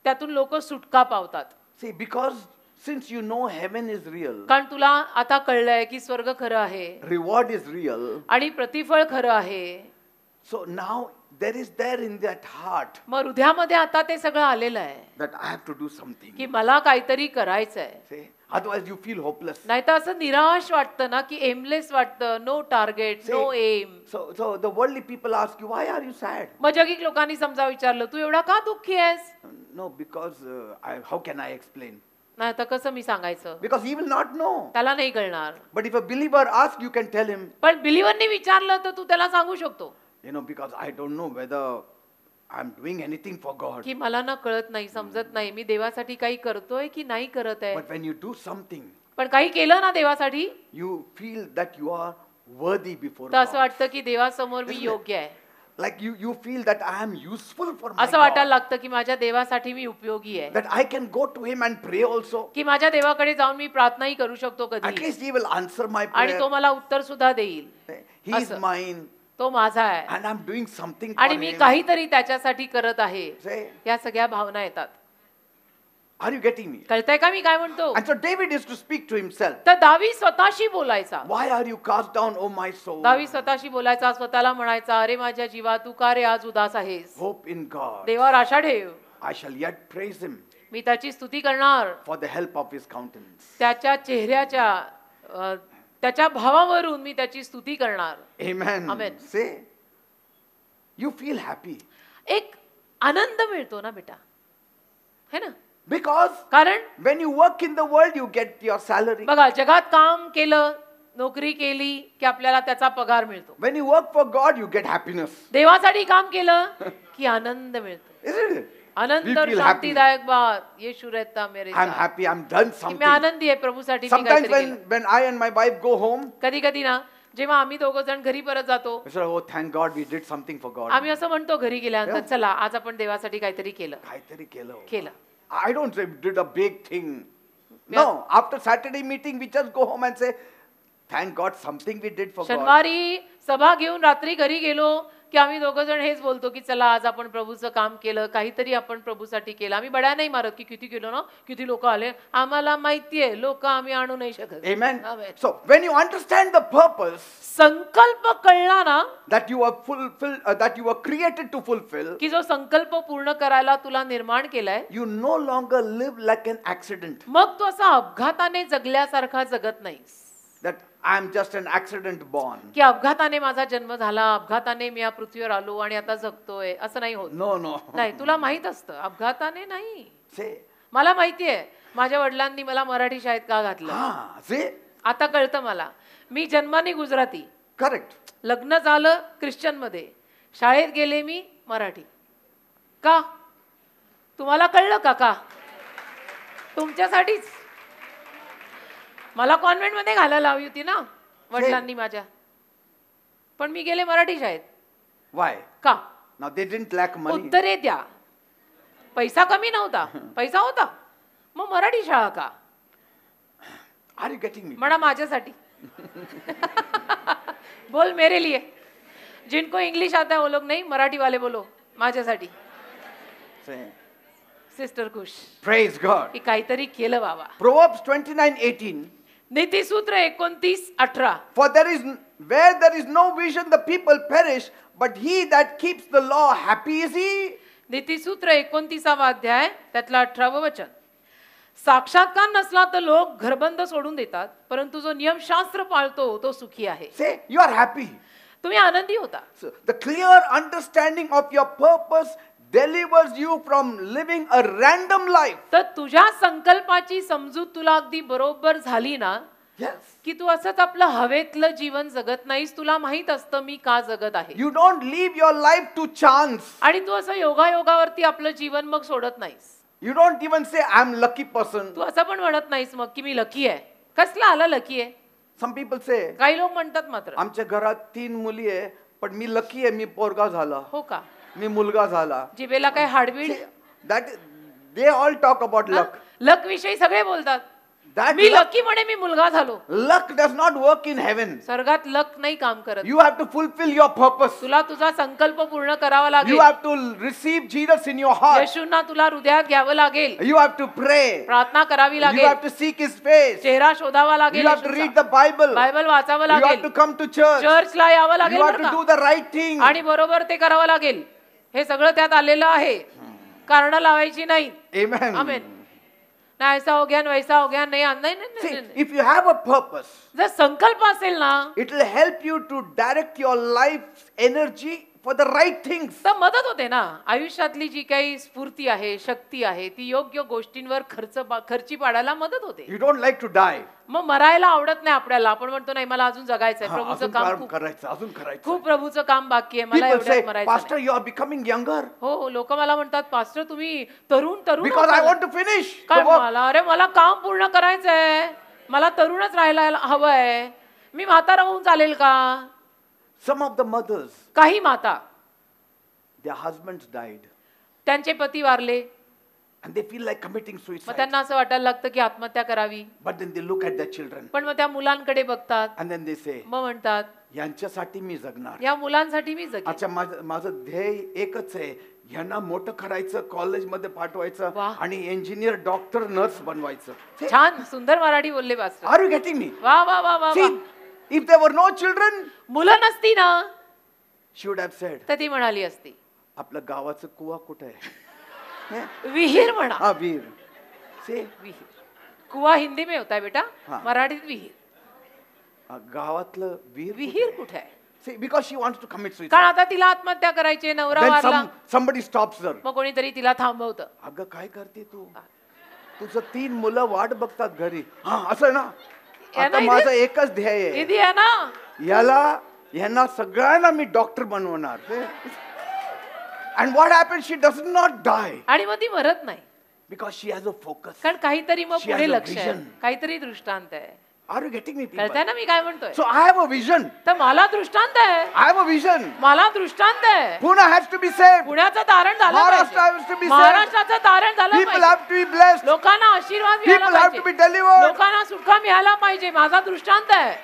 S2: त्यातून लोक सुटका पावतात.
S1: See, because since you know heaven is real,
S2: कारण तुला आता कळलंय की स्वर्ग खरं आहे
S1: reward is real,
S2: आणि प्रतिफळ खरं आहे,
S1: so now there is there in that heart
S2: मग हृदयामध्ये आता ते सगळं आलेलं आहे
S1: that I have to do something.
S2: की मला काहीतरी करायचंय.
S1: See? Otherwise you feel hopeless.
S2: नाही तर असं निराश वाटतं ना, की एमलेस वाटतं, no target,
S1: See?
S2: No aim.
S1: So the worldly people ask you, why are you sad?
S2: मग जगिक लोकांनी समजा विचारलं, तू एवढा का दुःखी आहेस?
S1: No, because how can I explain?
S2: नाही तर कसं मी सांगायचं,
S1: Because he will not know.
S2: त्याला नाही कळणार.
S1: But if a believer asks, you can tell him,
S2: पण बिलीव्हरनी विचारलं तर तू त्याला सांगू शकतो
S1: because I don't know whether I'm doing anything for God.
S2: की मला ना कळत नाही, समजत नाही, मी देवासाठी काही करतोय की नाही करत आहे.
S1: But when you do something,
S2: पण काही केलं ना देवासाठी
S1: you feel that you are worthy before
S2: तर असं
S1: God.
S2: वाटतं की देवासमोर मी
S1: Isn't it?
S2: योग्य आहे.
S1: Like you feel that I am useful for my
S2: असं वाटायला
S1: God.
S2: लागतं की माझ्या देवासाठी मी उपयोगी आहे,
S1: That I can go to him and pray also.
S2: की माझ्या देवाकडे जाऊन मी प्रार्थनाही करू शकतो
S1: At
S2: कधी,
S1: least he will answer my
S2: आणि तो
S1: prayer.
S2: मला उत्तर सुद्धा देईल.
S1: He is
S2: असं.
S1: mine
S2: तो माझा आहे
S1: and I'm doing something for
S2: आणि मी
S1: him.
S2: काहीतरी त्याच्यासाठी करत आहे.
S1: Say,
S2: या सगळ्या भावना येतात.
S1: are you getting me?
S2: कळतंय का मी काय म्हणतो?
S1: And so David is to speak to himself.
S2: तर दावी स्वतःशी बोलायचा.
S1: Why are you cast down, O my soul?
S2: दावी स्वतःशी बोलायचा, स्वतःला म्हणायचा, अरे माझ्या जीवा तू का रे आज उदास आहेस?
S1: Hope in God.
S2: देवावर आशा ठेव,
S1: I shall yet praise him
S2: मी त्याची स्तुती करणार.
S1: for the help of his countenance.
S2: त्याच्या चेहऱ्याच्या त्याच्या भावावरून मी त्याची स्तुती करणार.
S1: Amen.
S2: Amen.
S1: Say, you feel happy
S2: एक आनंद मिळतो ना बेटा, है ना?
S1: because
S2: कारण
S1: when you work in the world, you get your salary.
S2: बघा, जगात काम केलं, नोकरी केली की आपल्याला त्याचा पगार मिळतो.
S1: When you work for God, you get happiness.
S2: देवासाठी काम केलं की आनंद मिळतो.
S1: Isn't it?
S2: आनंद
S1: We
S2: और
S1: feel happy.
S2: शांतिदायक बात, येशू रहता मेरे
S1: I'm
S2: साथ.
S1: happy. I'm done
S2: की
S1: something.
S2: मी आनंदी आहे, प्रभूसाठी मी
S1: Sometimes
S2: काहीतरी केलं.
S1: when I and my wife go home,
S2: कधी कधी ना, जेव्हा आम्ही दोघं जण घरी परत जातो,
S1: we say, oh, thank God we did something for God.
S2: आम्ही असं म्हणतो घरी गेल्यानंतर,
S1: Yeah.
S2: चला आज आपण देवासाठी काहीतरी केलं.
S1: काहीतरी केलं.
S2: केलं.
S1: I don't say we did a big thing. No, after Saturday meeting, we just go home and say, thank God something we did for God.
S2: शनिवारी सभा घेऊन रात्री घरी गेलो की आम्ही दोघं जण हेच बोलतो की चला आज आपण प्रभूचं काम केलं, काहीतरी आपण प्रभूसाठी केलं. आम्ही बड्या नाही मारत की किती केलं ना, किती लोक आले, आम्हाला माहिती आहे लोक आम्ही आणू नाही शकत.
S1: Amen.
S2: Amen.
S1: So when you understand the purpose
S2: संकल्प कळला ना,
S1: that you that you were created to fulfill,
S2: की जो संकल्प पूर्ण करायला तुला निर्माण केलाय,
S1: you no longer live like an accident.
S2: मग तू असा अपघाताने जगल्यासारखा जगत नाहीस,
S1: That I am just an accident born.
S2: की अपघाताने माझा जन्म झाला, अपघाताने मी या पृथ्वीवर आलो आणि आता जगतोय, असं नाही होत.
S1: No, no.
S2: नाही, तुला माहित असतं अपघाताने नाही.
S1: Say,
S2: मला माहितीये माझ्या वडिलांनी मला मराठी शाळेत का घातलं,
S1: see,
S2: आता कळतं मला. मी जन्माने गुजराती,
S1: correct.
S2: लग्न झालं ख्रिश्चन मध्ये, शाळेत गेले मी मराठी. का तुम्हाला कळलं का? तुमच्यासाठीच. मला कॉन्व्हेंट मध्ये घालायला हवी होती ना वडिलांनी माझ्या, पण मी गेले मराठी शाळेत.
S1: Why?
S2: का?
S1: Now they didn't lack money.
S2: उत्तरे द्या. पैसा कमी नव्हता, पैसा होता, मग मराठी शाळा का?
S1: Are you getting me?
S2: म्हणा माझ्यासाठी. बोल मेरे लिए. जिनको इंग्लिश आता है वो लोग नहीं, मराठी वाले बोलो माझ्यासाठी.
S1: Say,
S2: सिस्टर खुश
S1: praise God.
S2: की काहीतरी केलं बाबा.
S1: Proverbs 29:18.
S2: नीतिसूत्र 29:18.
S1: For where there is no vision, the people perish, but he that keeps the law, happy is he.
S2: नीतिसूत्र 29वा अध्याय त्यातलं 18वं वचन. साक्षात्कार नसला तर लोक घरबंद सोडून देतात, परंतु जो नियमशास्त्र पाळतो तो सुखी आहे.
S1: Say, you are happy.
S2: तुम्ही आनंदी होता.
S1: So, the clear understanding of your purpose delivers you from living a random life.
S2: तर तुझ्या संकल्पाची समजूत तुला अगदी बरोबर झाली ना,
S1: Yes.
S2: की तू असंच आपलं हवेतलं जीवन जगत नाहीस. तुला माहित असतं मी का जगत आहे,
S1: You don't live your life to chance.
S2: आणि तू असं योगायोगावरती आपलं जीवन मग सोडत नाहीस.
S1: You don't even say, I'm lucky person.
S2: तू असं पण म्हणत नाहीस मग की मी लकी आहे. कसला आला लकी आहे?
S1: Some people say,
S2: काही लोक म्हणतात मात्र,
S1: आमच्या घरात 3 मुली आहे, पण मी लकी आहे, मी पोरगा झाला,
S2: हो का?
S1: मी मुलगा झाला.
S2: जिबेला काय हाडबीड.
S1: That they all talk about luck.
S2: लक विषयी सगळे बोलतात.
S1: That
S2: मी
S1: luck,
S2: लकी म्हणे मी मुलगा झालो.
S1: luck does not work in heaven.
S2: स्वर्गात लक नाही काम करत.
S1: You have to fulfill your purpose.
S2: तुला तुझा संकल्प पूर्ण करावा
S1: You
S2: लागेल.
S1: have to receive Jesus in your heart.
S2: येशूंना तुला हृदयात घ्यावं लागेल.
S1: You have to pray.
S2: प्रार्थना करावी
S1: You
S2: लागेल.
S1: have to seek His face.
S2: चेहरा शोधावा लागेल.
S1: You have to read the Bible.
S2: Bible वाचावं
S1: You have
S2: लागेल.
S1: to come to church.
S2: चर्चला यावं लागेल
S1: You have
S2: बरं
S1: to
S2: का?
S1: do the right thing.
S2: आणि बरोबर ते करावं लागेल. हे सगळं त्यात आलेलं आहे. कारण लावायची नाही.
S1: Amen.
S2: आमेन. ना ऐसा हो गया, वैसा हो गया, नाही नाही नाही
S1: See,
S2: नाही.
S1: if you have a purpose,
S2: जर संकल्प असेल ना
S1: it will help you to direct your life's energy for the right things.
S2: तर मदत होते ना. आयुष्यातली जी काही स्फूर्ती आहे, शक्ती आहे, ती योग्य गोष्टींवर खर्ची पाडायला मदत होते.
S1: You don't like to die.
S2: मग मरायला आवडत नाही आपल्याला. आपण म्हणतो नाही मला अजून जगायचंय. प्रभूचं
S1: अजून
S2: काम
S1: काम
S2: खूप
S1: करायचं, अजून करायचं.
S2: खूप प्रभूचं काम बाकी आहे. मला
S1: People say,
S2: एवढ्यात मरायचं
S1: Pastor,
S2: नाही.
S1: you are becoming younger
S2: हो, लोक मला म्हणतात पास्टर तुम्ही तरुण तरुण
S1: because I
S2: होता
S1: want
S2: ना."
S1: to finish
S2: काय
S1: the work.
S2: मला अरे मला काम पूर्ण करायचंय. मला तरुणच राहायला हवंय. मी म्हातारा होऊन चालेल का?
S1: Some of the mothers,
S2: काही माता
S1: their husbands died
S2: त्यांचे पती वारले.
S1: and they feel like committing
S2: मग
S1: suicide.
S2: त्यांना असं वाटायला लागतं की आत्महत्या करावी.
S1: But then they look at their children
S2: पण मग त्या मुलांकडे बघतात.
S1: and then they say,
S2: मग म्हणतात
S1: यांच्यासाठी मी जगणार.
S2: या मुलांसाठी मी जगेन.
S1: अच्छा, माझं ध्येय एकच आहे, यांना मोठं करायचं, कॉलेजमध्ये पाठवायचं
S2: वाह.
S1: आणि इंजिनियर, डॉक्टर, नर्स बनवायचं.
S2: छान सुंदर मराठी बोलले pastor.
S1: Are you getting me?
S2: वा वा वा वा
S1: See,
S2: वा.
S1: if there were no children,
S2: मुलं नसती ना
S1: she would have said,
S2: तर ती म्हणाली असती
S1: आपलं गावाचं कुवा कुठे आहे?
S2: विहीर म्हणा.
S1: हा, वीर. See,
S2: विहीर. कुवा हिंदी में होता है बेटा.
S1: हाँ.
S2: मराठीत विहीर.
S1: गावातलं वीर
S2: विहीर कुठे आहे?
S1: See, because she wants to commit
S2: कारण
S1: suicide.
S2: आता तिला आत्महत्या करायची. नवरा
S1: Then
S2: वारला.
S1: somebody stops her.
S2: मग कोणीतरी तिला थांबवतं.
S1: अगं काय करते तू? तुझं 3 मुलं वाट बघतात घरी. हा, असं ना. आता
S2: यांना
S1: माझं एकच ध्येय आहे,
S2: इथे आहे ना.
S1: यांना सगळ्यांना मी डॉक्टर बनवणार. And what happens? She does not die
S2: आणि मग ती मरत नाही.
S1: because she has a focus.
S2: कारण काहीतरी मग
S1: She has
S2: पुढे
S1: a
S2: लक्ष आहे.
S1: vision.
S2: काहीतरी दृष्टांत आहे.
S1: Are you getting me, people?
S2: कळतंय ना मी काय म्हणतोय?
S1: So I have a vision.
S2: तर मला दृष्टांत आहे.
S1: I have a vision.
S2: मला दृष्टांत आहे.
S1: Pune has to be saved.
S2: पुण्याचं तारण झालं
S1: Maharashtra
S2: पाहिजे.
S1: has to be saved.
S2: महाराष्ट्राचं तारण झालं
S1: People
S2: पाहिजे.
S1: have to be blessed.
S2: लोकांना आशीर्वाद मिळाला
S1: People have to be
S2: पाहिजे.
S1: delivered.
S2: लोकांना सुटका मिळाला पाहिजे. माझा दृष्टांत आहे.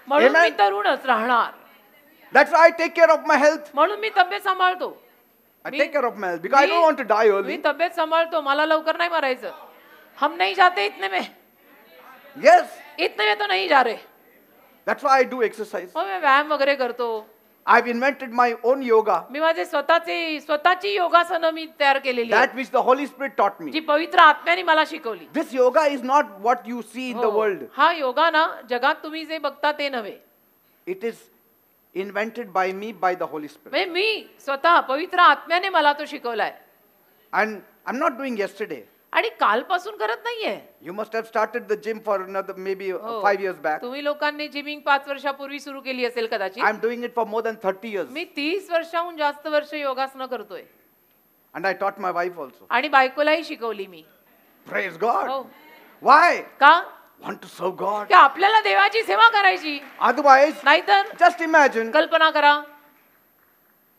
S2: म्हणून मी
S1: Amen.
S2: तरुणच राहणार.
S1: That's why I take care of my health.
S2: म्हणून मी तब्येत सांभाळतो.
S1: I take care of my health because I don't want to die
S2: me
S1: early.
S2: तब्येत सांभाळतो. मला लवकर नाही मरायचं. हम नहीं जाते इतने में.
S1: Yes,
S2: इतने में तो नहीं जा रहे.
S1: that's why I do exercise.
S2: मग मी व्यायाम वगैरे करतो.
S1: I've invented my own yoga,
S2: मी माझे स्वतःची योगासनं मी तयार केलेली
S1: that
S2: आहेत.
S1: which the Holy Spirit taught me.
S2: जी पवित्र आत्म्याने मला शिकवली.
S1: This yoga is not what you see in the
S2: हो.
S1: world.
S2: हा योगा ना जगात तुम्ही जे बघता ते नव्हे.
S1: It is invented by me, by the Holy Spirit.
S2: म्हणजे मी स्वतः पवित्र आत्म्याने मला तो शिकवलाय.
S1: And I'm not doing yesterday.
S2: आणि कालपासून करत नाहीये.
S1: You must have started the gym for another maybe
S2: हो.
S1: 5 years back.
S2: तुम्ही लोकांनी जिमिंग 5 वर्षापूर्वी सुरू केली असेल कदाचित.
S1: I'm doing it for more than 30 years.
S2: मी 30 वर्षाहून जास्त वर्ष योगासनं करतोय.
S1: And I taught my wife also.
S2: आणि बायकोलाही शिकवली मी.
S1: Praise God.
S2: हो.
S1: Why?
S2: का?
S1: Want to serve God.
S2: की आपल्याला देवाची सेवा करायची.
S1: Otherwise,
S2: नाहीतर
S1: just imagine,
S2: कल्पना करा.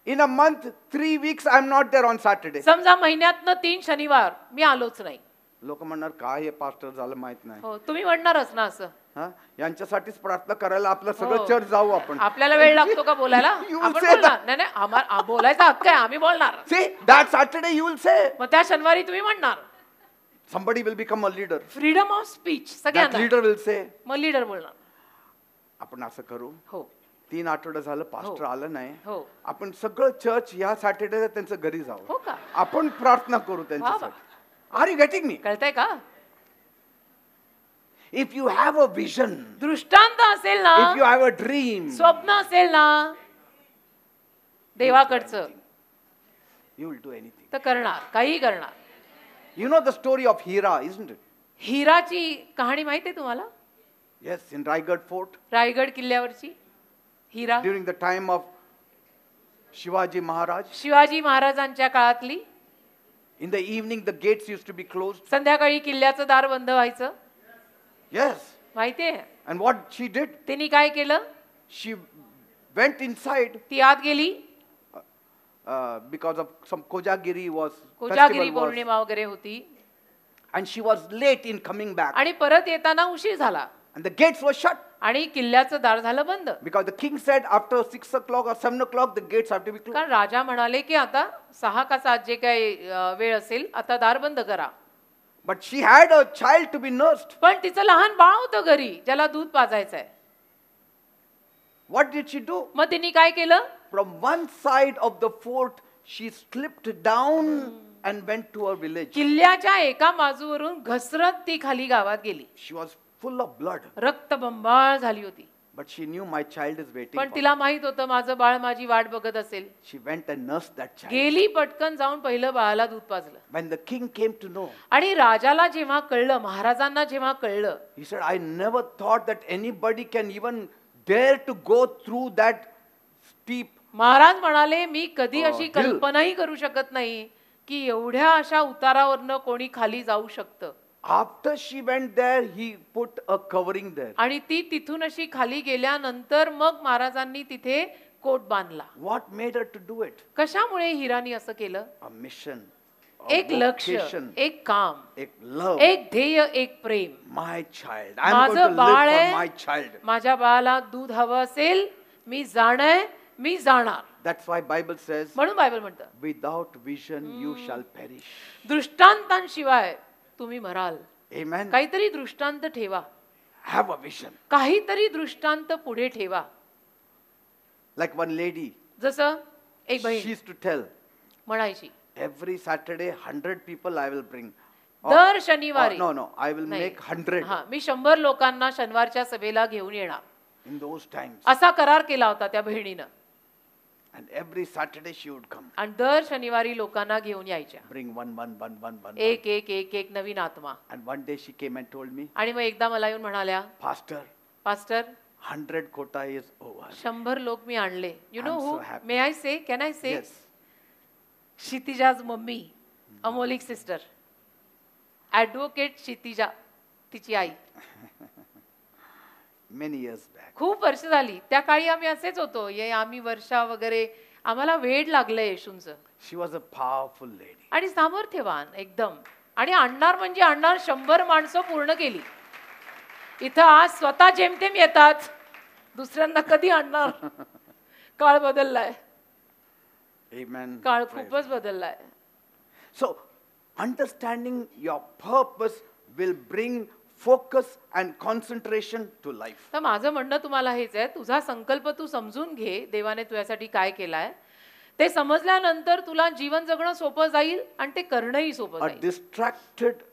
S1: in a month, 3 weeks, I'm not there on Saturday.
S2: समजा महिन्यातनं 3 शनिवार मी आलोच नाही.
S1: लोक म्हणणार काय हे पास्टर झालं माहित नाही.
S2: हो, तुम्ही म्हणणारच ना असं.
S1: हा, यांच्यासाठीच प्रार्थना करायला आपलं सगळं
S2: हो.
S1: चर्च जाऊ आपण.
S2: आपल्याला वेळ लागतो का बोलायला?
S1: You will
S2: आपण
S1: say
S2: बोलणार. नाही नाही बोलायचा हक्क आहे. आम्ही बोलणार.
S1: See, that Saturday you will say.
S2: मग त्या शनिवारी तुम्ही म्हणणार.
S1: Somebody will become a leader.
S2: Freedom of speech
S1: That
S2: सगळ्यांना.
S1: leader will say,
S2: मग लीडर बोलणार.
S1: आपण असं करू.
S2: हो
S1: 3 आठवडे झालं पास्टर आलं नाही.
S2: हो
S1: आपण सगळं चर्च या सॅटर्डे त्यांचं घरी जाऊ.
S2: हो का?
S1: आपण प्रार्थना करू त्यांच्यासाठी. Are you getting me?
S2: कळतंय का?
S1: If you have a vision,
S2: दृष्टांत असेल ना,
S1: if you have a dream,
S2: स्वप्न असेल ना देवाकडचं,
S1: you will do anything.
S2: तर करणार, काही करणार.
S1: You know the story of Hira, isn't it?
S2: हिराची कहाणी माहिती आहे तुम्हाला?
S1: Yes, in Raigad Fort.
S2: Raigad किल्ल्यावरची Hira.
S1: During the time of Shivaji Maharaj.
S2: Shivaji महाराजांच्या काळातली.
S1: In the evening the gates used to be closed.
S2: संध्याकाळी किल्ल्याचं दार बंद व्हायचं.
S1: Yes.
S2: माहितीये?
S1: And what she did?
S2: तिने काय केलं?
S1: She went inside
S2: ती आत गेली.
S1: because of some Kojagiri was
S2: Kojagiri
S1: festival was.
S2: पौर्णिमा वगैरे होती.
S1: And she was late in coming back.
S2: आणि परत येताना उशीर झाला
S1: And the gates were shut.
S2: आणि किल्ल्याचं दार झालं बंद.
S1: Because the king said after 6 o'clock or 7 o'clock the gates have to be closed.
S2: कारण राजा म्हणाले की आता 6 का 7 जे काही वेळ असेल आता दार बंद करा.
S1: But she had a child to be nursed.
S2: पण तिचं लहान बाळ होतं घरी ज्याला दूध पाजायचंय.
S1: What did she do?
S2: मग तिने काय केलं?
S1: From one side of the fort she slipped down and went to her village.
S2: किल्ल्याच्या एका बाजूवरून घसरत ती खाली गावात गेली.
S1: She was full of blood.
S2: रक्तबंबाळ झाली होती.
S1: But she knew my child is waiting
S2: पण
S1: for me.
S2: तिला माहित होतं माझं बाळ माझी वाट बघत असेल.
S1: She went and nursed that child.
S2: गेली पटकन जाऊन पहिलं बाळाला दूध पाजलं.
S1: When the king came to know,
S2: आणि राजाला जेव्हा कळलं, महाराजांना जेव्हा कळलं,
S1: he said, I never thought that anybody can even dare to go through that steep.
S2: Maharaj म्हणाले मी कधी अशी
S1: hill.
S2: कल्पनाही करू शकत नाही की एवढ्या अशा उतारावरनं कोणी खाली जाऊ शकतं.
S1: After she went there, he put a covering there.
S2: आणि ती तिथून अशी खाली गेल्यानंतर मग महाराजांनी तिथे कोट बांधला.
S1: What made her to do it?
S2: कशामुळे हिरानी असं केलं?
S1: A mission.
S2: एक लक्ष,
S1: vocation,
S2: एक काम,
S1: एक love.
S2: एक ध्येय, एक प्रेम.
S1: My child. I'm going to
S2: माझं बाळ
S1: live for
S2: आहे,
S1: my child.
S2: माझ्या बाळाला दूध हवं असेल, मी जाणार, मी जाणार.
S1: That's why Bible says,
S2: म्हणून बायबल म्हणतं
S1: without vision you shall perish.
S2: दृष्टांतांशिवाय तुम्ही मराल.
S1: Amen.
S2: काहीतरी दृष्टांत ठेवा.
S1: Have a vision.
S2: काहीतरी दृष्टांत पुढे ठेवा.
S1: Like one lady,
S2: जसं एक
S1: she
S2: बहीण
S1: used to tell,
S2: म्हणायची
S1: every Saturday 100 people I will bring.
S2: दर शनिवारी
S1: No, I will
S2: नाही.
S1: make 100
S2: हा, मी 100 लोकांना शनिवारच्या सभेला घेऊन येणार
S1: in those times.
S2: असा करार केला होता त्या बहिणीनं.
S1: And every Saturday she would come.
S2: आणि दर शनिवारी लोकांना घेऊन यायच्या.
S1: Bring one.
S2: एक एक एक एक नवीन आत्मा.
S1: And one day she came and told me,
S2: आणि मग एकदा मला येऊन म्हणाल्या,
S1: Pastor,
S2: pastor
S1: 100 quota is over.
S2: 100 लोक मी आणले. You know
S1: I'm
S2: who
S1: so happy.
S2: May I say, can I say?
S1: Yes.
S2: Kshitija's mummy, Amolik sister, advocate Kshitija, तिची आई.
S1: Many years back.
S2: खूप वर्ष झाली. त्या काळी आम्ही असेच होतो. आम्ही वर्षा वगैरे आम्हाला वेड लागलं येशूंचं.
S1: She was a powerful lady.
S2: आणि सामर्थ्यवान एकदम. आणि आणणार म्हणजे आणणार 100 माणसं पूर्ण केली. इथं आज स्वतः जेमतेम येतात, दुसऱ्यांना कधी आणणार? काळ बदललाय.
S1: Amen.
S2: काळ
S1: Praise
S2: खूपच बदललाय.
S1: So, understanding your purpose will bring focus and concentration to life.
S2: तर माझं म्हणणं तुम्हाला हेच आहे, तुझा संकल्प तू समजून घे, देवाने तुझ्यासाठी काय केलाय ते समजल्यानंतर तुला जीवन जगणं सोपं जाईल आणि ते करणंही सोपं
S1: A
S2: जाईल.
S1: distracted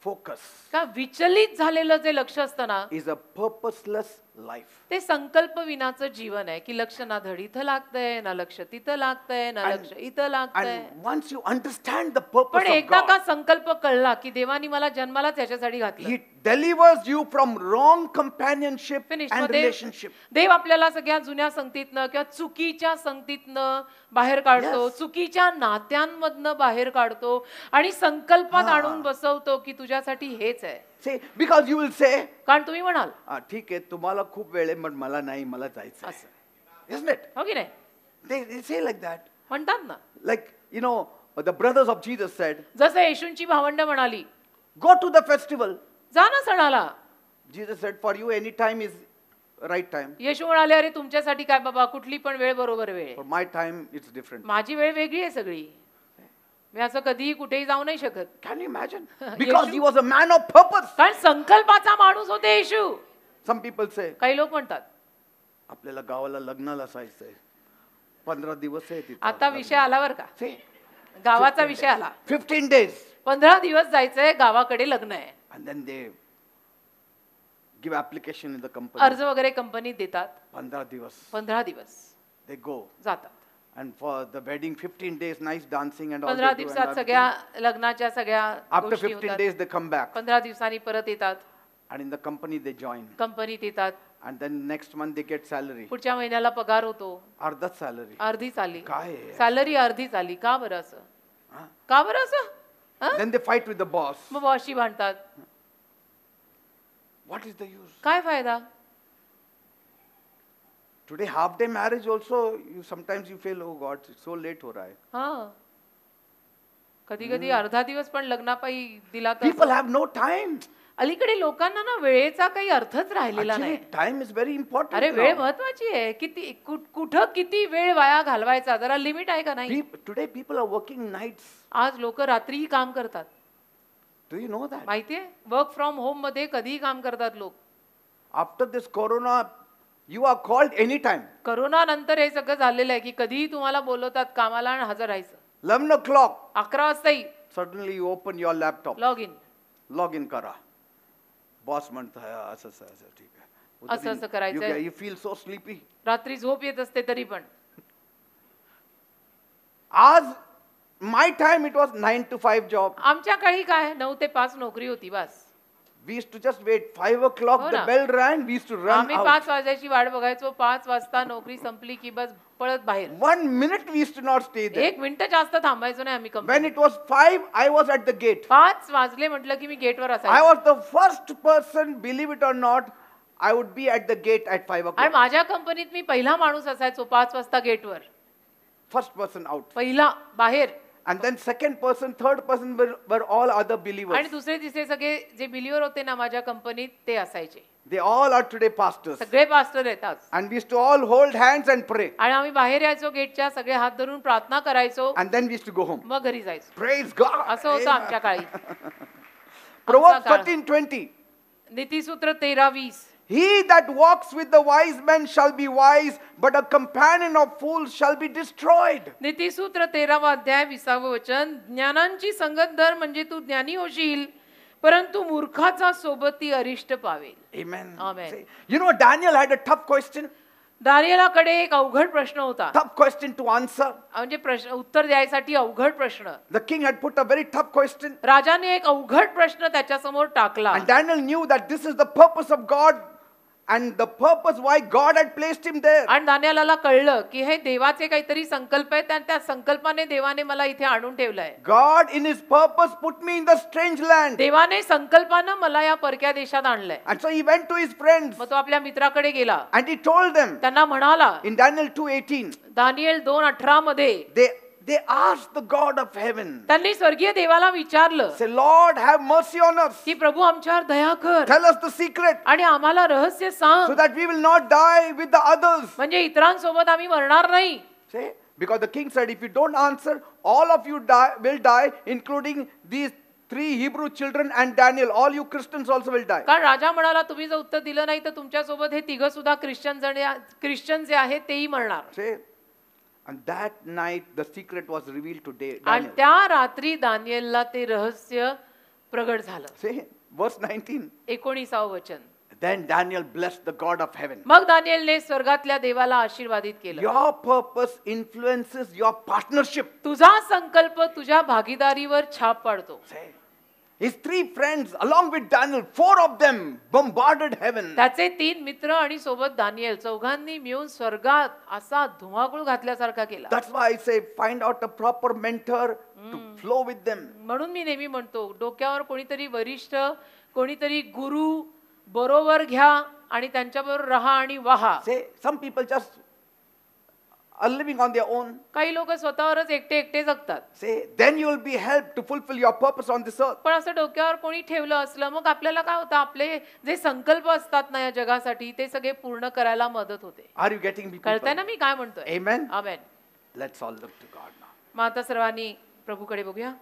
S1: focus
S2: का विचलित झालेलं जे लक्ष असतं ना,
S1: is a purposeless life.
S2: ते संकल्प विनाचं जीवन आहे की लक्ष ना धड इथं लागतंय, ना लक्ष तिथं लागतंय, ना लक्ष इथं लागतंय.
S1: And once you understand the purpose
S2: पण
S1: of
S2: एकदा का
S1: God,
S2: संकल्प कळला की देवानी मला जन्मालाच याच्यासाठी घातलं,
S1: He delivers you from wrong companionship
S2: Finish.
S1: and
S2: मग देव
S1: relationship.
S2: देव आपल्याला सगळ्या जुन्या संगतीतनं किंवा चुकीच्या संगतीतनं बाहेर काढतो,
S1: Yes.
S2: चुकीच्या नात्यांमधनं बाहेर काढतो आणि संकल्पात आणून बसवतो की तुझ्यासाठी हेच आहे.
S1: Say, because you will say,
S2: कारण तुम्ही म्हणाल
S1: ठीक आहे तुम्हाला खूप वेळ आहे पण मला नाही, मला जायचं
S2: असं.
S1: आहे. Isn't it?
S2: हो की नाही?
S1: They say like that.
S2: म्हणतात ना.
S1: Like, you know, the brothers of Jesus said,
S2: जसं येशूंची भावंड म्हणाली,
S1: go to the festival.
S2: जा ना सणाला.
S1: Jesus said, for you any time is right time.
S2: येशू म्हणाले, अरे तुमच्यासाठी काय बाबा, कुठली पण वेळ बरोबर वेळ आहे.
S1: For my time, it's different.
S2: माझी वेळ वेगळी आहे सगळी. मी असं कधीही कुठेही जाऊ नाही शकत.
S1: Can you imagine? Because he was a man of purpose.
S2: कारण संकल्पाचा माणूस होते येशू.
S1: Some people say,
S2: काही लोक म्हणतात
S1: आपल्याला गावाला लग्नाला जायचंय. 15 दिवस आहे तिथे.
S2: आता विषय आला बर का,
S1: See,
S2: गावाचा विषय आला.
S1: 15 days.
S2: 15 दिवस जायचंय, गावाकडे लग्न आहे.
S1: And then they give application in the company.
S2: अर्ज वगैरे कंपनीत देतात.
S1: 15 दिवस.
S2: 15 दिवस
S1: They go.
S2: जातात.
S1: And for the wedding, 15 days, nice dancing and all
S2: 15
S1: they do and
S2: दिवसात सगळ्या
S1: everything.
S2: लग्नाच्या सगळ्या
S1: After
S2: गोष्टी
S1: 15
S2: होतात.
S1: days, they come back.
S2: 15 दिवसांनी परत येतात,
S1: And in the company, they join.
S2: कंपनीत येतात.
S1: And then next month, they get salary.
S2: पुढच्या महिन्याला पगार होतो.
S1: अर्धाच salary.
S2: अर्धीच आली.
S1: काय आहे?
S2: सॅलरी अर्धीच आली. का बरं असं?
S1: Huh?
S2: का बरं असं? हं?
S1: Then they fight with the boss.
S2: मग बॉसशी भांडतात.
S1: What is the use?
S2: काय फायदा?
S1: Today, half day marriage also, sometimes you feel, oh God, it's so late हो रहा है.
S2: हा. कधी कधी अर्धा दिवस पण लग्नापायी दिला तर
S1: People have no time.
S2: अलीकडे लोकांना ना वेळेचा काही अर्थच राहिलेला
S1: Actually,
S2: नाही.
S1: time is very important.
S2: अरे वेळ
S1: now.
S2: महत्वाची आहे. किती कुठं किती वेळ वाया घालवायचा, जरा लिमिट आहे का नाही?
S1: Today people are working nights.
S2: आज लोक रात्रीही काम करतात.
S1: Do you know that?
S2: माहितीये, वर्क फ्रॉम होम मध्ये कधीही काम करतात लोक.
S1: After this corona, you are called anytime.
S2: Corona नंतर हे सगळं झालेलं आहे की कधीही तुम्हाला बोलवतात कामाला आणि हजर राहायचं.
S1: 11 o'clock.
S2: 11 वाजताही
S1: Suddenly you open your laptop.
S2: Log in.
S1: Log in करा. बॉस म्हणताय असं ठीक आहे.
S2: असं करायचं.
S1: You feel so sleepy.
S2: रात्री झोप येत असते तरी पण.
S1: आज my time it was 9 to 5 job.
S2: आमच्या काळी काय 9 ते 5 नोकरी होती बस.
S1: We used to just wait. 5 o'clock
S2: हो
S1: the
S2: ना.
S1: bell rang. We used to run
S2: आम्ही
S1: out.
S2: 5 वाजायची वाट बघायचो. 5 वाजता नोकरी संपली की बस पळत बाहेर.
S1: 1 minute we used to not stay there.
S2: 1 minute जास्त थांबायचो नाही आम्ही
S1: When
S2: कंपनीत.
S1: it was 5, I was at the gate.
S2: 5 वाजले म्हटलं की मी गेटवर
S1: I
S2: असायचो.
S1: was the first person, believe it or not, I would be at the gate at 5
S2: आणि
S1: o'clock.
S2: माझ्या कंपनीत मी पहिला माणूस असायचो 5 वाजता गेटवर.
S1: First person out.
S2: पहिला बाहेर.
S1: And then second person, third person were all other believers.
S2: आणि दुसरे तिसरे सगळे जे बिलीवर होते ना माझ्या कंपनीत ते असायचे.
S1: They all are today pastors.
S2: सगळे पास्टर येतात.
S1: And we used to all hold hands and pray.
S2: आणि आम्ही बाहेर यायचो गेटच्या, सगळे हात धरून प्रार्थना करायचो.
S1: And then we used to go home.
S2: मग घरी जायचो.
S1: Praise God.
S2: असं होतं आमच्या काळी.
S1: Proverbs
S2: काळ.
S1: 13:20.
S2: नीतिसूत्र 13:20.
S1: He that walks with the wise men shall be wise, but a companion of fools shall be destroyed.
S2: नीतिसूत्र 13वा अध्याय 20वे वचन. ज्ञानांची संगत धर म्हणजे तू ज्ञानी होशील, परंतु मूर्खाचा सोबती अरिष्ट पावेल.
S1: Amen.
S2: Amen.
S1: Say, you know, Daniel had a tough question.
S2: दानिएलाकडे एक अवघड प्रश्न होता.
S1: Tough question to answer.
S2: म्हणजे प्रश्न उत्तर द्यायसाठी अवघड प्रश्न.
S1: The king had put a very tough question.
S2: राजाने एक अवघड प्रश्न त्याच्या समोर टाकला.
S1: And Daniel knew that this is the purpose of God and the purpose why God had placed him there.
S2: आणि दानिएलाला कळलं की हे देवाचे काहीतरी संकल्प आहेत आणि त्या संकल्पाने देवाने मला इथे आणून ठेवलंय.
S1: God in his purpose put me in the strange land.
S2: देवाने संकल्पानं मला या परक्या देशात आणलंय.
S1: And so he went to his friends
S2: मग तो आपल्या मित्राकडे गेला.
S1: and he told them
S2: त्यांना म्हणाला
S1: in Daniel 2:18.
S2: दानिएल 2:18 मध्ये
S1: They asked the God of heaven.
S2: त्यांनी स्वर्गीय देवाला विचारलं
S1: Say, Lord, have mercy on us.
S2: की प्रभू आमच्यावर दया कर
S1: Tell us the secret
S2: आणि आम्हाला रहस्य सांग
S1: so that we will not die with the others.
S2: म्हणजे इतरांसोबत आम्ही मरणार नाही.
S1: Say, because the king said, if you don't answer, all of you will die, including these 3 Hebrew children and Daniel. All you Christians also will die.
S2: कारण राजा म्हणाला तुम्ही जर उत्तर दिलं नाही तर तुमच्यासोबत हे तिघ सुद्धा ख्रिश्चन जे आहेत तेही मरणार.
S1: Say, and that night the secret was revealed to
S2: आणि
S1: Daniel.
S2: त्या रात्री दानिएलला ते रहस्य प्रगट झालं.
S1: Say, verse 19.
S2: 19वे वचन.
S1: Then Daniel blessed the God of heaven.
S2: मग दानिएलने स्वर्गातल्या देवाला आशीर्वादित केलं.
S1: Your purpose influences your partnership.
S2: तुझा संकल्प तुझ्या भागीदारीवर छाप पाडतो.
S1: Say, his 3 friends along with Daniel, 4 of them bombarded heaven.
S2: त्याचे 3 मित्र आणि सोबत दानिएल चौघांनी मिळून स्वर्गात असा धुमाकूळ घातल्यासारखा केला.
S1: That's why I say find out a proper mentor to flow with them.
S2: म्हणून मी नेहमी म्हणतो डोक्यावर कोणीतरी वरिष्ठ कोणीतरी गुरु बरोबर घ्या आणि त्यांच्याबरोबर राहा आणि वाहा.
S1: Say, some people just are living on their own.
S2: काही लोक स्वतःवरच एकटे जगतात.
S1: Say, then you will be helped to fulfill your purpose on this earth.
S2: पण असं डोक्यावर कोणी ठेवलं असलं मग आपल्याला काय होतं आपले जे संकल्प असतात ना या जगासाठी ते सगळे पूर्ण करायला मदत होते.
S1: Are you getting me?
S2: कळतंय ना मी काय म्हणतोय?
S1: Amen.
S2: Amen.
S1: Let's all look to God now.
S2: मग आता सर्वांनी प्रभूकडे बघूया.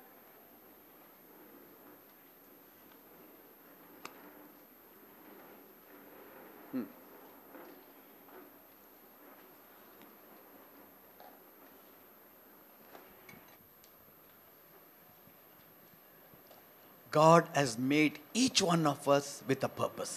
S1: God has made each one of us with a purpose.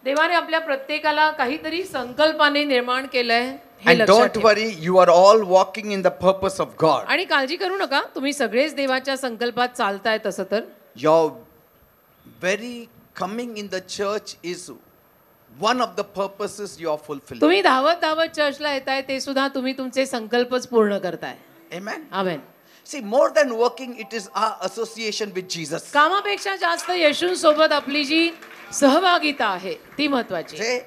S2: देवाने आपल्या प्रत्येकाला काहीतरी संकल्पाने निर्माण केलंय.
S1: And don't worry, you are all walking in the purpose of God.
S2: आणि काळजी करू नका तुम्ही सगळेच देवाच्या संकल्पात चालताय. तसं तर
S1: Your very coming in the church is one of the purposes you are fulfilling.
S2: तुम्ही धावत चर्चला येताय ते सुद्धा तुम्ही तुमचे संकल्पच पूर्ण करताय.
S1: Amen.
S2: Amen.
S1: See, more than working, it is our association with Jesus.
S2: कामापेक्षा जास्त येशूंसोबत आपली जी सहभागिता आहे ती महत्वाची.
S1: Say,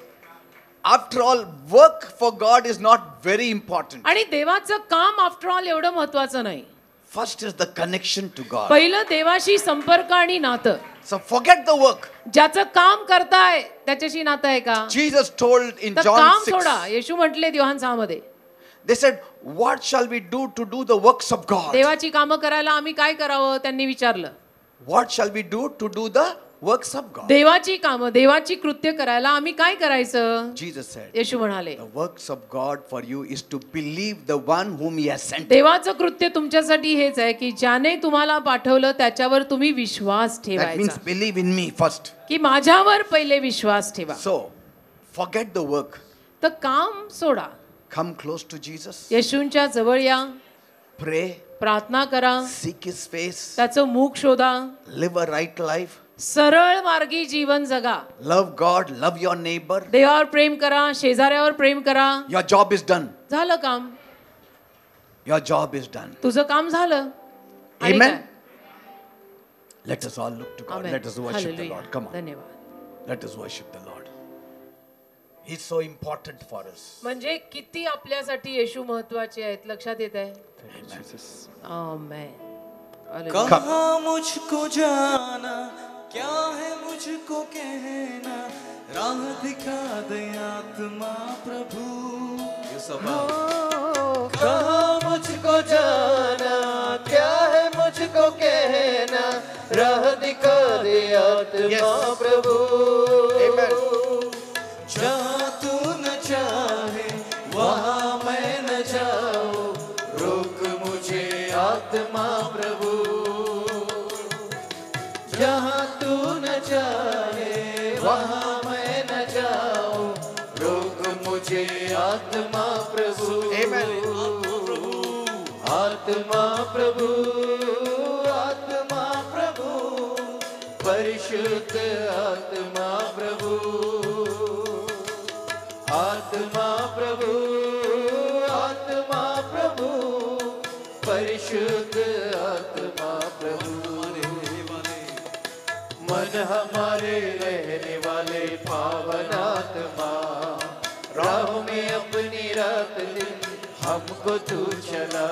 S1: after all, work for God is not very important.
S2: आणि देवाचं काम आफ्टर ऑल एवढं महत्वाचं नाही.
S1: First is the connection to God.
S2: पहिलं देवाशी संपर्क आणि नातं.
S1: So forget the work.
S2: ज्याचं काम करताय त्याच्याशी नातं आहे का?
S1: Jesus told in
S2: तर
S1: John
S2: काम
S1: 6.
S2: सोडा. येशू म्हटले योहान 6 मध्ये.
S1: They said, what shall we do to do the works of God?
S2: देवाची कामं करायला आम्ही काय करावं त्यांनी विचारलं.
S1: What shall we do to do the works of God?
S2: देवाची कामं, देवाची कृत्य करायला आम्ही काय करायचं?
S1: Jesus said,
S2: येशू म्हणाले
S1: the works of God for you is to believe the one whom he has sent.
S2: देवाचं कृत्य तुमच्यासाठी हेच आहे की ज्याने तुम्हाला पाठवलं त्याच्यावर तुम्ही विश्वास
S1: That means
S2: ठेवायचा.
S1: believe in me first.
S2: की माझ्यावर पहिले विश्वास ठेवा.
S1: So, forget the work.
S2: तर काम सोडा.
S1: Come close to Jesus.
S2: येशूंच्या जवळ या.
S1: Pray.
S2: प्रार्थना करा.
S1: Seek his face.
S2: त्याचं मुख शोधा.
S1: Live a right life.
S2: सरळ मार्गी जीवन जगा.
S1: Love God. Love your neighbor.
S2: देवावर प्रेम करा, शेजाऱ्यावर प्रेम करा.
S1: Your job is done.
S2: झालं काम.
S1: Your job is done.
S2: तुझं काम झालं. आणि
S1: Amen.
S2: काय?
S1: Let us all look to God.
S2: Amen.
S1: Let us worship the
S2: Hallelujah.
S1: Lord. Come on.
S2: धन्यवाद.
S1: Let us worship the Lord. He's so important for us.
S2: म्हणजे किती आपल्यासाठी येशू महत्वाचे आहेत लक्षात येत आहे. आमेन. हालेलुया.
S3: कहाँ मुझको जाना, क्या है मुझको कहना, राह दिखा दे आत्मा प्रभु. ये सब कहाँ मुझको जाना, क्या है मुझको कहना, राह दिखा दे आत्मा प्रभु. जहाँ तू न चाहे वहाँ मैं न जाऊं, रोक मुझे आत्मा प्रभु. जहाँ तू न चाहे वहाँ मैं न जाऊं, रोक मुझे आत्मा प्रभु. आत्मा प्रभु, आत्मा प्रभु, परिशुद्ध आत्मा प्रभु. आत्मा प्रभु, आत्मा प्रभु, परिशुद्ध आत्मा प्रभु. मन हमारे रहने वाले पावन आत्मा, राह में अपनी रात दिन हमको तू चला.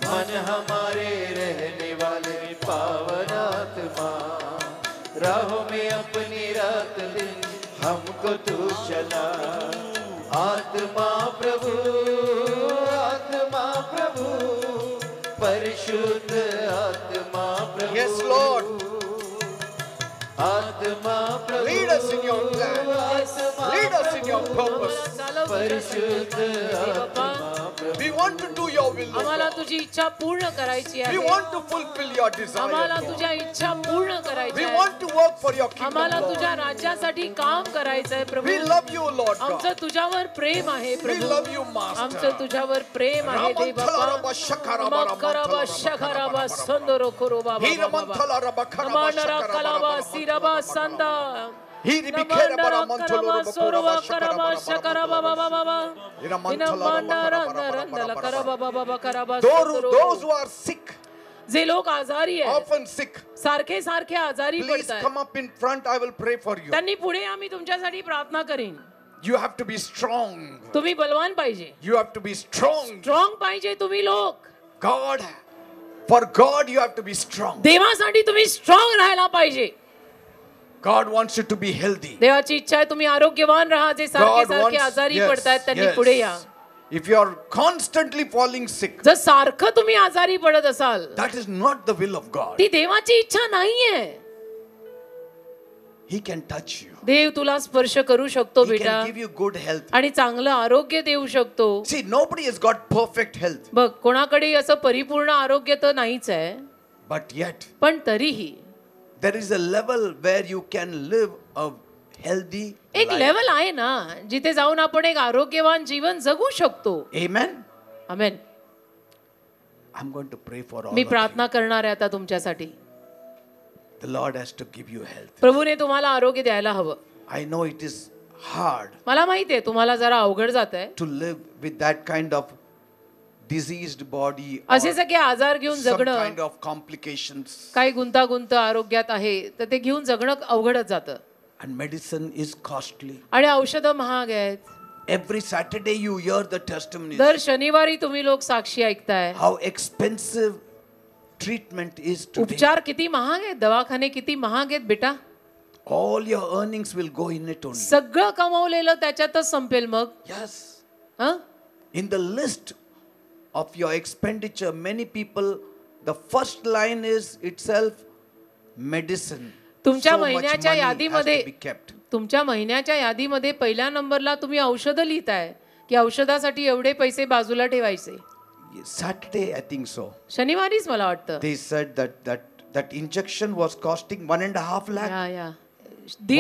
S3: मन हमारे रहने वाले पावन आत्मा, राह में अपनी रात दिन हमको तू चला. आत्मा प्रभु, आत्मा प्रभु, परिशुद्ध आत्मा प्रभु.
S1: Yes, Lord.
S3: आत्मा प्रभु,
S1: Lead us in your plan.
S3: आत्मा
S1: Lead us in your purpose.
S3: परिशुद्ध आत्मा प्रभु.
S1: We want to do your will, Lord
S2: आम्हाला
S1: God.
S2: तुझी इच्छा पूर्ण करायची
S1: We
S2: आहे.
S1: want to fulfill your desire,
S2: आम्हाला
S1: Lord.
S2: तुझ्या इच्छा पूर्ण करायची
S1: We
S2: आहे.
S1: want to work for your kingdom,
S2: आम्हाला तुझ्या
S1: Lord.
S2: राज्यासाठी काम करायचं आहे प्रभू.
S1: We love you, Lord
S2: आमचं
S1: God.
S2: तुझ्यावर प्रेम आहे
S1: We
S2: Prabhu.
S1: love you, Master.
S2: आमचं तुझ्यावर प्रेम आहे देव बाप्पा. मकरबा शकरबा संदरो कुरुबा बाबा बाबा. अमानरा कलाबा सिरबा संदा. नमंडरा कलाबा सोरबा करबा शकरबा बाबा बाबा. इनमंडरा नरंदला करबा बाबा बाबा करबा संदरो.
S1: Those who are sick,
S2: जे लोक आजारी आहेत,
S1: often sick,
S2: सारखे सारखे आजारी
S1: please
S2: पडतात,
S1: come up in front. I will pray for you.
S2: त्यांनी पुढे आम्ही तुमच्यासाठी प्रार्थना करीन.
S1: You have to be strong.
S2: तुम्ही बलवान पाहिजे,
S1: You have to be strong.
S2: Strong पाहिजे तुम्ही लोक.
S1: God, for God you have to be strong.
S2: देवासाठी तुम्ही स्ट्रॉंग राहायला पाहिजे.
S1: God wants you to be healthy.
S2: देवाची इच्छा आहे तुम्ही आरोग्यवान राहा. जे सारखे
S1: God
S2: सारखे
S1: wants,
S2: आजारी
S1: yes,
S2: पडतायत त्यांनी
S1: yes.
S2: पुढे या.
S1: If you are constantly falling sick,
S2: जर सारखं तुम्ही आजारी पडत असाल,
S1: that is not the will of God.
S2: ती देवाची इच्छा नाहीये.
S1: He can touch you.
S2: देव तुला स्पर्श करू शकतो
S1: He
S2: बेटा
S1: can give you good health.
S2: आणि चांगलं आरोग्य देऊ शकतो.
S1: See, nobody has got perfect health.
S2: बघ, कोणाकडे असं परिपूर्ण आरोग्य तर नाहीच आहे,
S1: But yet,
S2: पण तरीही
S1: there is a level where you can live a healthy
S2: एक
S1: life.
S2: लेवल आहे ना जिथे जाऊन आपण एक आरोग्यवान जीवन जगू शकतो.
S1: Amen.
S2: Amen.
S1: I'm going to pray for all
S2: me
S1: of you.
S2: प्रार्थना करणार आहे आता तुमच्यासाठी.
S1: The Lord has to give you health.
S2: प्रभूने तुम्हाला आरोग्य द्यायला हवं.
S1: I know it is hard
S2: मला माहिती आहे तुम्हाला जरा अवघड जात आहे.
S1: to live with that kind of diseased body or
S2: असे सगळे आजार घेऊन
S1: some
S2: जगणं,
S1: kind of complications.
S2: काही गुंतागुंत आरोग्यात आहे तर ते घेऊन जगणं अवघडच जातं.
S1: And medicine is costly.
S2: आणि औषधं महाग आहेत.
S1: Every Saturday you hear the testimonies.
S2: दर शनिवारी तुम्ही लोक साक्षी ऐकताय
S1: How expensive treatment is today.
S2: उपचार किती महाग आहेत, दवाखाने किती महाग आहेत बेटा.
S1: All your earnings will go in it only.
S2: सगळं कमवलेलं त्याच्यातच संपेल मग.
S1: Yes.
S2: हं?
S1: In the list of your expenditure, many people, the first line is itself medicine.
S2: तुमच्या
S1: So much
S2: महिन्याच्या
S1: money has
S2: यादीमध्ये
S1: to be kept.
S2: तुमच्या महिन्याच्या यादीमध्ये पहिल्या नंबरला तुम्ही औषधं लिहिताय की औषधासाठी एवढे पैसे बाजूला ठेवायचे.
S1: Saturday, I think so.
S2: शनिवारीच मला वाटतं.
S1: They said that injection was costing 1.5 lakh.
S2: या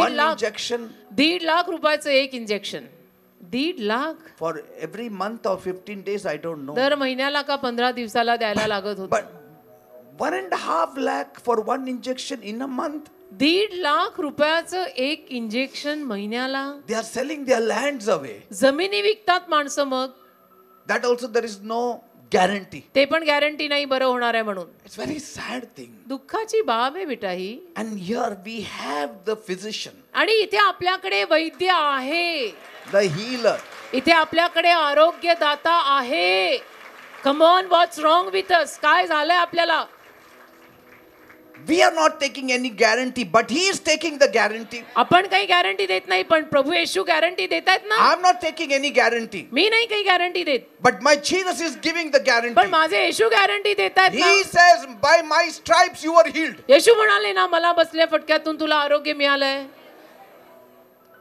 S1: One injection
S2: 1.5 लाख रुपयाचं एक injection. 1.5 lakh
S1: for every month or 15 days, I don't know.
S2: दर महिन्याला का 15 दिवसाला द्यायला लागत होतं.
S1: But 1.5 lakh for one injection in a month.
S2: 1.5 lakh रुपयाचं एक इंजेक्शन महिन्याला.
S1: They are selling their lands away.
S2: जमिनी विकतात माणसं मग.
S1: That also there is no guarantee.
S2: ते पण गॅरंटी नाही बरं होणार आहे म्हणून.
S1: It's very sad thing.
S2: दुःखाची बाब आहे बेटा ही.
S1: And here we have the physician,
S2: आणि इथे आपल्याकडे वैद्य आहे,
S1: the healer.
S2: इथे आपल्याकडे आरोग्यदाता आहे. Come on, what's wrong with us? काय झालंय आपल्याला?
S1: We are not taking any guarantee, but he is taking the guarantee.
S2: आपण काही गॅरंटी देत नाही, पण प्रभू येशू गॅरंटी देत आहेत ना.
S1: I'm not taking any guarantee,
S2: मी नाही काही गॅरंटी देत,
S1: but my Jesus is giving the
S2: पण
S1: guarantee.
S2: माझे येशू गॅरंटी देत आहेत ना.
S1: He says, by my stripes you are healed.
S2: येशू म्हणाले ना, मला बसल्या फटक्यातून तुला आरोग्य मिळालंय.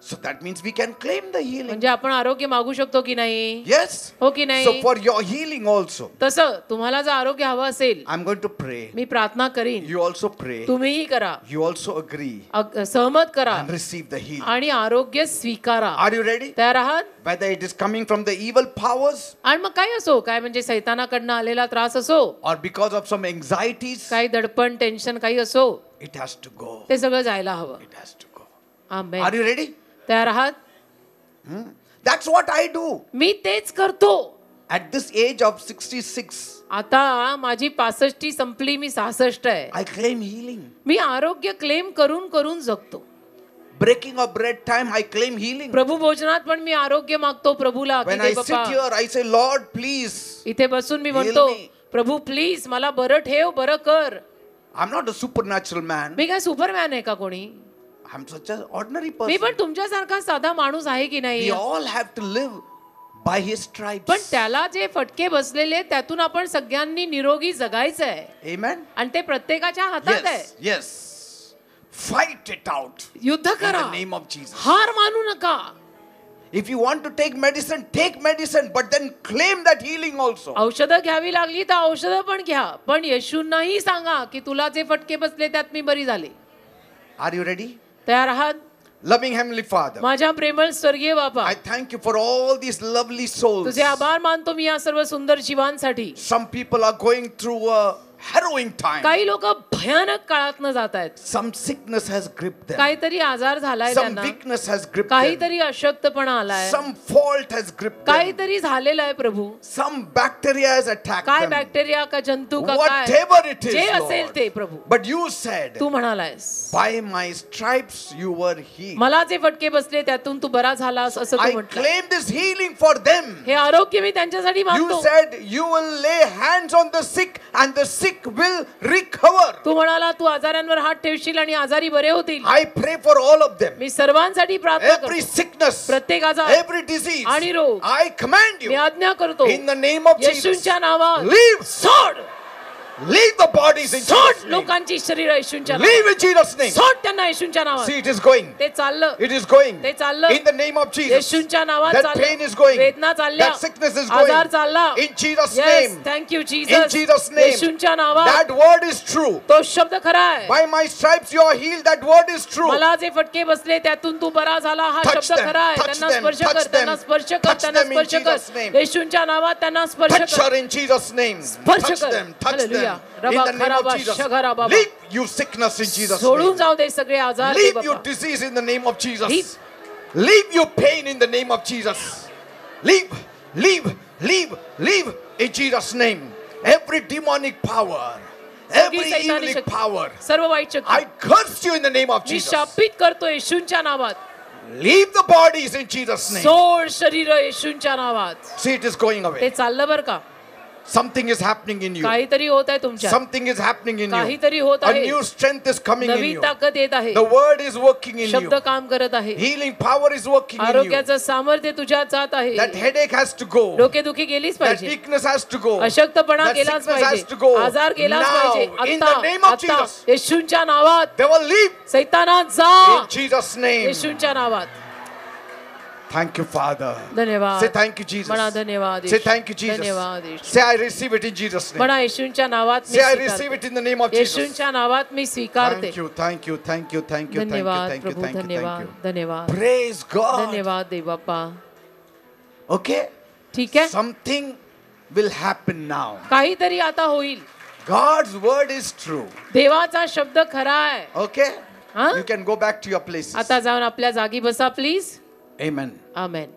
S1: So that means we can claim the healing.
S2: म्हणजे आपण आरोग्य मागू शकतो की नाही?
S1: Yes.
S2: हो की
S1: So
S2: नाही?
S1: for your healing also,
S2: तसं तुम्हाला जर आरोग्य हवं असेल,
S1: I'm going to pray.
S2: मी प्रार्थना करीन,
S1: You also pray.
S2: तुम्हीही करा,
S1: You also agree
S2: सहमत करा
S1: and receive the healing.
S2: आणि आरोग्य स्वीकारा.
S1: Are you ready?
S2: तयार आहात?
S1: Whether it is coming from the evil powers
S2: आणि मग काय असो, काय म्हणजे सैतानाकडनं आलेला त्रास असो,
S1: or because of some anxieties,
S2: काही दडपण, टेन्शन काही असो,
S1: it has to go.
S2: ते सगळं जायला हवं.
S1: It has to go.
S2: Amen.
S1: Are you ready?
S2: तयार आहात?
S1: That's what I do.
S2: मी तेच करतो.
S1: At this age of 66,
S2: आता माझी 65 संपली, मी 66 आहे.
S1: I claim healing.
S2: मी आरोग्य क्लेम करून करून जगतो.
S1: Breaking of bread time, I claim healing.
S2: प्रभू भोजनात पण मी आरोग्य मागतो प्रभूला. की
S1: When
S2: they
S1: I sit
S2: Bappa.
S1: here, I say, Lord, please.
S2: इथे बसून मी म्हणतो,
S1: Heal me.
S2: प्रभू प्लीज मला बरं ठेव, बरं कर.
S1: I'm not a supernatural man.
S2: मी काय सुपरमॅन आहे का कोणी?
S1: I'm such an ordinary
S2: me
S1: person.
S2: पण तुमच्यासारखा साधा माणूस आहे की नाही?
S1: We all have to live by his stripes.
S2: पण त्याला जे फटके बसलेले त्यातून आपण सगळ्यांनी निरोगी जगायचं आहे.
S1: Amen.
S2: आणि ते प्रत्येकाच्या हातात आहे.
S1: Yes, yes. Fight it out
S2: युद्ध
S1: in
S2: करा,
S1: the name of Jesus.
S2: हार मानू नका.
S1: If you want to take medicine, but then claim that healing also.
S2: औषधं घ्यावी लागली तर औषधं पण घ्या, पण येशूंनाही सांगा की तुला जे फटके बसले त्यात मी बरी झाले.
S1: Are you ready?
S2: तयार आहात?
S1: Loving Heavenly Father,
S2: माझ्या प्रेमळ स्वर्गीय बाबा,
S1: I thank you for all these lovely souls.
S2: तुझे आभार मानतो मी या सर्व सुंदर जीवांसाठी.
S1: Some people are going through a harrowing time.
S2: काही लोक भयानक काळातनं जात आहेत.
S1: Some sickness has gripped them.
S2: काहीतरी आजार झालाय
S1: Some
S2: त्यांना,
S1: weakness has gripped them.
S2: काहीतरी अशक्तपणा आलाय,
S1: Some fault has gripped them.
S2: काहीतरी झालेलं आहे प्रभू.
S1: Some bacteria has attacked
S2: काय
S1: them.
S2: बॅक्टेरिया का जंतू का काय,
S1: Whatever it is,
S2: जे असेल ते
S1: Lord.
S2: Prabhu.
S1: But you said,
S2: Tu म्हणालायस
S1: by my stripes you were healed.
S2: मला जे फटके बसले त्यातून तू बरा झालास असं तू
S1: I
S2: म्हटलं.
S1: claim this healing for them.
S2: हे आरोग्य मी त्यांच्यासाठी
S1: You
S2: मागतो.
S1: said you will lay hands on the sick and the sick will recover.
S2: तू म्हणाला तू आजारांवर हात ठेवशील आणि आजारी बरे होतील.
S1: I pray for all of them.
S2: मी सर्वांसाठी प्रार्थना
S1: Every
S2: करतो.
S1: sickness,
S2: प्रत्येक आजार,
S1: every disease,
S2: आणि रोग,
S1: I command
S2: मी
S1: you
S2: आज्ञा करतो
S1: in the name of Jesus.
S2: येशूंच्या नावात
S1: Leave,
S2: सोड,
S1: leave the bodies in
S2: सोड
S1: Jesus' name.
S2: लोकांची शरीर येशूंच्या
S1: Leave
S2: नावात.
S1: in Jesus' name.
S2: सोड त्यांना येशूंच्या नावात.
S1: See, it is going.
S2: ते चाललं,
S1: It is going.
S2: ते चाललं.
S1: In the name of Jesus.
S2: येशूंच्या नावात
S1: That
S2: चाललं.
S1: pain is going.
S2: वेदना चालल्या,
S1: That sickness is
S2: आजार
S1: going.
S2: चालला.
S1: In Jesus'
S2: Yes,
S1: name.
S2: thank you
S1: In
S2: Jesus.
S1: Jesus' name.
S2: येशूंच्या नावात
S1: That word is true.
S2: तो शब्द खरा आहे.
S1: By my stripes you are healed. That word is true.
S2: मला जे फटके बसले त्यातून तू बरा झाला हा
S1: Touch
S2: शब्द
S1: them,
S2: खरा आहे.
S1: touch
S2: त्यांना
S1: them,
S2: स्पर्श
S1: touch
S2: कर, त्यांना
S1: them.
S2: स्पर्श कर,
S1: Touch
S2: त्यांना
S1: them in
S2: स्पर्श
S1: Jesus'
S2: कर.
S1: name.
S2: येशूंच्या नावात त्यांना स्पर्श
S1: Touch
S2: कर.
S1: her in Jesus' name.
S2: स्पर्श
S1: Touch
S2: कर.
S1: them. Touch them.
S2: Hallelujah.
S1: In
S2: rava
S1: the name
S2: खराबा,
S1: of Jesus.
S2: शघरा बाबा.
S1: Leave you sickness in Jesus'
S2: सोडून
S1: name.
S2: जाऊ दे सगळे आजार दे
S1: Leave
S2: बाबा.
S1: you disease in the name of Jesus.
S2: Leave.
S1: Leave you pain in the name of Jesus. Leave, leave, leave, leave in Jesus' name. Every demonic power,
S2: सगळी
S1: every
S2: सैतानी
S1: evil
S2: शक्ती,
S1: power,
S2: सर्व वाईट
S1: I
S2: Shakti
S1: curse you in the name of
S2: me
S1: Jesus.
S2: शापित करतो येशूंच्या नावात.
S1: Leave the bodies in Jesus' name.
S2: सोड शरीर येशूंच्या नावात.
S1: See, it is going
S2: ते
S1: away.
S2: चाललं बर का?
S1: Something is happening in you.
S2: काहीतरी होत आहे तुमच्या,
S1: Something is happening in you.
S2: काहीतरी होत
S1: A
S2: आहे,
S1: new strength is coming in
S2: Naveen
S1: you.
S2: ताकद येत आहे,
S1: The word is working in
S2: शब्द
S1: you.
S2: काम करत आहे,
S1: Healing power is working in you.
S2: आरोग्याचं सामर्थ्य तुझ्यात जात आहे.
S1: That headache has to go.
S2: डोकेदुखी गेलीच
S1: That
S2: पाहिजे,
S1: weakness has to go.
S2: अशक्तपणा
S1: That
S2: गेलाच
S1: sickness has
S2: पाहिजे,
S1: to go.
S2: आजार गेलाच
S1: Now,
S2: पाहिजे.
S1: in the name of
S2: आता
S1: Jesus.
S2: येशूंच्या नावात
S1: They will leave
S2: सैतानात जा,
S1: in Jesus' name.
S2: येशूंच्या नावात.
S1: Thank you, Father.
S2: धन्यवाद.
S1: Say thank you, Jesus.
S2: म्हणा धन्यवाद.
S1: Say thank you, Jesus.
S2: धन्यवाद येशू.
S1: Say I receive it in Jesus' name.
S2: म्हणा येशूंच्या नावात मी
S1: Say I receive
S2: स्वीकारते.
S1: it in the name of Jesus.
S2: येशूंच्या नावात मी स्वीकारते.
S1: Thank you, thank you, thank you, thank you, thank you,
S2: धन्यवाद
S1: thank you,
S2: Prabhu,
S1: thank you,
S2: धन्यवाद
S1: thank you.
S2: धन्यवाद
S1: Praise God.
S2: धन्यवाद देवबाप्पा.
S1: Okay?
S2: ठीक आहे,
S1: Something will happen now.
S2: काहीतरी आता होईल.
S1: God's word is true.
S2: देवाचा शब्द खरा आहे.
S1: Okay?
S2: Huh?
S1: You can go back to your places.
S2: आता जाऊन आपल्या जागी बसा प्लीज.
S1: Amen.
S2: आमेन.